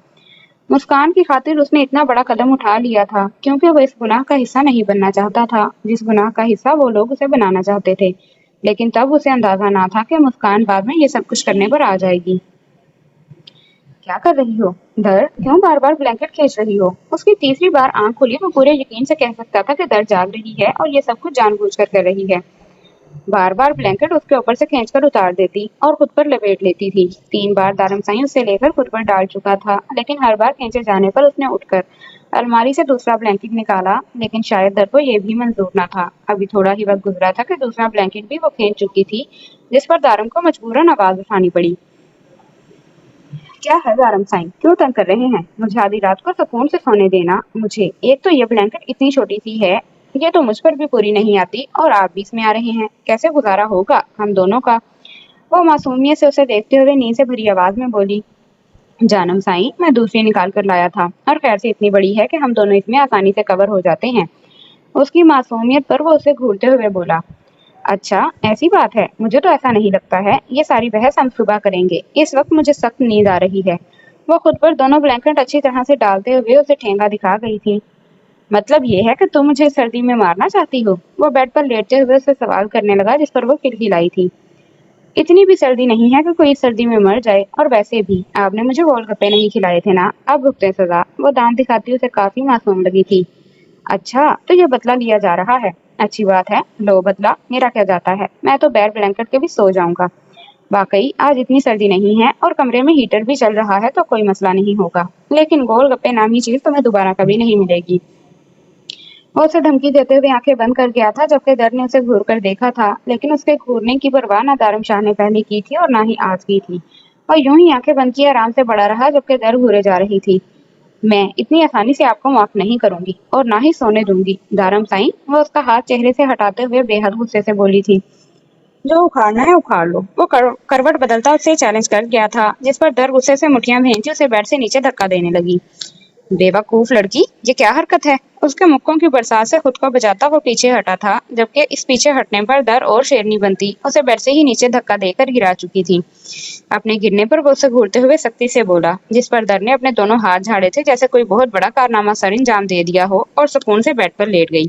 मुस्कान की खातिर उसने इतना बड़ा कदम उठा लिया था, क्योंकि वो इस गुनाह का हिस्सा नहीं बनना चाहता था जिस गुनाह का हिस्सा वो लोग उसे बनाना चाहते थे। लेकिन तब उसे अंदाजा ना था कि मुस्कान बाद में ये सब कुछ करने पर आ जाएगी। क्या कर रही हो? दर्द क्यों बार बार ब्लैंकेट खींच रही हो? उसकी तीसरी बार आंख खुली। वो पूरे यकीन से कह सकता था कि दर्द जाग रही है और ये सब कुछ जानबूझकर कर रही है। बार बार ब्लैंकेट उसके ऊपर से खींचकर उतार देती और खुद पर लपेट लेती थी। 3 बार दारमसाई उसे लेकर खुद पर डाल चुका था, लेकिन हर बार खींचे जाने पर उसने उठकर अलमारी से दूसरा ब्लैंकेट निकाला। लेकिन शायद दर को यह भी मंजूर न था। अभी थोड़ा ही वक्त गुजरा था कि दूसरा ब्लैंकेट भी वो खींच चुकी थी, जिस पर दारम को मजबूरन आवाज उठानी पड़ी। क्या है दारमसाई, क्यों तंग कर रहे हैं? मुझे आधी रात को सुकून से सोने देना। मुझे एक तो ये ब्लैंकेट इतनी छोटी सी है, ये तो मुझ पर भी पूरी नहीं आती, और आप भी इसमें आ रहे हैं। कैसे गुजारा होगा हम दोनों का? वो मासूमियत से उसे देखते हुए नींद से भरी आवाज में बोली, जानम साईं, मैं दूसरी निकाल कर लाया था, और खैर से इतनी बड़ी है कि हम दोनों इसमें आसानी से कवर हो जाते हैं। उसकी मासूमियत पर वो उसे घूरते हुए बोला, अच्छा ऐसी बात है, मुझे तो ऐसा नहीं लगता है। ये सारी बहस हम सुबह करेंगे, इस वक्त मुझे सख्त नींद आ रही है। वो खुद पर दोनों ब्लैंकेट अच्छी तरह से डालते हुए उसे ठेंगा दिखा गई थी। मतलब ये है कि तुम मुझे सर्दी में मारना चाहती हो? वो बेड पर लेटते हुए उसे सवाल करने लगा, जिस पर वो खिलखिलाई थी। इतनी भी सर्दी नहीं है कि कोई सर्दी में मर जाए, और वैसे भी आपने मुझे गोलगप्पे नहीं खिलाए थे ना, अब भुगते सजा। वो दांत दिखाती उसे काफी मासूम लगी थी। अच्छा तो ये बदला लिया जा रहा है, अच्छी बात है, लो बदला, मेरा क्या जाता है, मैं तो बैर ब्लैंकेट के भी सो जाऊंगा। वाकई आज इतनी सर्दी नहीं है, और कमरे में हीटर भी चल रहा है, तो कोई मसला नहीं होगा। लेकिन गोलगप्पे नामी चीज तुम्हें दोबारा कभी नहीं मिलेगी। वो उसे धमकी देते हुए आंखें बंद कर गया था, जबकि दर ने उसे घूर कर देखा था, लेकिन उसके घूरने की परवाह ना दारम शाह ने पहले की थी और ना ही आज की थी। और यूं ही आंखें बंद किए आराम से पड़ा रहा, जबकि दर घूरे जा रही थी। मैं इतनी आसानी से आपको माफ नहीं करूंगी, और ना ही सोने दूंगी दारम साईं। वो उसका हाथ चेहरे से हटाते हुए बेहद गुस्से से बोली थी। जो उखाड़ना है उखाड़ लो। वो करवट बदलता उससे चैलेंज कर गया था, जिस पर दर गुस्से से मुठियां भेजती उसे बेड से नीचे धक्का देने लगी। बेवकूफ लड़की, ये क्या हरकत है? उसके मुक्कों की बरसात से खुद को बचाता वो पीछे हटा था, जबकि इस पीछे हटने पर दर और शेरनी बनती उसे बेड से ही नीचे धक्का देकर गिरा चुकी थी। अपने गिरने पर वो उसे घूरते हुए सख्ती से बोला, जिस पर दर ने अपने दोनों हाथ झाड़े थे जैसे कोई बहुत बड़ा कारनामा सर अंजाम दे दिया हो, और सुकून से बेड पर लेट गई।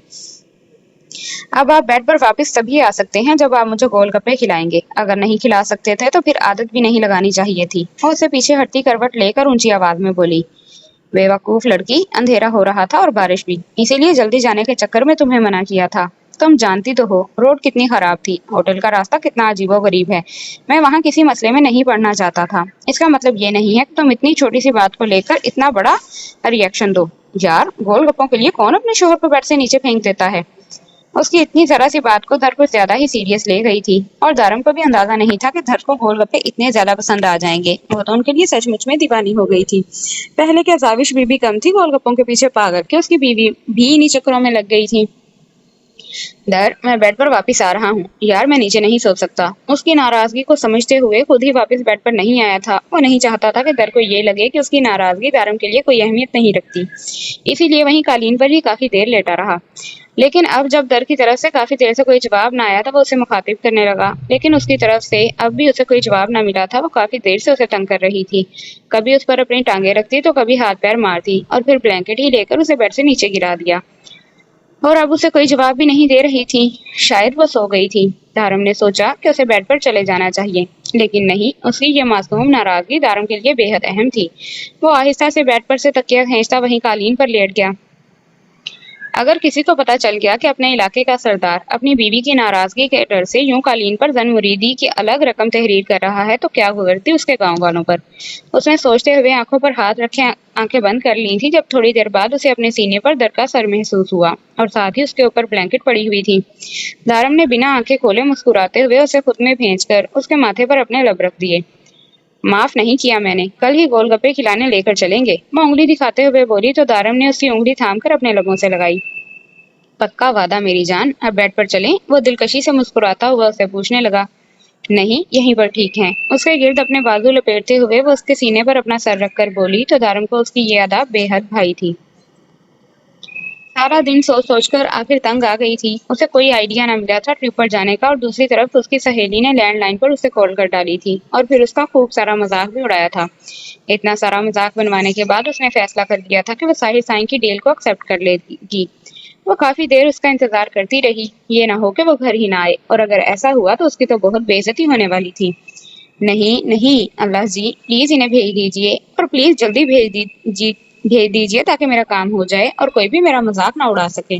अब आप बेड पर वापस तभी आ सकते हैं जब आप मुझे गोलगप्पे खिलाएंगे। अगर नहीं खिला सकते थे तो फिर आदत भी नहीं लगानी चाहिए थी। वो उसे पीछे हटती करवट लेकर ऊंची आवाज में बोली। बेवकूफ लड़की, अंधेरा हो रहा था और बारिश भी, इसीलिए जल्दी जाने के चक्कर में तुम्हें मना किया था। तुम जानती तो हो रोड कितनी खराब थी, होटल का रास्ता कितना अजीबोगरीब है। मैं वहां किसी मसले में नहीं पड़ना चाहता था। इसका मतलब ये नहीं है कि तुम इतनी छोटी सी बात को लेकर इतना बड़ा रिएक्शन दो। यार, गोलगप्पों के लिए कौन अपने शोहर को बेड से नीचे फेंक देता है? उसकी इतनी जरा सी बात को धर कुछ ज्यादा ही सीरियस ले गई थी, और दारम को भी अंदाजा नहीं था कि धर को गोलगप्पे इतने ज्यादा पसंद आ जाएंगे। वो तो उनके लिए सचमुच में दीवानी हो गई थी। पहले क्या जाविश बीबी कम थी गोलगप्पों के पीछे पागल के उसकी बीवी भी इन्हीं चक्करों में लग गई थी। दर, मैं बेड पर वापस आ रहा हूँ। यार, मैं नीचे नहीं सो सकता। उसकी नाराजगी को समझते हुए खुद ही वापस बेड पर नहीं आया था। वो नहीं चाहता था कि दर को ये लगे कि उसकी नाराजगी दारम के लिए कोई अहमियत नहीं रखती, इसीलिए वहीं कालीन पर ही काफी देर लेटा रहा। लेकिन अब जब दर की तरफ से काफी देर से कोई जवाब ना आया था, वो उसे मुखातिब करने लगा। लेकिन उसकी तरफ से अब भी उसे कोई जवाब ना मिला था। वो काफी देर से उसे तंग कर रही थी। कभी उस पर अपनी टांगे रखती तो कभी हाथ पैर मारती, और फिर ब्लैंकेट ही लेकर उसे बेड से नीचे गिरा दिया। और अब उसे कोई जवाब भी नहीं दे रही थी। शायद वो सो गई थी। دارم نے سوچا کہ اسے بیڈ پر چلے جانا چاہیے، لیکن نہیں، اس کی یہ معصوم ناراضگی دارم کے لیے بے حد اہم تھی۔ وہ آہستہ سے بیڈ پر سے تکیہ کھینچتا وہیں قالین پر لیٹ گیا۔ اگر کسی کو پتہ چل گیا کہ اپنے علاقے کا سردار اپنی بیوی کی ناراضگی کے ڈر سے یوں قالین پر زن مریدی کی الگ رقم تحریر کر رہا ہے تو کیا گزرتی اس کے گاؤں والوں پر۔ اس نے سوچتے ہوئے آنکھوں پر ہاتھ رکھے آنکھیں بند کر لی تھی، جب تھوڑی دیر بعد اسے اپنے سینے پر درد کا سر محسوس ہوا اور ساتھ ہی اس کے اوپر بلینکٹ پڑی ہوئی تھی۔ دارم نے بنا آنکھیں کھولے مسکراتے ہوئے اسے خود میں بھیج کر اس کے ماتھے پر اپنے لب رکھ دیے۔ معاف نہیں کیا میں نے، کل ہی گول گپے کھلانے لے کر چلیں گے، وہ انگلی دکھاتے ہوئے بولی تو دارم نے اس کی انگلی تھام کر اپنے لبوں سے لگائی۔ پکا وعدہ میری جان، اب بیڈ پر چلیں؟ وہ دلکشی سے مسکراتا ہوا اسے پوچھنے لگا۔ نہیں، یہیں پر ٹھیک ہیں۔ اس کے گرد اپنے بازو لپیٹتے ہوئے وہ اس کے سینے پر اپنا سر رکھ کر بولی تو دارم کو اس کی یہ ادا بے حد بھائی تھی۔ سارا دن سوچ سوچ کر آخر تنگ آ گئی تھی۔ اسے کوئی آئیڈیا نہ ملا تھا ٹرپ پر جانے کا، اور دوسری طرف اس کی سہیلی نے لینڈ لائن پر اسے کال کر ڈالی تھی اور پھر اس کا خوب سارا مذاق بھی اڑایا تھا۔ اتنا سارا مذاق بنوانے کے بعد اس نے فیصلہ کر لیا تھا کہ وہ ساحر سائیں کی ڈیل کو ایکسپٹ کر لے گی۔ وہ کافی دیر اس کا انتظار کرتی رہی، یہ نہ ہو کہ وہ گھر ہی نہ آئے، اور اگر ایسا ہوا تو اس کی تو بہت بے عزتی ہونے والی تھی۔ نہیں نہیں اللہ جی، پلیز انہیں بھیج دیجیے، اور پلیز جلدی بھیج دیجیے تاکہ میرا کام ہو جائے اور کوئی بھی میرا مذاق نہ اڑا سکے۔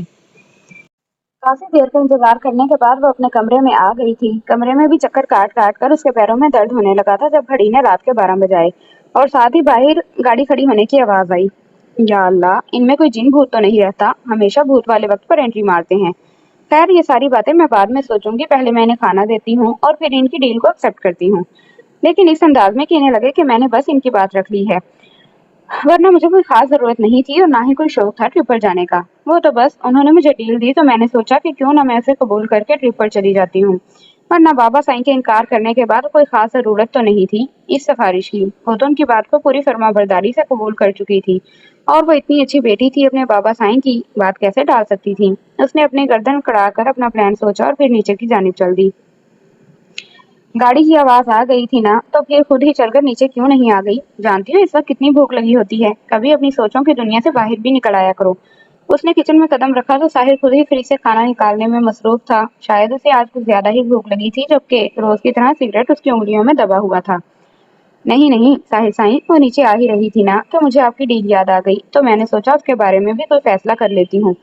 کافی دیر کا انتظار کرنے کے بعد وہ اپنے کمرے میں آ گئی تھی۔ کمرے میں بھی چکر کاٹ کاٹ کر اس کے پیروں میں درد ہونے لگا تھا جب گھڑی نے رات کے 12 بجائے اور ساتھ ہی باہر گاڑی کھڑی ہونے کی آواز آئی۔ یا اللہ، ان میں کوئی جن بھوت تو نہیں رہتا، ہمیشہ بھوت والے وقت پر انٹری مارتے ہیں۔ خیر، یہ ساری باتیں میں بعد میں سوچوں گی، پہلے میں انہیں کھانا دیتی ہوں اور پھر ان کی ڈیل کو ایکسپٹ کرتی ہوں، لیکن اس انداز میں کہ انہیں لگے کہ میں نے بس ان کی بات رکھ لی ہے، ورنہ مجھے کوئی خاص ضرورت نہیں تھی اور نہ ہی کوئی شوق تھا ٹرپ پر جانے کا۔ وہ تو بس انہوں نے مجھے ڈیل دی تو میں نے سوچا کہ کیوں نہ میں اسے قبول کر کے ٹرپ پر چلی جاتی ہوں، ورنہ بابا سائیں کے انکار کرنے کے بعد کوئی خاص ضرورت تو نہیں تھی اس سفارش کی۔ وہ تو ان کی بات کو پوری فرما برداری سے قبول کر چکی تھی، اور وہ اتنی اچھی بیٹی تھی، اپنے بابا سائیں کی بات کیسے ٹال سکتی تھی؟ اس نے اپنی گردن کڑا کر اپنا پلان سوچا اور پھر نیچے کی جانب چل دی۔ گاڑی کی آواز آ گئی تھی نا، تو پھر خود ہی چل کر نیچے کیوں نہیں آ گئی؟ جانتی ہو اس وقت کتنی بھوک لگی ہوتی ہے، کبھی اپنی سوچوں کی دنیا سے باہر بھی نکل آیا کرو۔ اس نے کچن میں قدم رکھا تو ساحر خود ہی فریج سے کھانا نکالنے میں مصروف تھا۔ شاید اسے آج کچھ زیادہ ہی بھوک لگی تھی، جبکہ روز کی طرح سگریٹ اس کی انگلیوں میں دبا ہوا تھا۔ نہیں نہیں ساحر سائیں، وہ نیچے آ ہی رہی تھی نا کہ مجھے آپ کی ڈیل یاد آ گئی، تو میں نے سوچا اس کے بارے میں بھی کوئی فیصلہ کر لیتی ہوں۔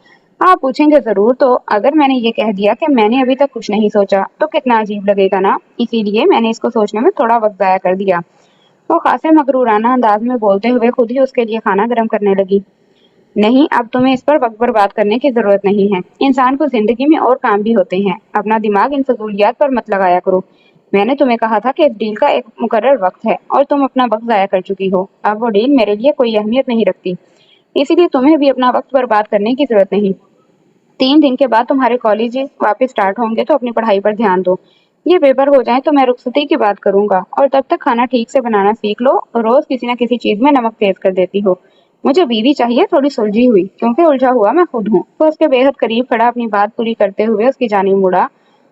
آپ پوچھیں گے ضرور، تو اگر میں نے یہ کہہ دیا کہ میں نے ابھی تک کچھ نہیں سوچا تو کتنا عجیب لگے گا نا، اسی لیے میں نے اس کو سوچنے میں تھوڑا وقت ضائع کر دیا۔ وہ خاصے مغرورانہ انداز میں بولتے ہوئے خود ہی اس کے لیے کھانا گرم کرنے لگی۔ نہیں، اب تمہیں اس پر وقت برباد کرنے کی ضرورت نہیں ہے، انسان کو زندگی میں اور کام بھی ہوتے ہیں، اپنا دماغ ان فضولیات پر مت لگایا کرو۔ میں نے تمہیں کہا تھا کہ اس ڈیل کا ایک مقرر وقت ہے اور تم اپنا وقت ضائع کر چکی ہو۔ اب وہ ڈیل میرے لیے کوئی اہمیت نہیں رکھتی، اسی لیے تمہیں بھی اپنا وقت برباد کرنے کی ضرورت نہیں۔ 3 دن کے بعد تمہارے کالج واپس سٹارٹ ہوں گے تو اپنی پڑھائی پر دھیان دو۔ یہ پیپر ہو جائیں تو میں رخصتی کی بات کروں گا، اور تب تک کھانا ٹھیک سے بنانا سیکھ لو، اور روز کسی نہ کسی چیز میں نمک تیز کر دیتی ہو۔ مجھے بیوی چاہیے تھوڑی سلجھی ہوئی، کیونکہ الجھا ہوا میں خود ہوں۔ وہ اس کے بے حد قریب کھڑا اپنی بات پوری کرتے ہوئے اس کی جانب مڑا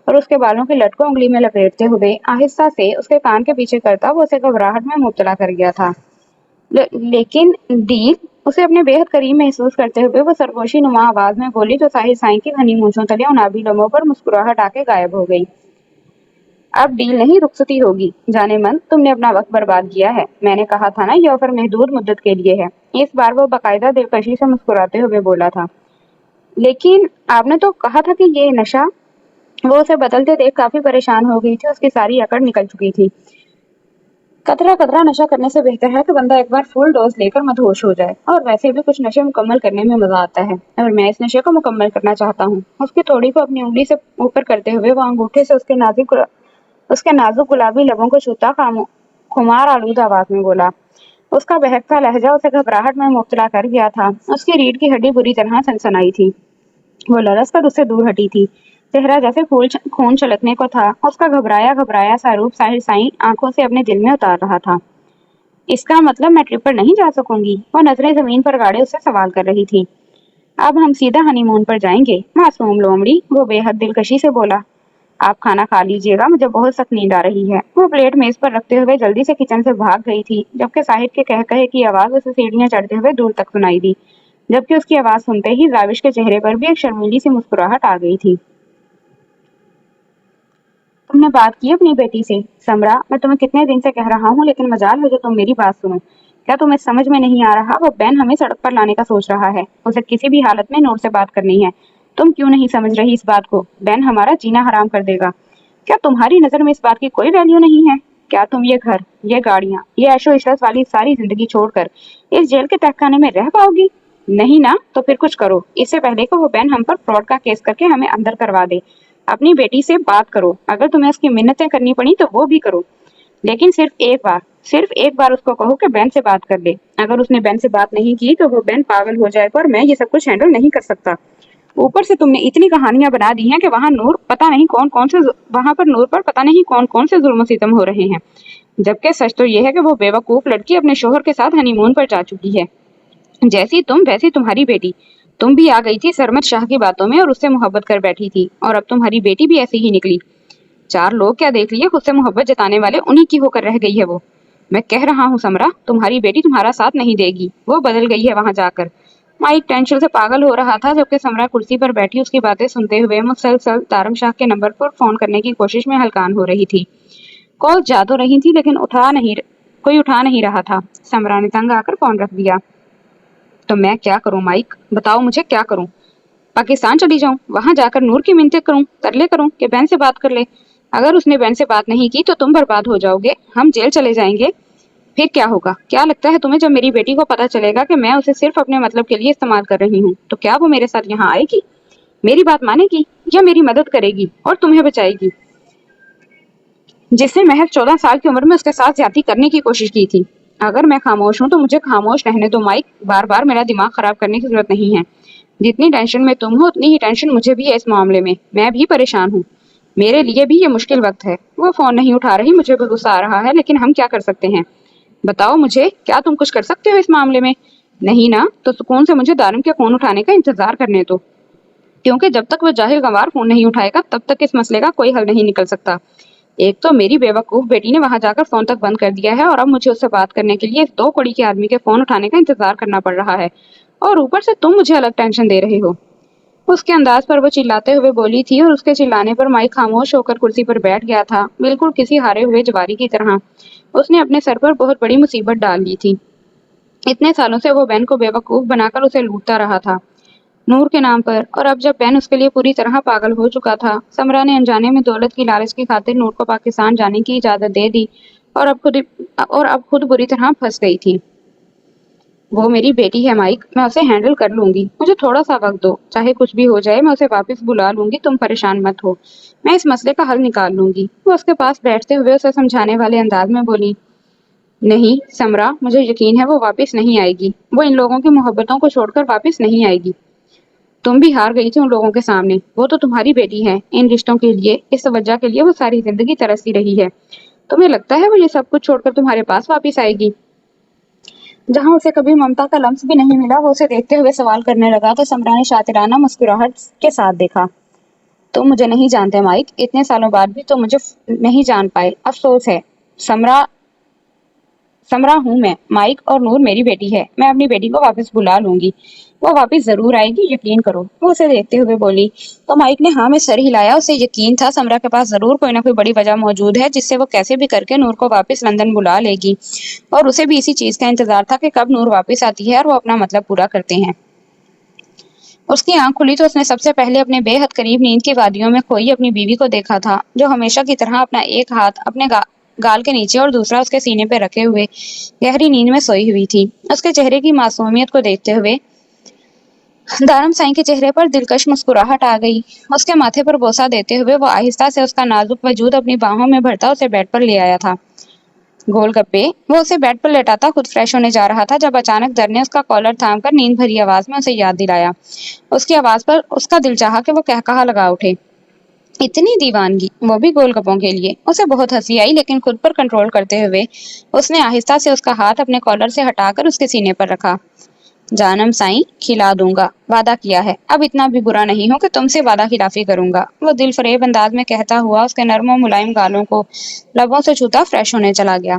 اور اس کے بالوں کی لٹ کو انگلی میں لپیٹتے ہوئے آہستہ سے اس کے کان کے پیچھے کرتا وہ اسے گھبراہٹ میں مبتلا کر گیا تھا۔ لیکن ڈیل، اسے اپنے بے حد قریب محسوس کرتے ہوئے وہ سرگوشی نما آواز میں بولی تو ساحر سائیں کی گھنی مونچھوں تلے ان آبی لبوں پر مسکراہٹ آ کے غائب ہو گئی۔ اب ڈیل نہیں، رخصتی ہوگی۔ جانے من، تم نے اپنا وقت برباد کیا ہے، میں نے کہا تھا نا یہ آفر محدود مدت کے لیے ہے۔ اس بار وہ باقاعدہ دلکشی سے مسکراتے ہوئے بولا تھا۔ لیکن آپ نے تو کہا تھا کہ یہ نشہ۔ وہ اسے بدلتے دیکھ کافی پریشان ہو گئی تھی، اس کی ساری اکڑ نکل چکی تھی۔ قطرہ قطرہ نشہ کرنے سے بہتر ہے کہ بندہ ایک بار فل ڈوز لے کر مدہوش ہو جائے، اور ویسے بھی کچھ نشے مکمل کرنے میں مزہ آتا ہے، اور میں اس نشے کو مکمل کرنا چاہتا ہوں۔ اس کی تھوڑی کو اپنی انگلی سے اوپر کرتے ہوئے وہ انگوٹھے سے اس کے نازک گلابی لبوں کو چھوتا خمار آلود آواز میں بولا۔ اس کا بہکتا لہجہ اسے گھبراہٹ میں مبتلا کر گیا تھا۔ اس کی ریڑھ کی ہڈی بری طرح سنسنائی تھی، وہ لرز کر اس سے دور ہٹی تھی، چہرہ جیسے خون چھلکنے کو تھا۔ اس کا گھبرایا سا روپ ساحر سائیں آنکھوں سے اپنے دل میں اتار رہا تھا۔ اس کا مطلب میں ٹرپ پر نہیں جا سکوں گی؟ وہ نظریں زمین پر گاڑے اس سے سوال کر رہی تھی۔ اب ہم سیدھا ہنی مون پر جائیں گے معصوم لومڑی، وہ بے حد دلکشی سے بولا۔ آپ کھانا کھا لیجیے گا، مجھے بہت سخت نیند آ رہی ہے۔ وہ پلیٹ میز پر رکھتے ہوئے جلدی سے کچن سے بھاگ گئی تھی، جبکہ ساحر کے کہے کی آواز اسے سیڑھیاں چڑھتے ہوئے دور تک سنائی دی، جبکہ اس کی آواز سنتے ہی راوش کے چہرے پر بھی ایک شرمیلی سی مسکراہٹ آ گئی تھی۔ तुम ने बात की अपनी बेटी से? समरा, मैं तुम्हें कितने दिन से कह रहा हूँ, लेकिन मजाल है जो तुम मेरी बात सुनो। क्या तुम्हें समझ में नहीं आ रहा? वो बैन हमें सड़क पर लाने का सोच रहा है। उसे किसी भी हालत में नूर से बात करनी है। तुम क्यों नहीं समझ रही इस बात को? बैन हमारा जीना हराम कर देगा। क्या तुम्हारी नजर में इस बात की कोई वैल्यू नहीं है? क्या तुम ये घर, ये गाड़ियां, ये ऐशो इशरत वाली सारी जिंदगी छोड़कर इस जेल के तहखाने में रह पाओगी? नहीं ना, तो फिर कुछ करो, इससे पहले कि वो बैन हम पर फ्रॉड का केस करके हमें अंदर करवा दे। अपनी बेटी से बात करो, अगर तुम्हें उसकी मिन्नतें करनी पड़ी तो वो भी करो, लेकिन सिर्फ एक बार उसको कहो कि बैन से बात कर ले। अगर उसने बैन से बात नहीं की तो वो बैन पागल हो जाएगा और मैं ये सब कुछ हैंडल नहीं कर सकता। ऊपर से तुमने इतनी कहानियां बना दी हैं कि वहां पर नूर पर पता नहीं कौन कौन से जुल्म सितम हो रहे हैं, जबकि सच तो ये है कि वो बेवकूफ लड़की अपने शोहर के साथ हनीमून पर जा चुकी है। जैसी तुम वैसी तुम्हारी बेटी। तुम भी आ गई थी सरमद शाह की बातों में और उससे मोहब्बत कर बैठी थी, और अब तुम्हारी बेटी भी ऐसी ही निकली। चार लोग क्या देख लिए, खुद से मोहब्बत जताने वाले उन्हीं की होकर रह गई है वो। मैं कह रहा हूँ समरा, तुम्हारी बेटी तुम्हारा साथ नहीं देगी, वो बदल गई है वहां जाकर। माइक टेंशन से पागल हो रहा था, जबकि समरा कुर्सी पर बैठी उसकी बातें सुनते हुए मुसलसल तारम शाह के नंबर पर फोन करने की कोशिश में हलकान हो रही थी। कॉल जा तो रही थी, लेकिन कोई उठा नहीं रहा था। समरा ने तंग आकर फोन रख दिया। तो मैं क्या करूं माइक, बताओ मुझे क्या करूं? पाकिस्तान चली जाऊं, वहां जाकर नूर की मिन्नतें करूं, तरले करूं कि बहन से बात कर ले? अगर उसने बहन से बात नहीं की तो तुम बर्बाद हो जाओगे, हम जेल चले जाएंगे। फिर क्या होगा? क्या लगता है तुम्हें, जब मेरी बेटी को पता चलेगा कि मैं उसे सिर्फ अपने मतलब के लिए इस्तेमाल कर रही हूँ, तो क्या वो मेरे साथ यहाँ आएगी, मेरी बात मानेगी, या मेरी मदद करेगी और तुम्हें बचाएगी, जिसने महज 14 साल की उम्र में उसके साथ ज्यादती करने की कोशिश की थी? अगर मैं खामोश हूँ तो मुझे खामोश रहने दो माइक, बार बार मेरा दिमाग खराब करने की जरूरत नहीं है। जितनी टेंशन में तुम हो उतनी ही टेंशन मुझे भी है इस मामले में, मैं भी परेशान हूँ। मेरे लिए भी ये मुश्किल वक्त है। वो फोन नहीं उठा रही, मुझे भी गुस्सा आ रहा है, लेकिन हम क्या कर सकते हैं? बताओ मुझे, क्या तुम कुछ कर सकते हो इस मामले में? नहीं ना, तो सुकून से मुझे दानिम के फोन उठाने का इंतजार करने दो, क्योंकि जब तक वो जाहिल गंवार फोन नहीं उठाएगा तब तक इस मसले का कोई हल नहीं निकल सकता। एक तो मेरी बेवकूफ बेटी ने वहां जाकर फोन तक बंद कर दिया है, और अब मुझे उससे बात करने के लिए इस दो कौड़ी के आदमी के फोन उठाने का इंतजार करना पड़ रहा है, और ऊपर से तुम मुझे अलग टेंशन दे रहे हो। उसके अंदाज पर वो चिल्लाते हुए बोली थी, और उसके चिल्लाने पर माइक खामोश होकर कुर्सी पर बैठ गया था, बिल्कुल किसी हारे हुए जवारी की तरह। उसने अपने सर पर बहुत बड़ी मुसीबत डाल ली थी। इतने सालों से वो बैन को बेवकूफ बनाकर उसे लूटता रहा था, नूर के नाम पर, और अब जब बैन उसके लिए पूरी तरह पागल हो चुका था, समरा ने अनजाने में दौलत की लालच की खातिर नूर को पाकिस्तान जाने की इजाजत दे दी, और अब खुद बुरी तरह फंस गई थी। वो मेरी बेटी है माइक, मैं उसे हैंडल कर लूंगी, मुझे थोड़ा सा वक्त दो, चाहे कुछ भी हो जाए मैं उसे वापस बुला लूंगी, तुम परेशान मत हो, मैं इस मसले का हल निकाल लूंगी। वो उसके पास बैठते हुए उसे समझाने वाले अंदाज में बोली। नहीं समरा, मुझे यकीन है वो वापस नहीं आएगी, वो इन लोगों की मोहब्बतों को छोड़कर वापस नहीं आएगी। तुम भी हार गई थी उन लोगों के सामने, वो तो तुम्हारी बेटी है, इन रिश्तों के लिए, इस तवज्जो के लिए वो सारी जिंदगी तरसती रही है। तुम्हें लगता है वो ये सब कुछ छोड़कर तुम्हारे पास वापस आएगी? जहां उसे कभी ममता का लम्स भी नहीं मिला, वो उसे देखते हुए सवाल करने लगा, तो समरा ने शातिराना मुस्कुराहट के साथ देखा। तुम मुझे नहीं जानते माइक, इतने सालों बाद भी तुम मुझे नहीं जान पाए, अफसोस है। समरा समरा हूँ मैं माइक, और नूर मेरी बेटी है, मैं अपनी बेटी को वापस बुला लूंगी, वो वापस जरूर आएगी, यकीन करो, वो उसे देखते हुए बोली। तो माइक ने हाँ में सर हिलाया, उसे यकीन था समरा के पास जरूर कोई ना कोई बड़ी वजह मौजूद है जिससे वो कैसे भी करके नूर को वापस लंदन बुला लेगी, और उसे भी इसी चीज का इंतजार था कि कब नूर वापस आती है और वो अपना मतलब पूरा करते हैं। उसकी आंख खुली तो उसने सबसे पहले अपने बेहद करीब नींद की वादियों में खोई अपनी बीवी को देखा था, जो हमेशा की तरह अपना एक हाथ अपने गाल के नीचे और दूसरा उसके सीने पे रखे हुए गहरी नींद में सोई हुई थी। उसके चेहरे की मासूमियत को देखते हुए दानम साईं के चेहरे पर दिलकश मुस्कुराहट आ गई। उसके माथे पर बोसा देते हुए वो आहिस्ता से उसका नाजुक वजूद अपनी बाहों में भरता उसे बेड पर ले आया था। गोलगप्पे, वो उसे बेड पर लेटाता खुद फ्रेश होने जा रहा था, जब अचानक दर ने उसका कॉलर थामकर नींद भरी आवाज में उसे याद दिलाया। उसकी आवाज पर उसका दिल चाहा कि वो कहकहा लगा उठे। इतनी दीवानगी, वो भी गोलगप्पों के लिए? उसे बहुत हंसी आई, लेकिन खुद पर कंट्रोल करते हुए उसने आहिस्ता से उसका हाथ अपने कॉलर से हटाकर उसके सीने पर रखा। जानम साईं, खिला दूंगा, वादा किया है, अब इतना भी बुरा नहीं हो कि तुमसे वादा खिलाफी करूंगा, वो दिल फरेब अंदाज में कहता हुआ उसके नर्म और मुलायम गालों को लबों से छूता फ्रेश होने चला गया।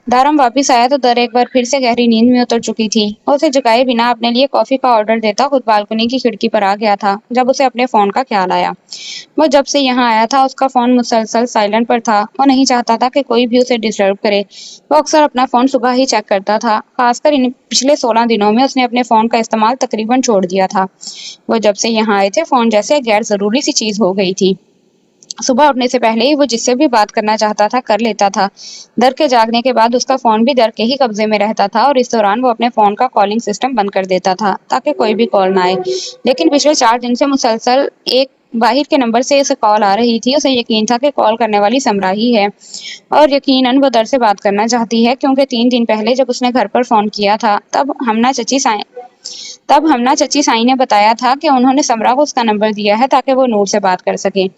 दारम वापिस आया तो दर एक बार फिर से गहरी नींद में उतर चुकी थी। उसे जगाए बिना अपने लिए कॉफी का ऑर्डर देता खुद बालकनी की खिड़की पर आ गया था जब उसे अपने फोन का ख्याल आया। वो जब से यहाँ आया था उसका फोन मुसलसल साइलेंट पर था। वो नहीं चाहता था कि कोई भी उसे डिस्टर्ब करे। वो अक्सर अपना फोन सुबह ही चेक करता था। खासकर इन पिछले 16 दिनों में उसने अपने फोन का इस्तेमाल तकरीबन छोड़ दिया था। वो जब से यहाँ आए थे फोन जैसे गैर जरूरी सी चीज हो गई थी। सुबह उठने से पहले ही वो जिससे भी बात करना चाहता था कर लेता था। दर के जागने के बाद उसका फोन भी दर के ही कब्जे में रहता था और इस दौरान वो अपने फोन का कॉलिंग सिस्टम बंद कर देता था ताकि कोई भी कॉल ना आए। लेकिन पिछले 4 दिन से मुसलसल एक बाहिर के नंबर से उसे कॉल आ रही थी। उसे यकीन था कि कॉल करने वाली समरा ही है और यकीनन वो दर से बात करना चाहती है क्योंकि 3 दिन पहले जब उसने घर पर फोन किया था तब हमना चची साई ने बताया था कि उन्होंने समरा को उसका नंबर दिया है ताकि वो नूर से बात कर सके।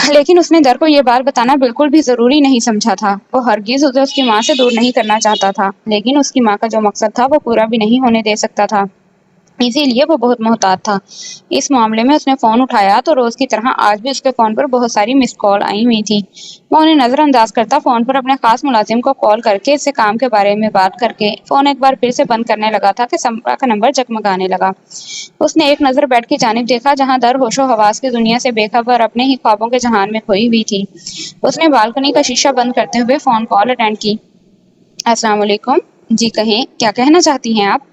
लेकिन उसने दर को ये बात बताना बिल्कुल भी जरूरी नहीं समझा था। वो हरगिज उसे उसकी माँ से दूर नहीं करना चाहता था, लेकिन उसकी माँ का जो मकसद था वो पूरा भी नहीं होने दे सकता था। इसीलिए वो बहुत मोहतात था। इस मामले में उसने फोन उठाया तो रोज की तरह आज भी उसके फोन पर बहुत सारी मिस्ड कॉल आई हुई थी। वो उन्हें नजरअंदाज करता फोन पर अपने खास मुलाजिम को कॉल करके इससे काम के बारे में बात करके फोन एक बार फिर से बंद करने लगा था कि समरा का नंबर जगमगाने लगा। उसने एक नजर बेड की जानिब देखा जहां दर होशो हवास की दुनिया से बेखबर अपने ही ख्वाबों के जहान में खोई हुई थी। उसने बालकनी का शीशा बंद करते हुए फोन कॉल अटेंड की। अस्सलाम वालेकुम। जी कहें, क्या कहना चाहती हैं आप?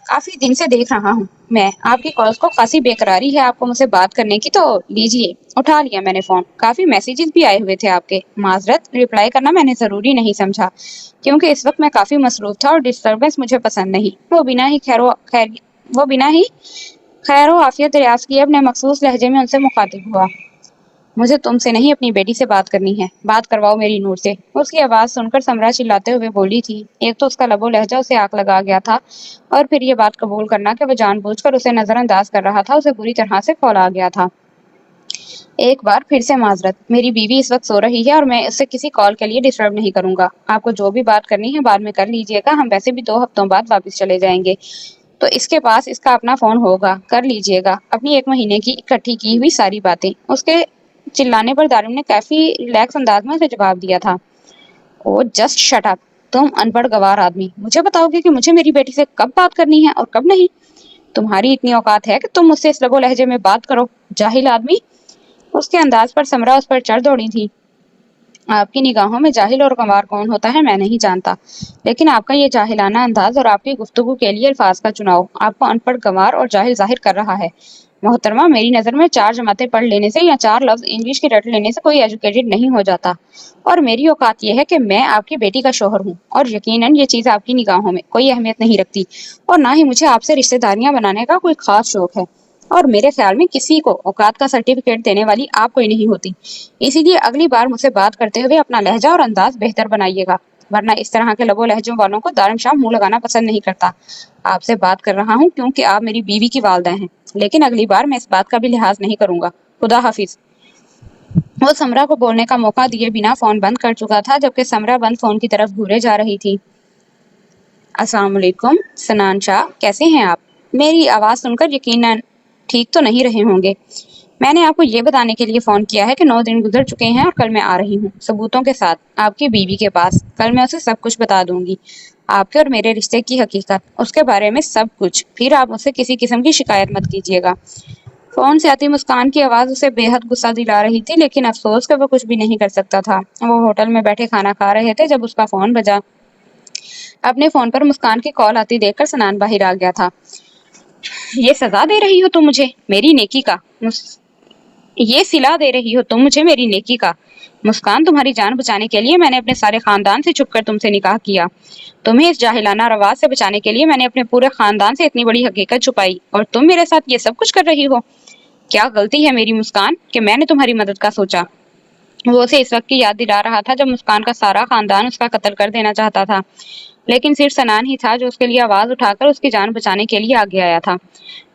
काफी दिन से देख रहा हूँ मैं आपकी कॉल्स को, खासी बेकरारी है आपको मुझसे बात करने की, तो लीजिए उठा लिया मैंने फोन। काफी मैसेजेस भी आए हुए थे आपके। माजरत, रिप्लाई करना मैंने जरूरी नहीं समझा क्योंकि इस वक्त मैं काफी मसरूफ था और डिस्टरबेंस मुझे पसंद नहीं। वो बिना ही खैर आफियत दरियाफ्त किए अपने मखसूस लहजे में उनसे मुखातिब हुआ। मुझे तुमसे नहीं अपनी बेटी से बात करनी है, बात करवाओ मेरी नूर से। उसकी आवाज सुनकर समरा चिल्लाते हुए बोली थी। एक तो उसका लबो लहजा उसे आग लगा गया था और फिर ये बात कबूल करना कि वो जानबूझकर उसे नजरअंदाज कर रहा था उसे बुरी तरह से खौला गया था। एक बार फिर से माजरत, मेरी बीवी इस वक्त सो रही है और मैं उससे किसी कॉल के लिए डिस्टर्ब नहीं करूंगा। आपको जो भी बात करनी है बाद में कर लीजिएगा, हम वैसे भी 2 हफ्तों बाद वापस चले जाएंगे तो इसके पास इसका अपना फोन होगा, कर लीजिएगा अपनी 1 महीने की इकट्ठी की हुई सारी बातें। उसके चिल्लाने पर दारिम ने काफी रिलैक्स अंदाज में उसे जवाब दिया था। ओ जस्ट शट अप। तुम अनपढ़ गवार आदमी मुझे बताओगे कि मुझे मेरी बेटी से कब बात करनी है और कब नहीं? तुम्हारी इतनी औकात है कि तुम मुझसे इस लबो लहजे में बात करो, जाहिल आदमी। उसके अंदाज पर समरा उस पर चढ़ दौड़ी थी। आपकी निगाहों में जाहिल और गंवार कौन होता है मैं नहीं जानता, लेकिन आपका ये जाहिलाना अंदाज और आपकी गुफ्तगू के लिए अल्फाज का चुनाव आपको अनपढ़, गंवार और जाहिल जाहिर कर रहा है। मोहतरमा, मेरी नजर में 4 जमातें पढ़ लेने से या 4 लफ्ज इंग्लिश के रट लेने से कोई एजुकेटेड नहीं हो जाता और मेरी औकात यह है कि मैं आपकी बेटी का शोहर हूँ और यकीनन ये चीज आपकी निगाहों में कोई अहमियत नहीं रखती और ना ही मुझे आपसे रिश्तेदारियां बनाने का कोई खास शौक है और मेरे ख्याल में किसी को औकात का सर्टिफिकेट देने वाली आप कोई नहीं होती। इसीलिए अगली बार मुझसे बात करते हुए अपना लहजा और अंदाज बेहतर बनाइएगा, वरना इस तरह के लबो लहजों वालों को दारमशाह मुंह लगाना पसंद नहीं करता। आपसे बात कर रहा हूँ क्योंकि आप मेरी बीवी की वालदा हैं, लेकिन अगली बार मैं इस बात का भी लिहाज नहीं करूंगा। खुदा हाफिज। वो समरा को बोलने का मौका दिए बिना फोन बंद कर चुका था जबकि समरा बंद फोन की तरफ घूरे जा रही थी। अस्सलाम वालेकुम सनान शाह, कैसे हैं आप? मेरी आवाज सुनकर यकीनन ठीक तो नहीं रहे होंगे। मैंने आपको ये बताने के लिए फोन किया है कि 9 दिन गुजर चुके हैं और कल मैं आ रही हूँ सबूतों के साथ आपकी बीवी के पास। कल मैं उसे सब कुछ बता दूंगी, आपके और मेरे रिश्ते की हकीकत, उसके बारे में सब कुछ। फिर आप मुझसे किसी किस्म की शिकायत मत कीजिएगा। फोन से आती मुस्कान की आवाज उसे बेहद गुस्सा दिला रही थी, लेकिन अफसोस कि वो कुछ भी नहीं कर सकता था। वो होटल में बैठे खाना खा रहे थे जब उसका फोन बजा। अपने फोन पर मुस्कान की कॉल आती देखकर सनान बाहर आ गया था। ये सजा दे रही हो तुम मुझे मेरी नेकी का, ये सिला दे रही हो तुम मुझे मेरी नेकी का। मुस्कान, तुम्हारी जान बचाने के लिए मैंने अपने सारे खानदान से छुपकर तुमसे निकाह किया। तुम्हें इस जाहिलाना रवाज से बचाने के लिए मैंने अपने पूरे खानदान से इतनी बड़ी हकीकत छुपाई और तुम मेरे साथ ये सब कुछ कर रही हो। क्या गलती है मेरी मुस्कान कि मैंने तुम्हारी मदद का सोचा? वो उसे इस वक्त की याद दिला रहा था जब मुस्कान का सारा खानदान उसका कत्ल कर देना चाहता था, लेकिन सिर्फ सनान ही था जो उसके लिए आवाज उठाकर उसकी जान बचाने के लिए आगे आया था।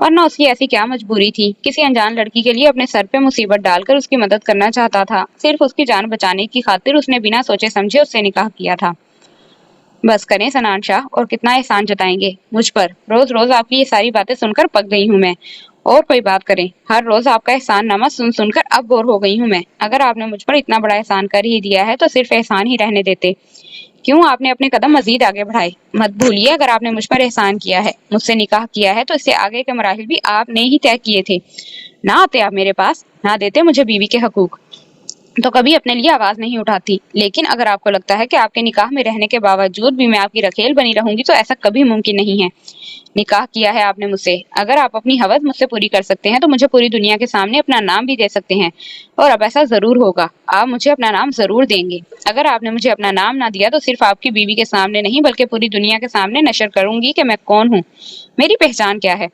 वरना उसकी ऐसी क्या मजबूरी थी? किसी अनजान लड़की के लिए अपने सर पे मुसीबत डालकर उसकी मदद करना चाहता था। सिर्फ उसकी जान बचाने की खातिर उसने बिना सोचे समझे उससे निकाह किया था। बस करें सनान शाह, और कितना एहसान जताएंगे मुझ पर? रोज रोज आपकी ये सारी बातें सुनकर पक गई हूँ मैं, और कोई बात करें, हर रोज आपका एहसान नामा सुन सुनकर अब बोर हो गई हूँ मैं। अगर आपने मुझ पर इतना बड़ा एहसान कर ही दिया है तो सिर्फ एहसान ही रहने देते। क्यों आपने अपने कदम मजीद आगे बढ़ाए? मत भूलिए, अगर आपने मुझ पर एहसान किया है, मुझसे निकाह किया है, तो इससे आगे के मराहिल भी आपने ही तय किए थे। ना आते आप मेरे पास, ना देते मुझे बीवी के हकूक, तो कभी अपने लिए आवाज नहीं उठाती। लेकिन अगर आपको लगता है कि आपके निकाह में रहने के बावजूद भी मैं आपकी रखेल बनी रहूंगी, तो ऐसा कभी मुमकिन नहीं है। निकाह किया है आपने मुझसे, अगर आप अपनी हवस मुझसे पूरी कर सकते हैं तो मुझे पूरी दुनिया के सामने अपना नाम भी दे सकते हैं। और अब ऐसा जरूर होगा, आप मुझे अपना नाम जरूर देंगे। अगर आपने मुझे अपना नाम ना दिया तो सिर्फ आपकी बीवी के सामने नहीं बल्कि पूरी दुनिया के सामने नशर करूंगी कि मैं कौन हूँ, मेरी पहचान क्या है।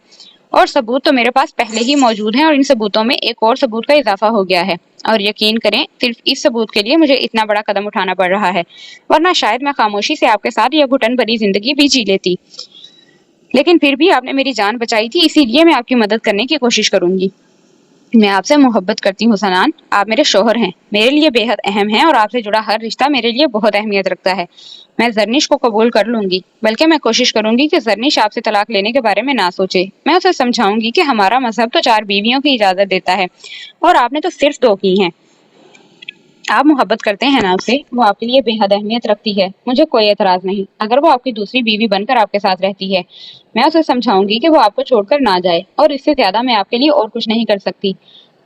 और सबूत तो मेरे पास पहले ही मौजूद हैं, और इन सबूतों में एक और सबूत का इजाफा हो गया है। और यकीन करें, सिर्फ इस सबूत के लिए मुझे इतना बड़ा कदम उठाना पड़ रहा है, वरना शायद मैं खामोशी से आपके साथ यह घुटन भरी जिंदगी भी जी लेती। लेकिन फिर भी आपने मेरी जान बचाई थी, इसीलिए मैं आपकी मदद करने की कोशिश करूंगी। मैं आपसे मोहब्बत करती हूँ सनान, आप मेरे शोहर हैं, मेरे लिए बेहद अहम हैं, और आपसे जुड़ा हर रिश्ता मेरे लिए बहुत अहमियत रखता है। मैं जरनिश को कबूल कर लूंगी, बल्कि मैं कोशिश करूंगी कि जरनिश आपसे तलाक लेने के बारे में ना सोचे। मैं उसे समझाऊंगी कि हमारा मजहब तो 4 बीवियों की इजाजत देता है, और आपने तो सिर्फ 2 की हैं। आप मोहब्बत करते हैं ना उससे, वो आपके लिए बेहद अहमियत रखती है, मुझे कोई एतराज नहीं अगर वो आपकी दूसरी बीवी बनकर आपके साथ रहती है। मैं उसे समझाऊंगी कि वो आपको छोड़कर ना जाए, और इससे ज्यादा मैं आपके लिए और कुछ नहीं कर सकती।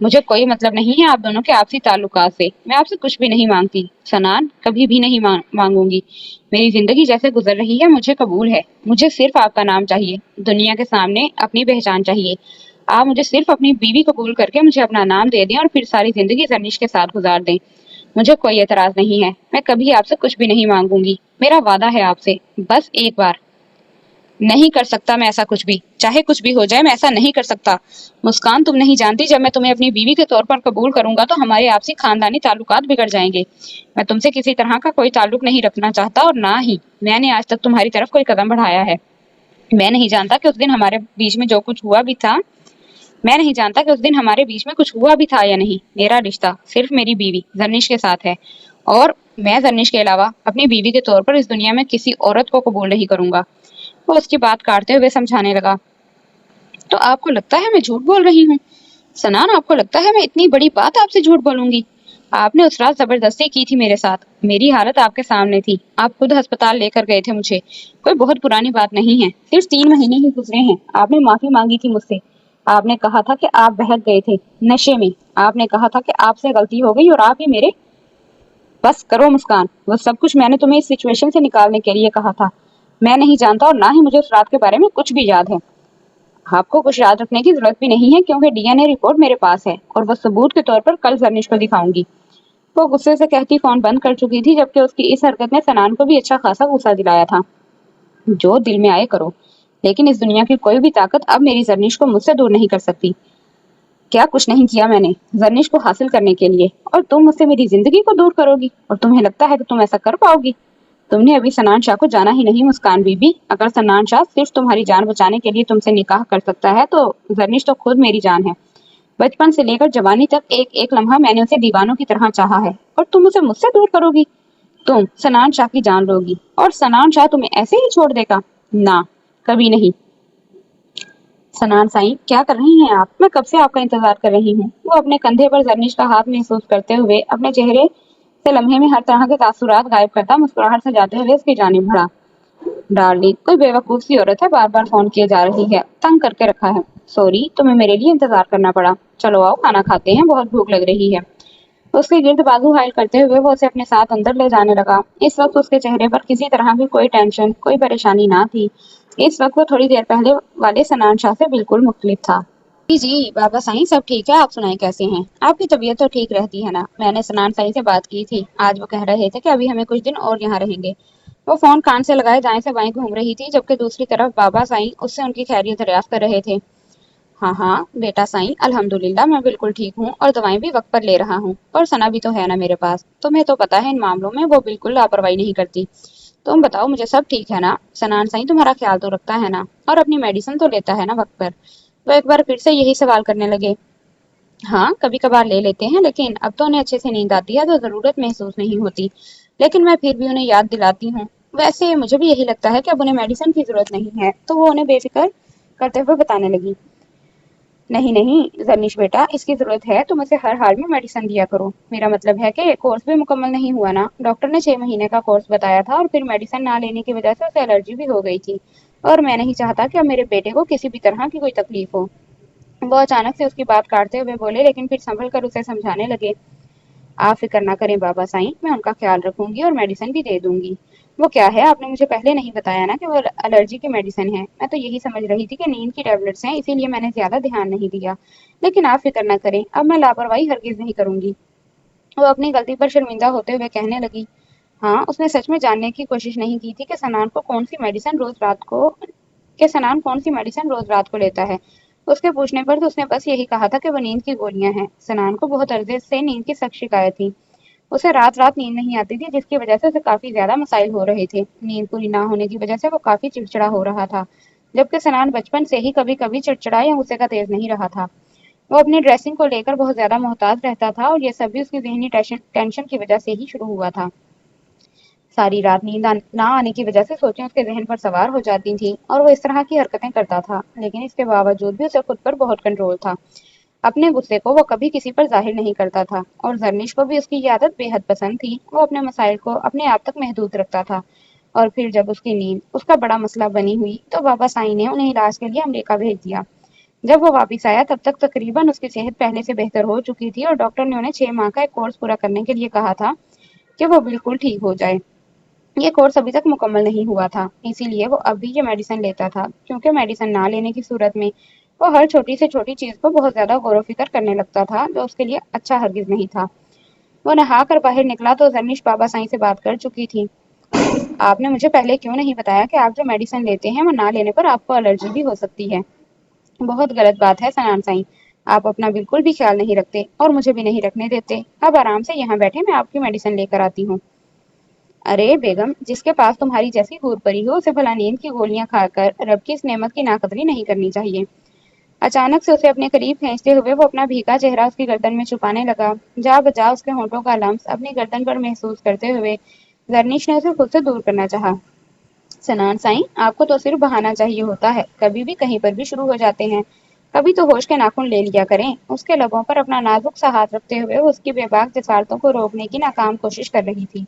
मुझे कोई मतलब नहीं है आप दोनों के आपसी ताल्लुकात से, मैं आपसे कुछ भी नहीं मांगती सनान, कभी भी नहीं मांगूंगी। मेरी जिंदगी जैसे गुजर रही है मुझे कबूल है, मुझे सिर्फ आपका नाम चाहिए, दुनिया के सामने अपनी पहचान चाहिए। आप मुझे सिर्फ अपनी बीवी कबूल करके मुझे अपना नाम दे दें, और फिर सारी जिंदगी जरनिश के साथ गुजार दें। मुझे कोई एतराज नहीं है, मैं कभी आपसे कुछ भी नहीं मांगूंगी, मेरा वादा है आपसे, बस एक बार। नहीं कर सकता मैं ऐसा कुछ भी, चाहे कुछ भी हो जाए मैं ऐसा नहीं कर सकता। मुस्कान, तुम नहीं जानती, जब मैं तुम्हें अपनी बीवी के तौर पर कबूल करूंगा तो हमारे आपसी खानदानी ताल्लुकात बिगड़ जाएंगे। मैं तुमसे किसी तरह का कोई ताल्लुक नहीं रखना चाहता, और ना ही मैंने आज तक तुम्हारी तरफ कोई कदम बढ़ाया है। मैं नहीं जानता कि उस दिन हमारे बीच में जो कुछ हुआ भी था मैं नहीं जानता कि उस दिन हमारे बीच में कुछ हुआ भी था या नहीं। मेरा रिश्ता सिर्फ मेरी बीवी जरनिश के साथ है, और मैं जरनिश के अलावा अपनी बीवी के तौर पर इस दुनिया में किसी औरत को कबूल नहीं करूंगा। वो उसकी बात काटते हुए समझाने लगा। तो आपको लगता है मैं झूठ बोल रही हूँ सनान? आपको लगता है मैं इतनी बड़ी बात आपसे झूठ बोलूंगी? आपने उस रात जबरदस्ती की थी मेरे साथ, मेरी हालत आपके सामने थी, आप खुद अस्पताल लेकर गए थे मुझे। कोई बहुत पुरानी बात नहीं है, सिर्फ 3 महीने ही गुजरे हैं। आपने माफी मांगी थी मुझसे, आपने कहा था कि आप बहक गए थे नशे में, आपने कहा था कि आपसे गलती हो गई और आप ही मेरे। बस करो मुस्कान, वो सब कुछ मैंने तुम्हें इस सिचुएशन से निकालने के लिए कहा था। मैं नहीं जानता, और ना ही मुझे उस रात के बारे में कुछ भी याद है। आपको कुछ याद रखने की जरूरत भी नहीं है, क्योंकि डीएनए रिपोर्ट मेरे पास है, और वो सबूत के तौर पर कल जरनिश को दिखाऊंगी। वो गुस्से से कहती फोन बंद कर चुकी थी, जबकि उसकी इस हरकत ने सनान को भी अच्छा खासा गुस्सा दिलाया था। जो दिल में आए करो, लेकिन इस दुनिया की कोई भी ताकत अब मेरी जरनिश को मुझसे दूर नहीं कर सकती। क्या कुछ नहीं किया मैंने जरनिश को हासिल करने के लिए, और तुम मुझसे मेरी जिंदगी को दूर करोगी, और तुम्हें लगता है कि तुम ऐसा कर पाओगी? तुमने अभी सनान शाह को जाना ही नहीं मुस्कान बीबी। अगर सनान शाह सिर्फ तुम्हारी जान बचाने के लिए तुमसे निकाह कर सकता है, तो जरनिश तो खुद मेरी जान है। बचपन से लेकर जवानी तक एक एक लम्हा मैंने उसे दीवानों की तरह चाहा है, और तुम उसे मुझसे दूर करोगी? तुम सनान शाह की जान लोगी, और सनान शाह तुम्हें ऐसे ही छोड़ देगा? ना, कभी नहीं। सनान साईं, क्या कर रही हैं आप? मैं कब से आपका इंतजार कर रही हूँ। वो अपने कंधे पर जरनिश का हाथ महसूस करते हुए अपने चेहरे से लम्हे में हर तरह के तासुरात गायब करता मुस्कुराहट से जाते हुए उसकी जानिब बढ़ा। डार्लिंग, कोई बेवकूफ सी औरत है, बार बार फोन किए जा रही है, तंग करके रखा है। सॉरी, तुम्हें मेरे लिए इंतजार करना पड़ा। चलो आओ खाना खाते हैं, बहुत भूख लग रही है। उसके गिर्द बाजू हाइल करते हुए वो उसे अपने साथ अंदर ले जाने लगा। इस वक्त उसके चेहरे पर किसी तरह की कोई टेंशन, कोई परेशानी ना थी। इस वक्त वो थोड़ी देर पहले वाले सनान शाह से बिल्कुल मुख्तलिफ था। जी जी बाबा साईं, सब ठीक है, आप सुनाएं कैसे हैं? आपकी तबीयत तो ठीक रहती है ना? मैंने सनान साईं से बात की थी, आज वो कह रहे थे कि अभी हमें कुछ दिन और यहाँ रहेंगे। वो फोन कान से लगाए दाएं से बाएं घूम रही थी, जबकि दूसरी तरफ बाबा साईं उससे उनकी खैरियत दरियाफ्त कर रहे थे। हाँ हाँ बेटा साईं, अल्हम्दुलिल्लाह मैं बिल्कुल ठीक हूँ, और दवाएं भी वक्त पर ले रहा हूँ, और सना भी तो है ना मेरे पास। तुम्हें तो पता है इन मामलों में वो बिल्कुल लापरवाही नहीं करती। तुम बताओ, मुझे सब ठीक है ना? सनान साईं तुम्हारा ख्याल तो रखता है ना, और अपनी मेडिसिन तो लेता है ना वक्त पर? वो एक बार फिर से यही सवाल करने लगे। हाँ, कभी कभार ले लेते हैं, लेकिन अब तो उन्हें अच्छे से नींद आती है तो जरूरत महसूस नहीं होती। लेकिन मैं फिर भी उन्हें याद दिलाती हूँ। वैसे मुझे भी यही लगता है कि अब उन्हें मेडिसिन की जरूरत नहीं है, तो वो उन्हें बेफिक्र करते हुए बताने लगी। नहीं नहीं जर्निश बेटा, इसकी जरूरत है तुम उसे हर हाल में मेडिसिन दिया करो। मेरा मतलब है कि कोर्स भी मुकम्मल नहीं हुआ ना। डॉक्टर ने 6 महीने का कोर्स बताया था और फिर मेडिसिन ना लेने की वजह से उसे एलर्जी भी हो गई थी। और मैं नहीं चाहता कि अब मेरे बेटे को किसी भी तरह की कोई तकलीफ हो। वो अचानक से उसकी बात काटते हुए बोले, लेकिन फिर संभल कर उसे समझाने लगे। आप फिक्र ना करें बाबा साईं, मैं उनका ख्याल रखूंगी और मेडिसिन भी दे दूंगी। वो क्या है, आपने मुझे पहले नहीं बताया ना कि वो एलर्जी की मेडिसिन है। मैं तो यही समझ रही थी कि नींद की टेबलेट्स हैं, इसीलिए मैंने ज्यादा ध्यान नहीं दिया। लेकिन आप फिक्र ना करें, अब मैं लापरवाही हरगिज नहीं करूंगी। वो अपनी गलती पर शर्मिंदा होते हुए कहने लगी। हाँ, उसने सच में जानने की कोशिश नहीं की थी कि सनान कौन सी मेडिसिन रोज रात को लेता है। उसके पूछने पर तो उसने बस यही कहा था कि वो नींद की गोलियां हैं। सनान को बहुत अरसे से नींद की सख्त शिकायत थी। उसे रात रात नींद नहीं आती थी, जिसकी वजह से उसे काफी ज्यादा मसाइल हो रहे थे। नींद पूरी ना होने की वजह से वो काफी चिड़चिड़ा हो रहा था, जबकि सनान बचपन से ही कभी कभी चिड़चिड़ा या गुस्से का तेज नहीं रहा था। वो अपनी ड्रेसिंग को लेकर बहुत ज्यादा मोहताज रहता था और ये सब भी उसकी जहनी टेंशन की वजह से ही शुरू हुआ था। सारी रात ना आने की वजह से सोचें उसके जहन पर सवार हो जाती थी और वो इस तरह की हरकतें करता था। लेकिन इसके बावजूद भी उसे खुद पर बहुत कंट्रोल था। अपने गुस्से को वो कभी किसी पर जाहिर नहीं करता था और जरनिश को भी उसकी ये आदत बेहद पसंद थी। वो अपने मसाइल को अपने आप तक महदूद रखता था। और फिर जब उसकी नींद उसका बड़ा मसला बनी हुई तो बाबा साईं ने उन्हें इलाज के लिए अमेरिका भेज दिया। जब वो वापस आया तब तक तकरीबन उसकी सेहत पहले से बेहतर हो चुकी थी और डॉक्टर ने उन्हें 6 माह का एक कोर्स पूरा करने के लिए कहा था कि वो बिल्कुल ठीक हो जाए। ये कोर्स अभी तक मुकम्मल नहीं हुआ था, इसीलिए वो अब भी ये मेडिसिन लेता था, क्योंकि मेडिसिन ना लेने की सूरत में वो हर छोटी से छोटी चीज को बहुत ज्यादा गौर फिक्र करने लगता था, जो उसके लिए अच्छा हरगिज नहीं था। वो नहा कर बाहर निकला तो जरनिश बाबा साईं से बात कर चुकी थी। आपने मुझे पहले क्यों नहीं बताया कि आप जो मेडिसिन लेते हैं वो ना लेने पर आपको एलर्जी भी हो सकती है। बहुत गलत बात है सनान साईं, आप अपना बिल्कुल भी ख्याल नहीं रखते और मुझे भी नहीं रखने देते। अब आराम से यहाँ बैठे, मैं आपकी मेडिसिन लेकर आती हूँ। अरे बेगम, जिसके पास तुम्हारी जैसी हूर परी हो उसे भला नींद की गोलियां खाकर रब की इस नेमत की नाकदरी नहीं करनी चाहिए। अचानक से उसे अपने करीब खींचते हुए वो अपना भीगा चेहरा उसकी गर्दन में छुपाने लगा। जा बजा उसके होंठों का लम्स अपनी गर्दन पर महसूस करते हुए जरनीश ने उसे खुद से दूर करना चाहा। सनान साईं, आपको तो सिर्फ बहाना चाहिए होता है, कभी भी कहीं पर भी शुरू हो जाते हैं। कभी तो होश के नाखून ले लिया करें। उसके लबों पर अपना नाजुक सा हाथ रखते हुए वो उसकी बेबाक जसारतों को रोकने की नाकाम कोशिश कर रही थी।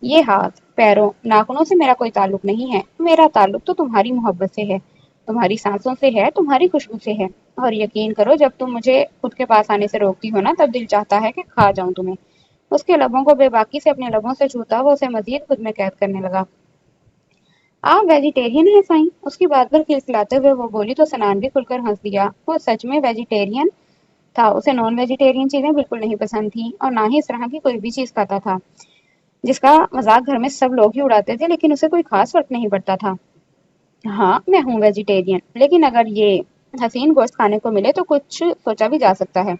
ये हाथ, पैरों, नाखूनों से मेरा कोई ताल्लुक नहीं है। मेरा ताल्लुक तो तुम्हारी मोहब्बत से है, तुम्हारी सांसों से है, तुम्हारी खुशबू से है। और यकीन करो, जब तुम मुझे खुद के पास आने से रोकती हो ना, तब दिल चाहता है कि खा जाऊं तुम्हें। उसके लबों को बेबाकी से अपने लबों से छूता हुआ उसे मजीद खुद में कैद करने लगा। आप वेजिटेरियन हैं साईं? उसकी बात पर खिलखिलाते हुए वो बोली तो सनान भी खुलकर हंस दिया। वो सच में वेजिटेरियन था, उसे नॉन वेजिटेरियन चीजें बिल्कुल नहीं पसंद थी और ना ही इस तरह की कोई भी चीज खाता था, जिसका मजाक घर में सब लोग ही उड़ाते थे, लेकिन उसे कोई खास फर्क नहीं पड़ता था। हाँ, मैं हूँ वेजिटेरियन, लेकिन अगर ये हसीन गोश्त खाने को मिले तो कुछ सोचा भी जा सकता है।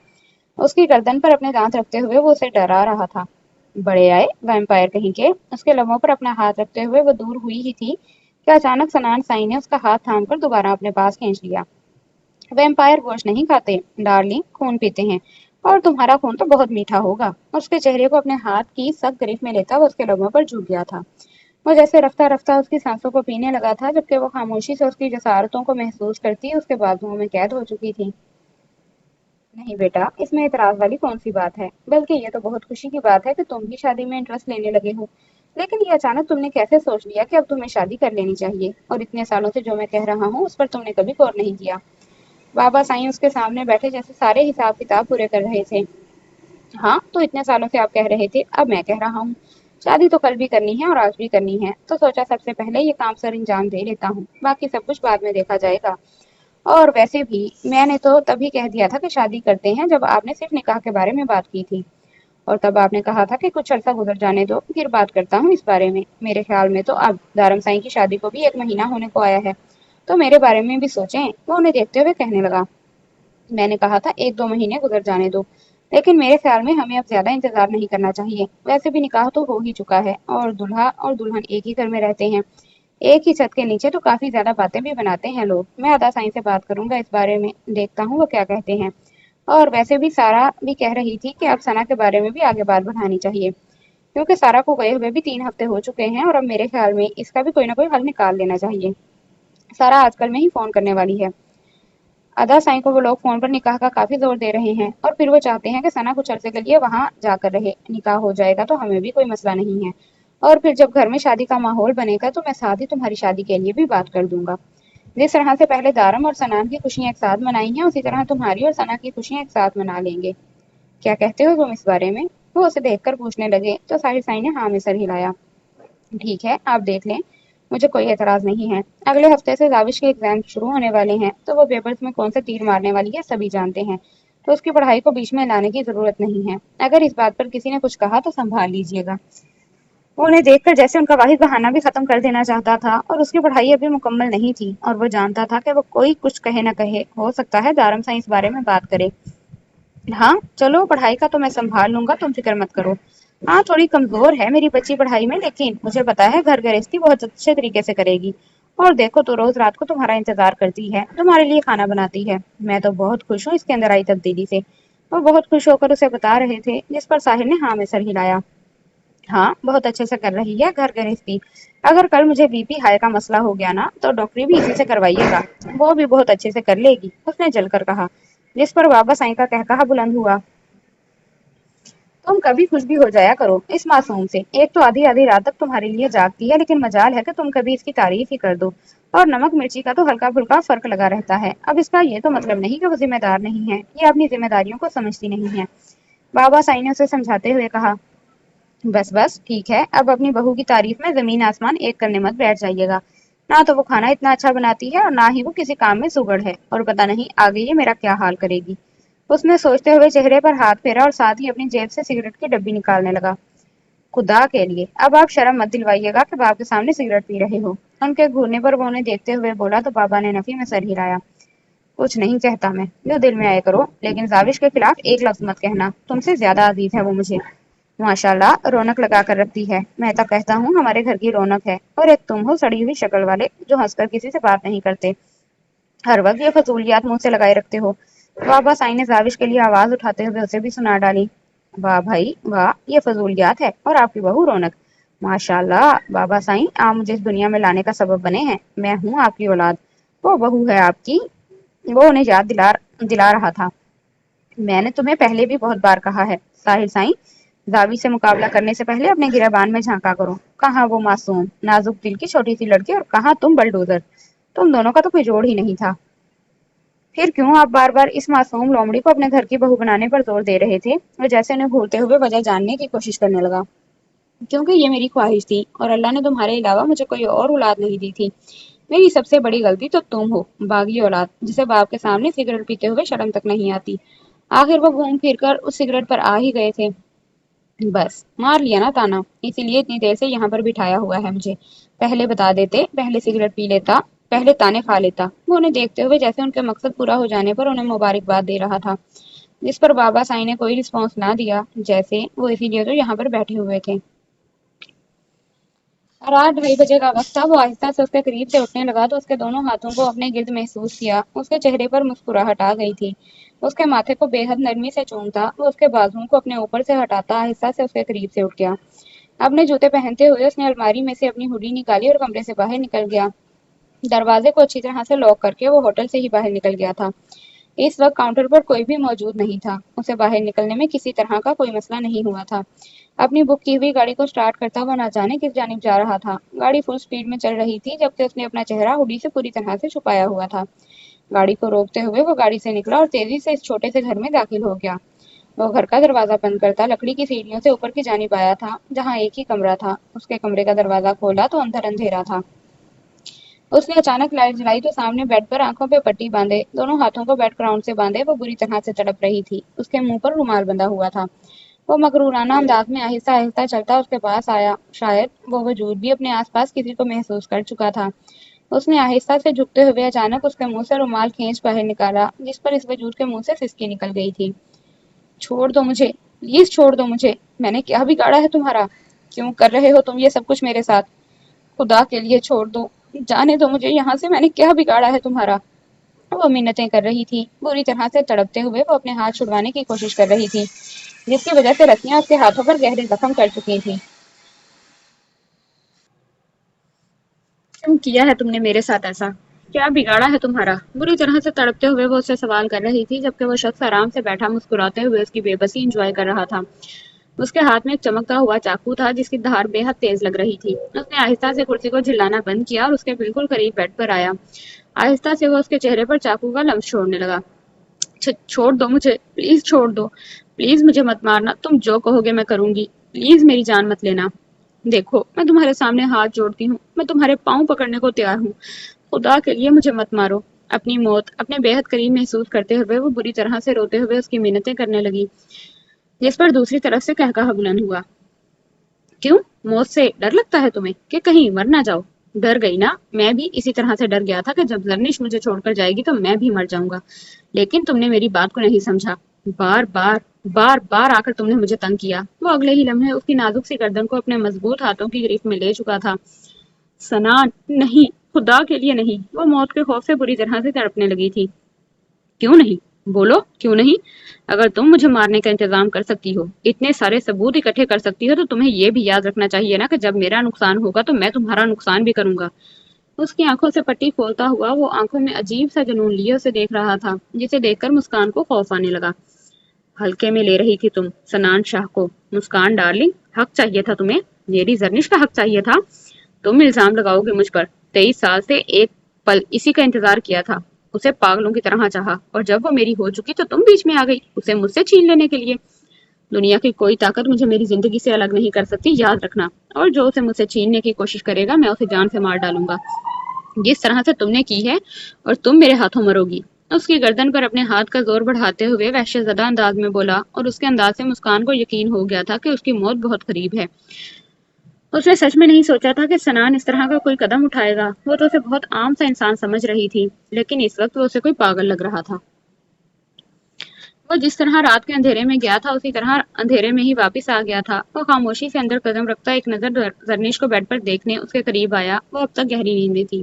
उसकी गर्दन पर अपने दांत रखते हुए वो उसे डरा रहा था। बड़े आए वैम्पायर कहीं के। उसके लबों पर अपना हाथ रखते हुए वो दूर हुई ही थी कि अचानक सनान साई ने उसका हाथ थामकर दोबारा अपने पास खींच लिया। वैम्पायर गोश्त नहीं खाते डार्लिंग, खून पीते हैं। और तुम्हारा खून तो बहुत मीठा होगा। उसके चेहरे को अपने हाथ की सख्त ग्रिप में लेता वो उसके लबों पर झुक गया था। वो जैसे रफ्ता रफ्ता उसकी सांसों को पीने लगा था, जबकि वो खामोशी से उसकी जसारतों को महसूस करती उसके बाजुओं में कैद हो चुकी थी। नहीं बेटा, इसमें एतराज वाली कौन सी बात है, बल्कि ये तो बहुत खुशी की बात है कि तुम भी शादी में इंटरेस्ट लेने लगे हो। लेकिन ये अचानक तुमने कैसे सोच लिया कि अब तुम्हें शादी कर लेनी चाहिए, और इतने सालों से जो मैं कह रहा हूँ उस पर तुमने कभी गौर नहीं किया। बाबा साईं उसके सामने बैठे जैसे सारे हिसाब किताब पूरे कर रहे थे। हाँ, तो इतने सालों से आप कह रहे थे, अब मैं कह रहा हूँ। शादी तो कल भी करनी है और आज भी करनी है, तो सोचा सबसे पहले ये काम सर अंजाम दे लेता हूँ, बाकी सब कुछ बाद में देखा जाएगा। और वैसे भी मैंने तो तभी कह दिया था कि शादी करते हैं, जब आपने सिर्फ निकाह के बारे में बात की थी। और तब आपने कहा था कि कुछ अरसा गुजर जाने दो, फिर बात करता हूँ इस बारे में। मेरे ख्याल में तो अब दारम साईं की शादी को भी 1 महीना होने को आया है, तो मेरे बारे में भी सोचें। वो उन्हें देखते हुए कहने लगा। मैंने कहा था 1-2 महीने गुजर जाने दो, लेकिन मेरे ख्याल में हमें अब ज्यादा इंतजार नहीं करना चाहिए। वैसे भी निकाह तो हो ही चुका है और दूल्हा और दुल्हन एक ही घर में रहते हैं। एक ही छत के नीचे तो काफी ज्यादा बातें भी बनाते हैं लोग। मैं अदा साईं से बात करूंगा इस बारे में, देखता हूँ वो क्या कहते हैं। और वैसे भी सारा भी कह रही थी कि अब सना के बारे में भी आगे बात बढ़ानी चाहिए, क्योंकि सारा को गए हुए भी 3 हफ्ते हो चुके हैं और अब मेरे ख्याल में इसका भी कोई ना कोई हल निकाल लेना चाहिए। सारा आजकल में ही फोन करने वाली है। अदा साईं को वो लोग फोन पर निकाह का काफी जोर दे रहे हैं और फिर वो चाहते हैं कि सना कुछ अरसे के लिए वहां जाकर रहे। निकाह हो जाएगा तो हमें भी कोई मसला नहीं है, और फिर जब घर में शादी का माहौल बनेगा तो मैं साथ ही तुम्हारी शादी के लिए भी बात कर दूंगा। जिस तरह से पहले दारम और सनान की खुशियां एक साथ मनाई हैं, उसी तरह तुम्हारी और सना की खुशियां एक साथ मना लेंगे। क्या कहते हो तुम इस बारे में? वो उसे देखकर पूछने लगे तो साहिर साई ने हाँ में सर हिलाया। ठीक है, आप देख लें, मुझे कोई एतराज नहीं है। अगले हफ्ते से जाविश के एग्जाम शुरू होने वाले हैं, तो वो पेपर्स में कौन सा तीर मारने वाली है सभी जानते हैं, तो उसकी पढ़ाई को बीच में लाने की जरूरत नहीं है। अगर इस बात पर किसी ने कुछ कहा तो संभाल लीजिएगा। वो उन्हें देखकर जैसे उनका वाहिद बहाना भी खत्म कर देना चाहता था, और उसकी पढ़ाई अभी मुकम्मल नहीं थी और वो जानता था कि वो कोई कुछ कहे न कहे, हो सकता है दारम साई इस बारे में बात करे। हाँ चलो, पढ़ाई का तो मैं संभाल लूंगा, तुम फिक्र मत करो। हाँ, थोड़ी कमजोर है मेरी बच्ची पढ़ाई में, लेकिन मुझे पता है घर गृहस्थी बहुत अच्छे तरीके से करेगी। और देखो तो रोज रात को तुम्हारा इंतजार करती है, तुम्हारे लिए खाना बनाती है। मैं तो बहुत खुश हूँ इसके अंदर आई तब्दीली से। वो बहुत खुश होकर उसे बता रहे थे, जिस पर साहिर ने हाँ में सर हिलाया। हाँ, बहुत अच्छे से कर रही है घर गृहस्थी। अगर कल मुझे बीपी हाई का मसला हो गया ना, तो डॉक्टरी भी इसी से करवाइएगा, वो भी बहुत अच्छे से कर लेगी, उसने जलकर कहा। जिस पर बाबा साईं का कहकहा बुलंद हुआ। तुम कभी खुश भी हो जाया करो इस मासूम से। एक तो आधी आधी रात तक तुम्हारे लिए जागती है, लेकिन मजाल है कि तुम कभी इसकी तारीफ ही कर दो। और नमक मिर्ची का तो हल्का फुल्का फर्क लगा रहता है। अब इसका ये तो मतलब नहीं कि वो जिम्मेदार नहीं है, ये अपनी जिम्मेदारियों को समझती नहीं है। बाबा साईं ने उसे समझाते हुए कहा। बस बस ठीक है, अब अपनी बहू की तारीफ में जमीन आसमान एक करने मत बैठ जाइएगा। ना तो वो खाना इतना अच्छा बनाती है और ना ही वो किसी काम में सुगड़ है, और पता नहीं आगे ये मेरा क्या हाल करेगी। उसने सोचते हुए चेहरे पर हाथ फेरा और साथ ही अपनी जेब से सिगरेट की डब्बी निकालने लगा। खुदा के लिए अब आप शर्म मत दिलवाइएगा कि बाप के सामने सिगरेट पी रहे हो। उनके घूरने पर वो उन्हें देखते हुए बोला तो बाबा ने नफी में सर हिलाया। कुछ नहीं कहता मैं, जो दिल में आए करो, लेकिन जाविश के खिलाफ एक लफ्ज मत कहना, तुमसे ज्यादा अजीज है वो मुझे। माशाल्लाह, रौनक लगा कर रखती है। मैं तो कहता हूँ हमारे घर की रौनक है, और एक तुम हो सड़ी हुई शक्ल वाले, जो हंसकर किसी से बात नहीं करते, हर वक्त ये फजूलियात मुंह से लगाए रखते हो। बाबा साईं ने जाविश के लिए आवाज उठाते हुए उसे भी सुना डाली। वाह भाई वाह, ये फजूलियात है और आपकी बहू रौनक। माशाल्लाह बाबा साईं, आप मुझे इस दुनिया में लाने का सबब बने हैं। मैं हूँ आपकी औलाद, वो बहू है आपकी। वो उन्हें याद दिला दिला रहा था। मैंने तुम्हें पहले भी बहुत बार कहा है साहिर साईं, जावी से मुकाबला करने से पहले अपने गिरबान में झांका करो। कहाँ वो मासूम नाजुक दिल की छोटी सी लड़की और कहाँ तुम बलडोजर। तुम दोनों का तो कोई जोड़ ही नहीं था। फिर क्यों आप बार बार इस मासूम लोमड़ी को अपने घर की बहू बनाने पर जोर दे रहे थे? वो जैसे उन्हें घूरते हुए वजह जानने की कोशिश करने लगा। क्योंकि ये मेरी ख्वाहिश थी, और अल्लाह ने तुम्हारे अलावा मुझे कोई और औलाद नहीं दी थी। मेरी सबसे बड़ी गलती तो तुम हो, बागी औलाद, जिसे बाप के सामने सिगरेट पीते हुए शर्म तक नहीं आती। आखिर वो घूम फिर कर उस सिगरेट पर आ ही गए थे। बस मार लिया ना ताना, इसीलिए इतनी देर से यहाँ पर बिठाया हुआ है मुझे। पहले बता देते, पहले सिगरेट पी लेता, पहले ताने खा लेता। वो उन्हें देखते हुए जैसे उनके मकसद पूरा हो जाने पर उन्हें मुबारकबाद दे रहा था, जिस पर बाबा साईं ने कोई रिस्पॉन्स ना दिया, जैसे वो इसीलिए तो यहाँ पर बैठे हुए थे। रात 2:30 बजे का वक्त था। वो आहिस्ता से उसके करीब से उठने लगा तो उसके दोनों हाथों को अपने गिर्द महसूस किया। उसके चेहरे पर मुस्कुराहट आ गई थी। उसके माथे को बेहद नरमी से चूमता, वो उसके बाजुओं को अपने ऊपर से हटाता आहिस्ता से उसके करीब से उठ गया। अपने जूते पहनते हुए उसने अलमारी में से अपनी हुडी निकाली और कमरे से बाहर निकल गया। दरवाजे को अच्छी तरह से लॉक करके वो होटल से ही बाहर निकल गया था। इस वक्त काउंटर पर कोई भी मौजूद नहीं था। उसे बाहर निकलने में किसी तरह का कोई मसला नहीं हुआ था। अपनी बुक की हुई गाड़ी को स्टार्ट करता हुआ ना जाने किस जानिब जा रहा था। गाड़ी फुल स्पीड में चल रही थी, जबकि उसने अपना चेहरा हुडी से पूरी तरह से छुपाया हुआ था। गाड़ी को रोकते हुए वो गाड़ी से निकला और तेजी से इस छोटे से घर में दाखिल हो गया। वो घर का दरवाजा बंद करता लकड़ी की सीढ़ियों से ऊपर की जानिब आया था, जहाँ एक ही कमरा था। उसके कमरे का दरवाजा खोला तो अंदर अंधेरा था। उसने अचानक लाइट जलाई तो सामने बेड पर आंखों पे पट्टी बांधे, दोनों हाथों को बेड क्राउन से बांधे वो बुरी तरह से तड़प रही थी। उसके मुंह पर रुमाल बंधा हुआ था। वो मकरूराना अंदाज में आहिस्ता आहिस्ता चलता उसके पास आया। शायद वो वजूद भी अपने आसपास किसी को महसूस कर चुका था। उसने आहिस्ता से झुकते हुए अचानक उसके मुंह से रुमाल खींच बाहर निकाला, जिस पर इस वजूद के मुंह से सिसकी निकल गई थी। छोड़ दो मुझे, प्लीज छोड़ दो मुझे। मैंने क्या बिगाड़ा है तुम्हारा? क्यों कर रहे हो तुम ये सब कुछ मेरे साथ? खुदा के लिए छोड़ दो, जाने दो मुझे यहाँ से। मैंने क्या बिगाड़ा है तुम्हारा? वो मिन्नतें कर रही थी। बुरी तरह से तड़पते हुए वो अपने हाथ छुड़वाने की कोशिश कर रही थी, जिसकी वजह से रस्सियां उसके हाथों पर गहरे जख्म कर चुकी थी। क्यों किया है तुमने मेरे साथ ऐसा? کیا بگاڑا ہے تمہارا؟ بری طرح سے تڑپتے ہوئے وہ اس سے سوال کر رہی تھی، جبکہ وہ شخص آرام سے بیٹھا مسکراتے ہوئے اس کی بے بسی انجوائے کر رہا تھا۔ اس کے ہاتھ میں ایک چمکتا ہوا چاقو تھا جس کی دھار بے حد تیز لگ رہی تھی۔ اس نے آہستہ سے کرسی کو جھلانا بند کیا اور اس کے بالکل قریب بیڈ پر آیا۔ آہستہ سے وہ اس کے چہرے پر چاقو کا لمس چھوڑنے لگا۔ چھوڑ دو مجھے، پلیز چھوڑ دو، پلیز مجھے مت مارنا، تم جو کہو گے میں کروں گی، پلیز میری جان مت لینا۔ دیکھو میں تمہارے سامنے ہاتھ جوڑتی ہوں، میں تمہارے پاؤں پکڑنے کو تیار ہوں، خدا کے لیے مجھے مت مارو۔ اپنی موت اپنے بے حد قریب محسوس کرتے ہوئے وہ بری طرح سے روتے ہوئے اس کی منتیں کرنے لگی، جس پر دوسری طرف سے قہقہا بلند ہوا۔ کیوں؟ موت سے ڈر لگتا ہے تمہیں کہ کہیں مر نہ جاؤ؟ ڈر گئی نا؟ میں بھی اسی طرح سے ڈر گیا تھا کہ جب زرنش مجھے چھوڑ کر جائے گی تو میں بھی مر جاؤں گا، لیکن تم نے میری بات کو نہیں سمجھا۔ بار بار آ کر تم نے مجھے تنگ کیا۔ وہ اگلے ہی لمحے اس کی نازک سی گردن کو اپنے مضبوط ہاتھوں کی گرفت میں لے چکا تھا۔ سنان نہیں، خدا کے لیے نہیں۔ وہ موت کے خوف سے بری طرح سے تڑپنے لگی تھی۔ کیوں نہیں؟ بولو کیوں نہیں؟ اگر تم مجھے مارنے کا انتظام کر سکتی ہو، اتنے سارے ثبوت اکٹھے کر سکتی ہو، تو تمہیں یہ بھی یاد رکھنا چاہیے نا کہ جب میرا نقصان ہوگا تو میں تمہارا نقصان بھی کروں گا۔ اس کی آنکھوں سے پٹی کھولتا ہوا وہ آنکھوں میں عجیب سا جنون لیے اسے دیکھ رہا تھا، جسے دیکھ کر مسکان کو خوف آنے لگا۔ ہلکے میں لے رہی تھی تم سنان شاہ کو؟ مسکان ڈارلنگ، حق چاہیے تھا تمہیں، میری زرنش کا حق چاہیے تھا۔ تم الزام لگاؤ گے مجھ پر؟ 23 سال سے ایک پل اسی کا انتظار کیا تھا، اسے پاگلوں کی طرح چاہا، اور جب وہ میری ہو چکی تو تم بیچ میں آ گئی اسے مجھ سے چھین لینے کے لیے۔ دنیا کی کوئی طاقت مجھے میری زندگی سے الگ نہیں کر سکتی، یاد رکھنا، اور جو اسے مجھ سے چھیننے کی کوشش کرے گا میں اسے جان سے مار ڈالوں گا، جس طرح سے تم نے کی ہے، اور تم میرے ہاتھوں مرو گی۔ اس کی گردن پر اپنے ہاتھ کا زور بڑھاتے ہوئے وحشت زدہ انداز میں بولا، اور اس کے انداز سے مسکان کو یقین ہو گیا تھا کہ اس کی موت بہت قریب ہے۔ اس نے سچ میں نہیں سوچا تھا کہ سنان اس طرح کا کوئی قدم اٹھائے گا۔ وہ تو اسے بہت عام سا انسان سمجھ رہی تھی، لیکن اس وقت وہ اسے کوئی پاگل لگ رہا تھا۔ وہ جس طرح رات کے اندھیرے میں گیا تھا اسی طرح اندھیرے میں ہی واپس آ گیا تھا۔ وہ خاموشی سے اندر قدم رکھتا ایک نظر زرنش کو بیڈ پر دیکھنے اس کے قریب آیا۔ وہ اب تک گہری نیند میں تھی۔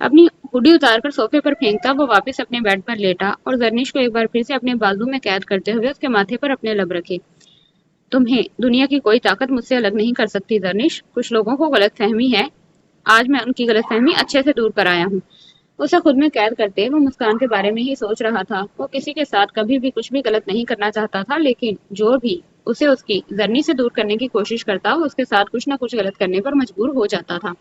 اپنی ہوڈی اتار کر صوفے پر پھینکتا وہ واپس اپنے بیڈ پر لیٹا اور زرنش کو ایک بار پھر سے اپنے بازو میں قید کرتے ہوئے اس کے ماتھے پر اپنے لب رکھے۔ تمہیں دنیا کی کوئی طاقت مجھ سے الگ نہیں کر سکتی زرنش۔ کچھ لوگوں کو غلط فہمی ہے، آج میں ان کی غلط فہمی اچھے سے دور کر آیا ہوں۔ اسے خود میں قید کرتے وہ مسکان کے بارے میں ہی سوچ رہا تھا۔ وہ کسی کے ساتھ کبھی بھی کچھ بھی غلط نہیں کرنا چاہتا تھا، لیکن جو بھی اسے اس کی زرنی سے دور کرنے کی کوشش کرتا وہ اس کے ساتھ کچھ نہ کچھ غلط کرنے پر مجبور ہو جاتا تھا،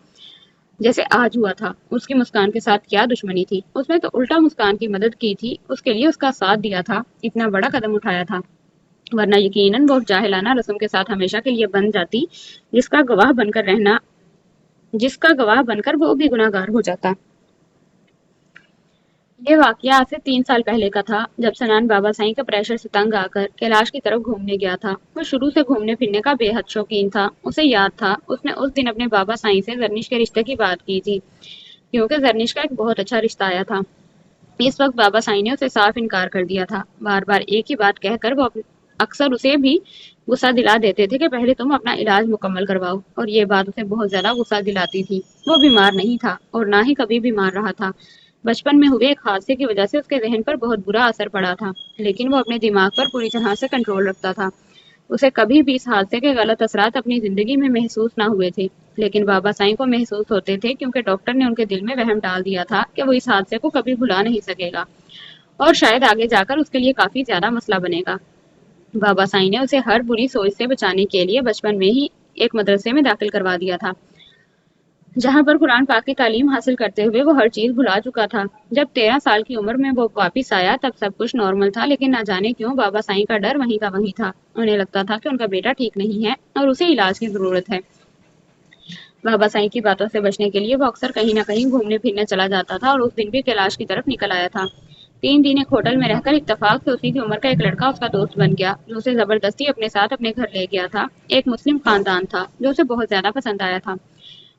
جیسے آج ہوا تھا۔ اس کی مسکان کے ساتھ کیا دشمنی تھی؟ اس نے تو الٹا مسکان کی مدد کی تھی، اس کے لیے اس کا ساتھ دیا تھا، اتنا بڑا قدم اٹھایا تھا، ورنہ یقیناً وہ جاہلانہ رسم کے ساتھ ہمیشہ کے لیے بن جاتی، جس کا گواہ بن کر وہ بھی گناہگار ہو جاتا۔ یہ واقعہ آج سے 3 سال پہلے کا تھا، جب سنان بابا سائیں کے پریشر سے تنگ آ کر کیلاش کی طرف گھومنے گیا تھا۔ وہ شروع سے گھومنے پھرنے کا بے حد شوقین تھا۔ اسے یاد تھا اس نے اس دن اپنے بابا سائیں سے زرنش کے رشتے کی بات کی تھی، کیونکہ زرنش کا ایک بہت اچھا رشتہ آیا تھا۔ اس وقت بابا سائیں نے اسے صاف انکار کر دیا تھا۔ بار بار ایک ہی بات کہہ کر وہ اکثر اسے بھی غصہ دلا دیتے تھے کہ پہلے تم اپنا علاج مکمل کرواؤ، اور یہ بات اسے بہت زیادہ غصہ دلاتی تھی۔ وہ بیمار نہیں تھا اور نہ ہی کبھی بیمار رہا تھا۔ بچپن میں ہوئے ایک حادثے کی وجہ سے اس کے ذہن پر بہت برا اثر پڑا تھا، لیکن وہ اپنے دماغ پر پوری طرح سے کنٹرول رکھتا تھا۔ اسے کبھی بھی اس حادثے کے غلط اثرات اپنی زندگی میں محسوس نہ ہوئے تھے، لیکن بابا سائیں کو محسوس ہوتے تھے، کیونکہ ڈاکٹر نے ان کے دل میں وہم ڈال دیا تھا کہ وہ اس حادثے کو کبھی بھلا نہیں سکے گا، اور شاید آگے جا کر اس کے لیے کافی زیادہ مسئلہ بنے گا۔ بابا سائیں نے اسے ہر بری سوچ سے بچانے کے لیے بچپن میں ہی ایک مدرسے میں داخل کروا دیا تھا، جہاں پر قرآن پاک کی تعلیم حاصل کرتے ہوئے وہ ہر چیز بھلا چکا تھا۔ جب 13 سال کی عمر میں وہ واپس آیا تب سب کچھ نارمل تھا، لیکن نہ جانے کیوں بابا سائیں کا ڈر وہیں کا وہیں تھا۔ انہیں لگتا تھا کہ ان کا بیٹا ٹھیک نہیں ہے اور اسے علاج کی ضرورت ہے۔ بابا سائیں کی باتوں سے بچنے کے لیے وہ اکثر کہیں نہ کہیں گھومنے پھرنے چلا جاتا تھا، اور اس دن بھی کیلاش کی طرف نکل آیا تھا۔ 3 دن ایک ہوٹل میں رہ کر اتفاق سے اسی کی عمر کا ایک لڑکا اس کا دوست بن گیا، جو اسے زبردستی اپنے ساتھ اپنے گھر لے گیا تھا۔ ایک مسلم خاندان تھا جو اسے بہت زیادہ پسند آیا تھا۔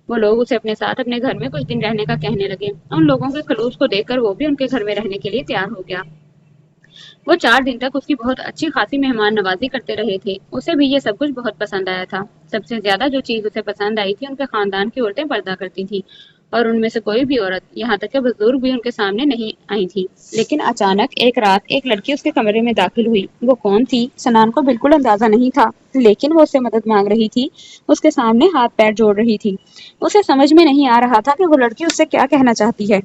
وہ لوگ اسے اپنے ساتھ اپنے گھر میں کچھ دن رہنے کا کہنے لگے۔ ان لوگوں کے خلوص کو دیکھ کر وہ بھی ان کے گھر میں رہنے کے لیے تیار ہو گیا۔ وہ 4 دن تک اس کی بہت اچھی خاصی مہمان نوازی کرتے رہے تھے۔ اسے بھی یہ سب کچھ بہت پسند آیا تھا۔ سب سے زیادہ جو چیز اسے پسند آئی تھی، ان کے خاندان کی عورتیں پردہ کرتی تھیں، اور ان میں سے کوئی بھی عورت، یہاں تک کہ بزرگ بھی، ان کے سامنے نہیں آئی تھی۔ لیکن اچانک ایک رات ایک لڑکی اس کے کمرے میں داخل ہوئی۔ وہ کون تھی سنان کو بالکل اندازہ نہیں تھا، لیکن وہ اس سے مدد مانگ رہی تھی، اس کے سامنے ہاتھ پیر جوڑ رہی تھی۔ اسے سمجھ میں نہیں آ رہا تھا کہ وہ لڑکی اس سے کیا کہنا چاہتی ہے۔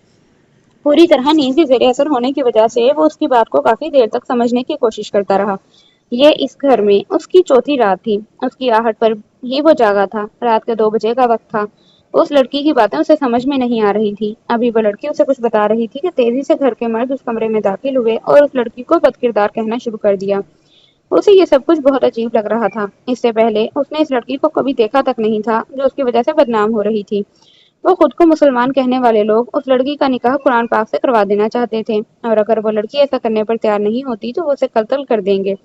पूरी तरह नींद के ज़ेरे असर होने की वजह से वो उसकी बात को काफ़ी देर तक समझने की कोशिश करता रहा। ये इस घर में उसकी चौथी रात थी। उसकी आहट पर ही वो जागा था। रात के 2 बजे का वक्त था। उस लड़की की बातें उसे समझ में नहीं आ रही थी। अभी वो लड़की उसे कुछ बता रही थी कि तेजी से घर के मर्द उस कमरे में दाखिल हुए और उस लड़की को बदकिरदार कहना शुरू कर दिया। उसे ये सब कुछ बहुत अजीब लग रहा था। इससे पहले उसने इस लड़की को कभी देखा तक नहीं था जो उसकी वजह से बदनाम हो रही थी। वो खुद को मुसलमान कहने वाले लोग उस लड़की का निकाह कुरान पाक से करवा देना चाहते थे और अगर वो लड़की ऐसा करने पर तैयार नहीं होती तो वो उसे कत्ल कर देंगे।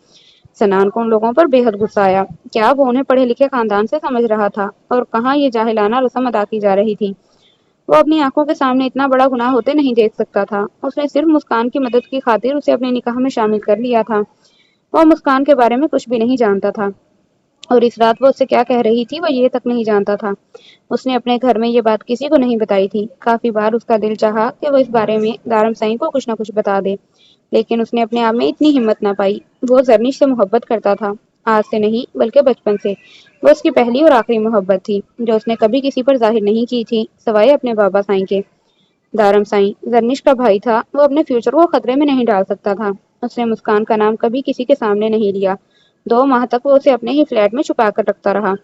सनान को उन लोगों पर बेहद गुस्सा आया। क्या वो उन्हें पढ़े लिखे खानदान से समझ रहा था और कहाँ ये जाहिलाना रस्म अदा की जा रही थी। वो अपनी आंखों के सामने इतना बड़ा गुनाह होते नहीं देख सकता था। उसने सिर्फ मुस्कान की मदद की खातिर उसे अपने निकाह में शामिल कर लिया था। वो मुस्कान के बारे में कुछ भी नहीं जानता था और इस रात वो उससे क्या कह रही थी वो ये तक नहीं जानता था। उसने अपने घर में ये बात किसी को नहीं बताई थी। काफी बार उसका दिल चाहा कि वो इस बारे में दारम साईं को कुछ न कुछ बता दे, लेकिन उसने अपने आप में इतनी हिम्मत न पाई। वो जरनिश से मोहब्बत करता था, आज से नहीं बल्कि बचपन से। वो उसकी पहली और आखिरी मोहब्बत थी जो उसने कभी किसी पर जाहिर नहीं की थी सवाए अपने बाबा साईं के। दारम साईं जरनिश का भाई था। वो अपने फ्यूचर को खतरे में नहीं डाल सकता था। उसने मुस्कान का नाम कभी किसी के सामने नहीं लिया। 2 माह तक वो उसे अपने ही फ्लैट में छुपा कर रखता रहा,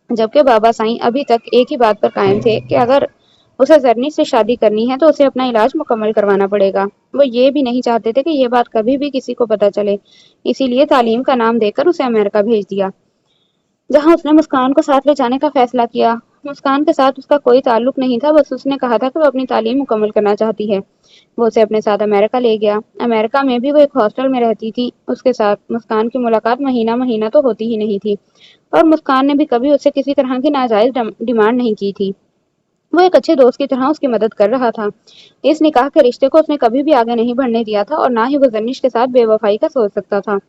जबकि बाबा साईं अभी तक एक ही बात पर कायम थे कि अगर उसे जरनीश से शादी करनी है तो उसे अपना इलाज मुकम्मल करवाना पड़ेगा। वो ये भी नहीं चाहते थे कि ये बात कभी भी किसी को पता चले, इसीलिए तालीम का नाम देकर उसे अमेरिका भेज दिया, जहां उसने मुस्कान को साथ ले जाने का फैसला किया। मुस्कान के साथ उसका कोई ताल्लुक नहीं था, बस उसने कहा था कि वो अपनी तालीम मुकम्मल करना चाहती है। वो उसे अपने साथ अमेरिका ले गया। अमेरिका में भी वो एक हॉस्टल में रहती थी। उसके साथ मुस्कान की मुलाकात महीना महीना तो होती ही नहीं थी और मुस्कान ने भी कभी उससे किसी तरह की नाजायज डिमांड नहीं की थी। वो एक अच्छे दोस्त की तरह उसकी मदद कर रहा था। इस निकाह के रिश्ते को उसने कभी भी आगे नहीं बढ़ने दिया था और ना ही वो जरनिश के साथ बेवफाई का सोच सकता था।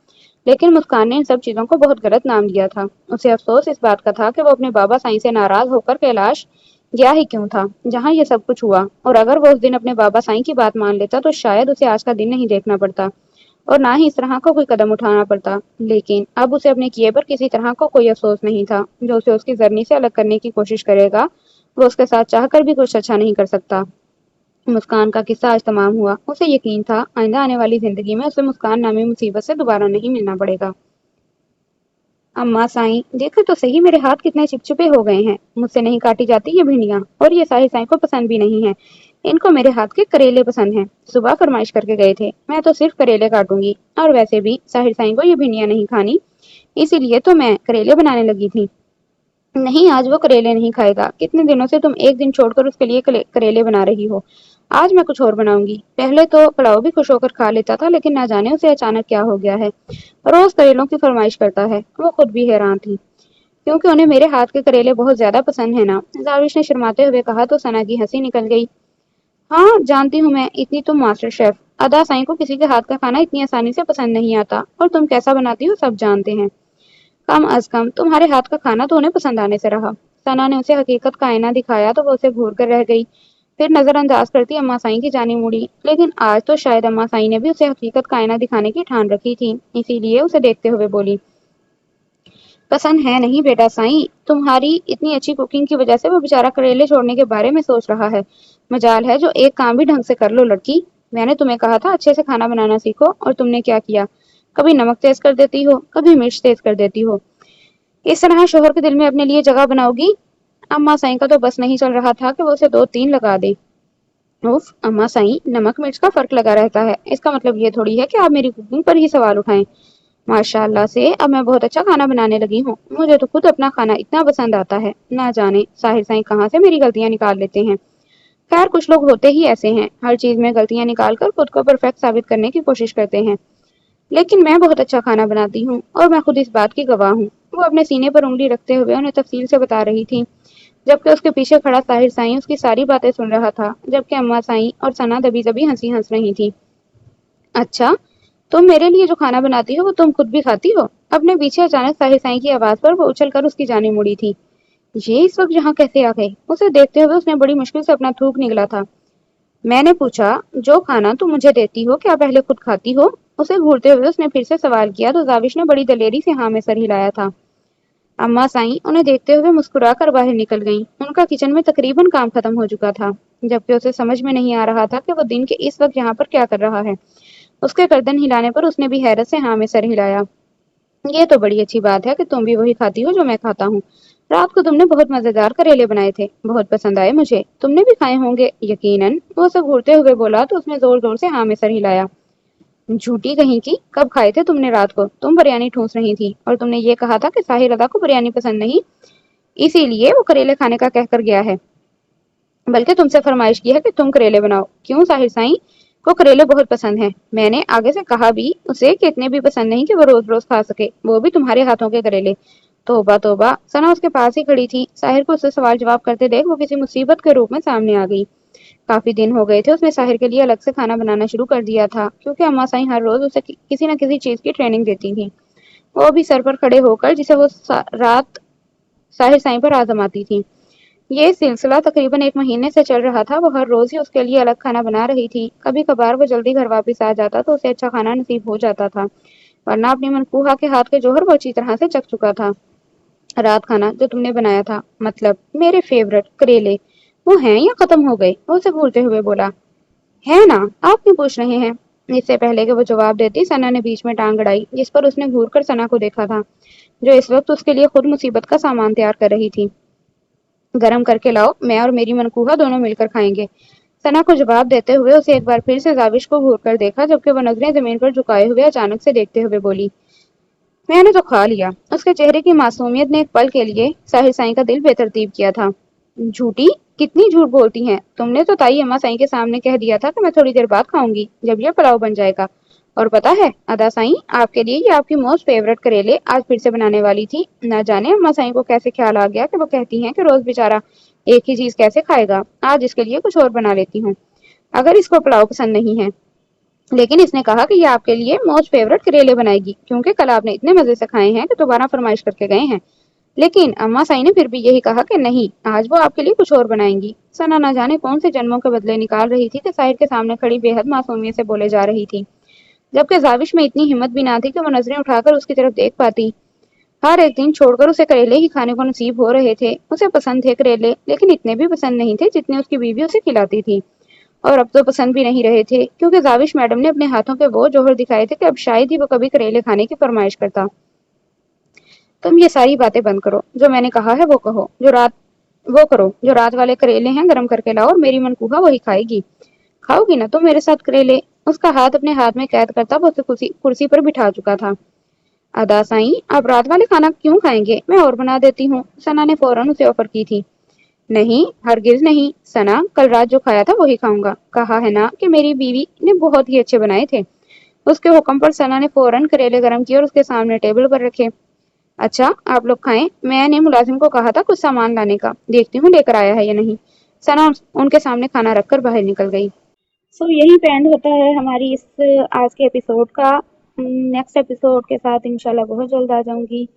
लेकिन मुस्कान ने इन सब चीजों को बहुत गलत नाम दिया था। उसे अफसोस इस बात का था कि वो अपने बाबा साईं से नाराज होकर कैलाश गया ही क्यों था, जहाँ ये सब कुछ हुआ। और अगर वो उस दिन अपने बाबा साईं की बात मान लेता तो शायद उसे आज का दिन नहीं देखना पड़ता और ना ही इस तरह का कोई कदम उठाना पड़ता। लेकिन अब उसे अपने किए पर किसी तरह का कोई अफसोस नहीं था। जो उसे उसकी जर्नी से अलग करने की कोशिश करेगा वो उसके साथ चाहकर भी कुछ अच्छा नहीं कर सकता। मुस्कान का किस्सा आज तमाम हुआ। उसे यकीन था आइंदा आने वाली जिंदगी में उसे मुस्कान नामी मुसीबत से दोबारा नहीं मिलना पड़ेगा। अम्मा साईं, देखो तो सही मेरे हाथ कितने चिपचिपे हो गए हैं। मुझसे नहीं काटी जाती ये भिंडियाँ और ये साहिर साईं को पसंद भी नहीं है। इनको मेरे हाथ के करेले पसंद हैं। सुबह फरमाइश करके गए थे, मैं तो सिर्फ करेले काटूंगी और वैसे भी साहिर साईं को ये भिंडियाँ नहीं खानी, इसीलिए तो मैं करेले बनाने लगी थी। नहीं, आज वो करेले नहीं खाएगा। कितने दिनों से तुम एक दिन छोड़कर उसके लिए करेले बना रही हो। आज मैं कुछ और बनाऊंगी। पहले तो पुलाव भी खुश होकर खा लेता था, लेकिन ना जाने उसे अचानक क्या हो गया है। रोज करेलों की फरमाइश करता है। वो खुद भी हैरान थी, क्योंकि उन्हें मेरे हाथ के करेले बहुत ज्यादा पसंद है ना। जाविश ने शर्माते हुए कहा तो सना की हंसी निकल गई। हाँ, जानती हूँ मैं, इतनी तुम मास्टर शेफ। अदा साईं को किसी के हाथ का खाना इतनी आसानी से पसंद नहीं आता और तुम कैसा बनाती हो सब जानते हैं। कम अज कम तुम्हारे हाथ का खाना तो उन्हें पसंद आने से रहा। सना ने उसे हकीकत का आईना दिखाया तो वो उसे घूर कर रह गई। फिर नजरअंदाज करती अम्मा साईं की जानी मुड़ी, लेकिन आज तो शायद अम्मा साईं ने भी उसे हकीकत का आईना दिखाने की ठान रखी थी, इसीलिए उसे देखते हुए बोली, पसंद है नहीं बेटा साईं, तुम्हारी इतनी अच्छी कुकिंग की वजह से वो बेचारा करेले छोड़ने के बारे में सोच रहा है। मजाल है जो एक काम भी ढंग से कर लो लड़की। मैंने तुम्हें कहा था अच्छे से खाना बनाना सीखो और तुमने क्या किया, कभी नमक तेज कर देती हो, कभी मिर्च तेज कर देती हो। इस तरह शोहर के दिल में अपने लिए जगह बनाओगी। अम्मा साईं का तो बस नहीं चल रहा था कि वो उसे 2-3 लगा दे। उफ अम्मा साईं, नमक मिर्च का फर्क लगा रहता है, इसका मतलब ये थोड़ी है कि आप मेरी कुकिंग पर ही सवाल उठाएं। माशाल्लाह से अब मैं बहुत अच्छा खाना बनाने लगी हूँ। मुझे तो खुद अपना खाना इतना पसंद आता है, ना जाने साहिर साईं कहाँ से मेरी गलतियां निकाल लेते हैं। खैर कुछ लोग होते ही ऐसे हैं, हर चीज में गलतियां निकाल कर खुद को परफेक्ट साबित करने की कोशिश करते हैं। लेकिन मैं बहुत अच्छा खाना बनाती हूँ और मैं खुद इस बात की गवाह हूँ। वो अपने सीने पर उंगली रखते हुए उन्हें तफसील से बता रही थी, जबकि उसके पीछे खड़ा ताहिर साईं उसकी सारी बातें सुन रहा था, जबकि अम्मा साईं और सना दबी दबी हंसी हंस रही थी। अच्छा, तुम मेरे लिए जो खाना बनाती हो वो तुम खुद भी खाती हो? अपने पीछे अचानक साहिर साईं की आवाज पर वो उछल कर उसकी जाने मुड़ी थी। ये इस वक्त यहाँ कैसे आ गए? उसे देखते हुए उसने बड़ी मुश्किल से अपना थूक निगला था। मैंने पूछा, जो खाना तुम मुझे देती हो क्या पहले खुद खाती हो? उसे घूरते हुए उसने फिर से सवाल किया तो जाविश ने बड़ी दलेरी से हाँ में सर हिलाया था। अम्मा साईं उन्हें देखते हुए मुस्कुरा कर बाहर निकल गईं। उनका किचन में तकरीबन काम खत्म हो चुका था, जबकि उसे समझ में नहीं आ रहा था कि वो दिन के इस वक्त यहाँ पर क्या कर रहा है। उसके गर्दन हिलाने पर उसने भी हैरत से हाँ में सर हिलाया। ये तो बड़ी अच्छी बात है कि तुम भी वही खाती हो जो मैं खाता हूँ। रात को तुमने बहुत मजेदार करेले बनाए थे, बहुत पसंद आए मुझे। तुमने भी खाए होंगे यकीनन। वो सब घूरते हुए बोला तो उसने जोर जोर से हाँ में सर हिलाया। झूठी कहीं की, कब खाए थे तुमने रात को? तुम बिरयानी ठूस रही थी और तुमने ये कहा था कि साहिर अदा को बिरयानी पसंद नहीं, इसीलिए वो करेले खाने का कहकर गया है। बल्कि तुमसे फरमाइश की है कि तुम करेले बनाओ। क्यों साहिर साईं को करेले बहुत पसंद हैं। मैंने आगे से कहा भी उसे कि इतने भी पसंद नहीं कि वो रोज रोज खा सके, वो भी तुम्हारे हाथों के करेले। तौबा तौबा। सना उसके पास ही खड़ी थी। साहिर को उससे सवाल जवाब करते देख वो किसी मुसीबत के रूप में सामने आ गई। काफी दिन हो गए थे उसने साहिर के लिए अलग से खाना बनाना शुरू कर दिया था, क्योंकि अम्मा साईं हर रोज उसे किसी न किसी चीज की ट्रेनिंग देती थी। वो भी सर पर खड़े होकर जिसे वो रात साहिर साईं पर आजमाती थी। ये सिलसिला तकरीबन 1 महीने से चल रहा था। वो हर रोज ही उसके लिए अलग खाना बना रही थी। कभी कभार वो जल्दी घर वापस आ जाता तो उसे अच्छा खाना नसीब हो जाता था, वरना अपनी मनकूहा के हाथ के जौहर वो अच्छी तरह से चख चुका था। रात खाना जो तुमने बनाया था, मतलब मेरे फेवरेट करेले, वो हैं या खत्म हो गए? वो उसे घूरते हुए बोला। है ना, आप क्यों पूछ रहे हैं? इससे पहले कि वो जवाब देती सना ने बीच में टांग अड़ाई, जिस पर उसने घूर कर सना को देखा था, जो इस वक्त उसके लिए खुद मुसीबत का सामान तैयार कर रही थी। गरम करके लाओ, मैं और मेरी मनकूहा दोनों मिलकर खाएंगे। सना को जवाब देते हुए उसे एक बार फिर से जाविश को घूर कर देखा, जबकि वह नजरें जमीन पर झुकाए हुए अचानक से देखते हुए बोली। मैंने तो खा लिया। उसके चेहरे की मासूमियत ने एक पल के लिए साहिर साईं का दिल बेतरतीब किया था। झूठी, कितनी झूठ बोलती हैं। तुमने तो ताई अम्मा साईं के सामने कह दिया था कि मैं थोड़ी देर बाद खाऊंगी, जब ये पुलाव बन जाएगा। और पता है अदा साईं, आपके लिए ये आपकी मोस्ट फेवरेट करेले आज फिर से बनाने वाली थी। ना जाने अम्मा साईं को कैसे ख्याल आ गया कि वो कहती हैं कि रोज बेचारा एक ही चीज कैसे खाएगा। आज इसके लिए कुछ और बना लेती हूँ, अगर इसको पुलाव पसंद नहीं है। लेकिन इसने कहा कि ये आपके लिए मोस्ट फेवरेट करेले बनाएगी, क्योंकि कल आपने इतने मजे से खाए हैं कि दोबारा फरमाइश करके गए हैं। लेकिन अम्मा साई ने फिर भी यही कहा कि नहीं, आज वो आपके लिए कुछ और बनाएंगी। सना न जाने कौन से जन्मों के बदले निकाल रही थी कि साहिर के सामने खड़ी बेहद मासूमियत से बोले जा रही थी, जबकि जाविश में इतनी हिम्मत भी ना थी कि वो नजरें उठाकर उसकी तरफ देख पाती। हर एक दिन छोड़कर उसे करेले ही खाने को नसीब हो रहे थे। उसे पसंद थे करेले, लेकिन इतने भी पसंद नहीं थे जितने उसकी बीवी उसे खिलाती थी। और अब तो पसंद भी नहीं रहे थे, क्योंकि जाविश मैडम ने अपने हाथों के वो जौहर दिखाए थे कि अब शायद ही वो कभी करेले खाने की फरमाइश करता। तुम ये सारी बातें बंद करो, जो मैंने कहा है वो कहो। वो करो जो रात वाले करेले हैं, गरम करके लाओ और मेरी मनकूहा वही खाएगी। खाओगी ना तुम मेरे साथ करेले? उसका हाथ अपने हाथ में कैद करता वो उसे कुर्सी कुर्सी पर बिठा चुका था। अदा साईं, आप रात वाले खाना क्यों खाएंगे? मैं और बना देती हूँ, सना ने फौरन उसे ऑफर की थी। नहीं, हरगिज नहीं सना, कल रात जो खाया था वही खाऊंगा। कहा है ना कि मेरी बीवी ने बहुत ही अच्छे बनाए थे। उसके हुक्म पर सना ने फौरन करेले गरम किए और उसके सामने टेबल पर रखे। अच्छा, आप लोग खाएं, मैंने मुलाजिम को कहा था कुछ सामान लाने का, देखती हूँ लेकर आया है या नहीं। सना उनके सामने खाना रखकर बाहर निकल गई। सो यही पे एंड होता है हमारी इस आज के एपिसोड का। नेक्स्ट एपिसोड के साथ इंशाल्लाह बहुत जल्द आ जाऊंगी।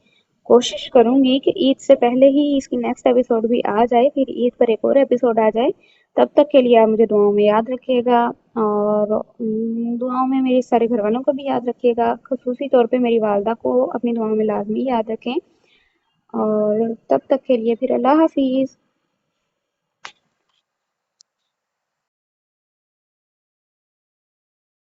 कोशिश करूंगी कि ईद से पहले ही इसकी नेक्स्ट एपिसोड भी आ जाए, फिर ईद पर एक और एपिसोड आ जाए। तब तक के लिए आप मुझे दुआओं में याद रखिएगा, और दुआओं में मेरे सारे घर वालों को भी याद रखिएगा। खसूसी तौर पे मेरी वालदा को अपनी दुआओं में लाजमी याद रखें। और तब तक के लिए फिर अल्लाह हाफिज़।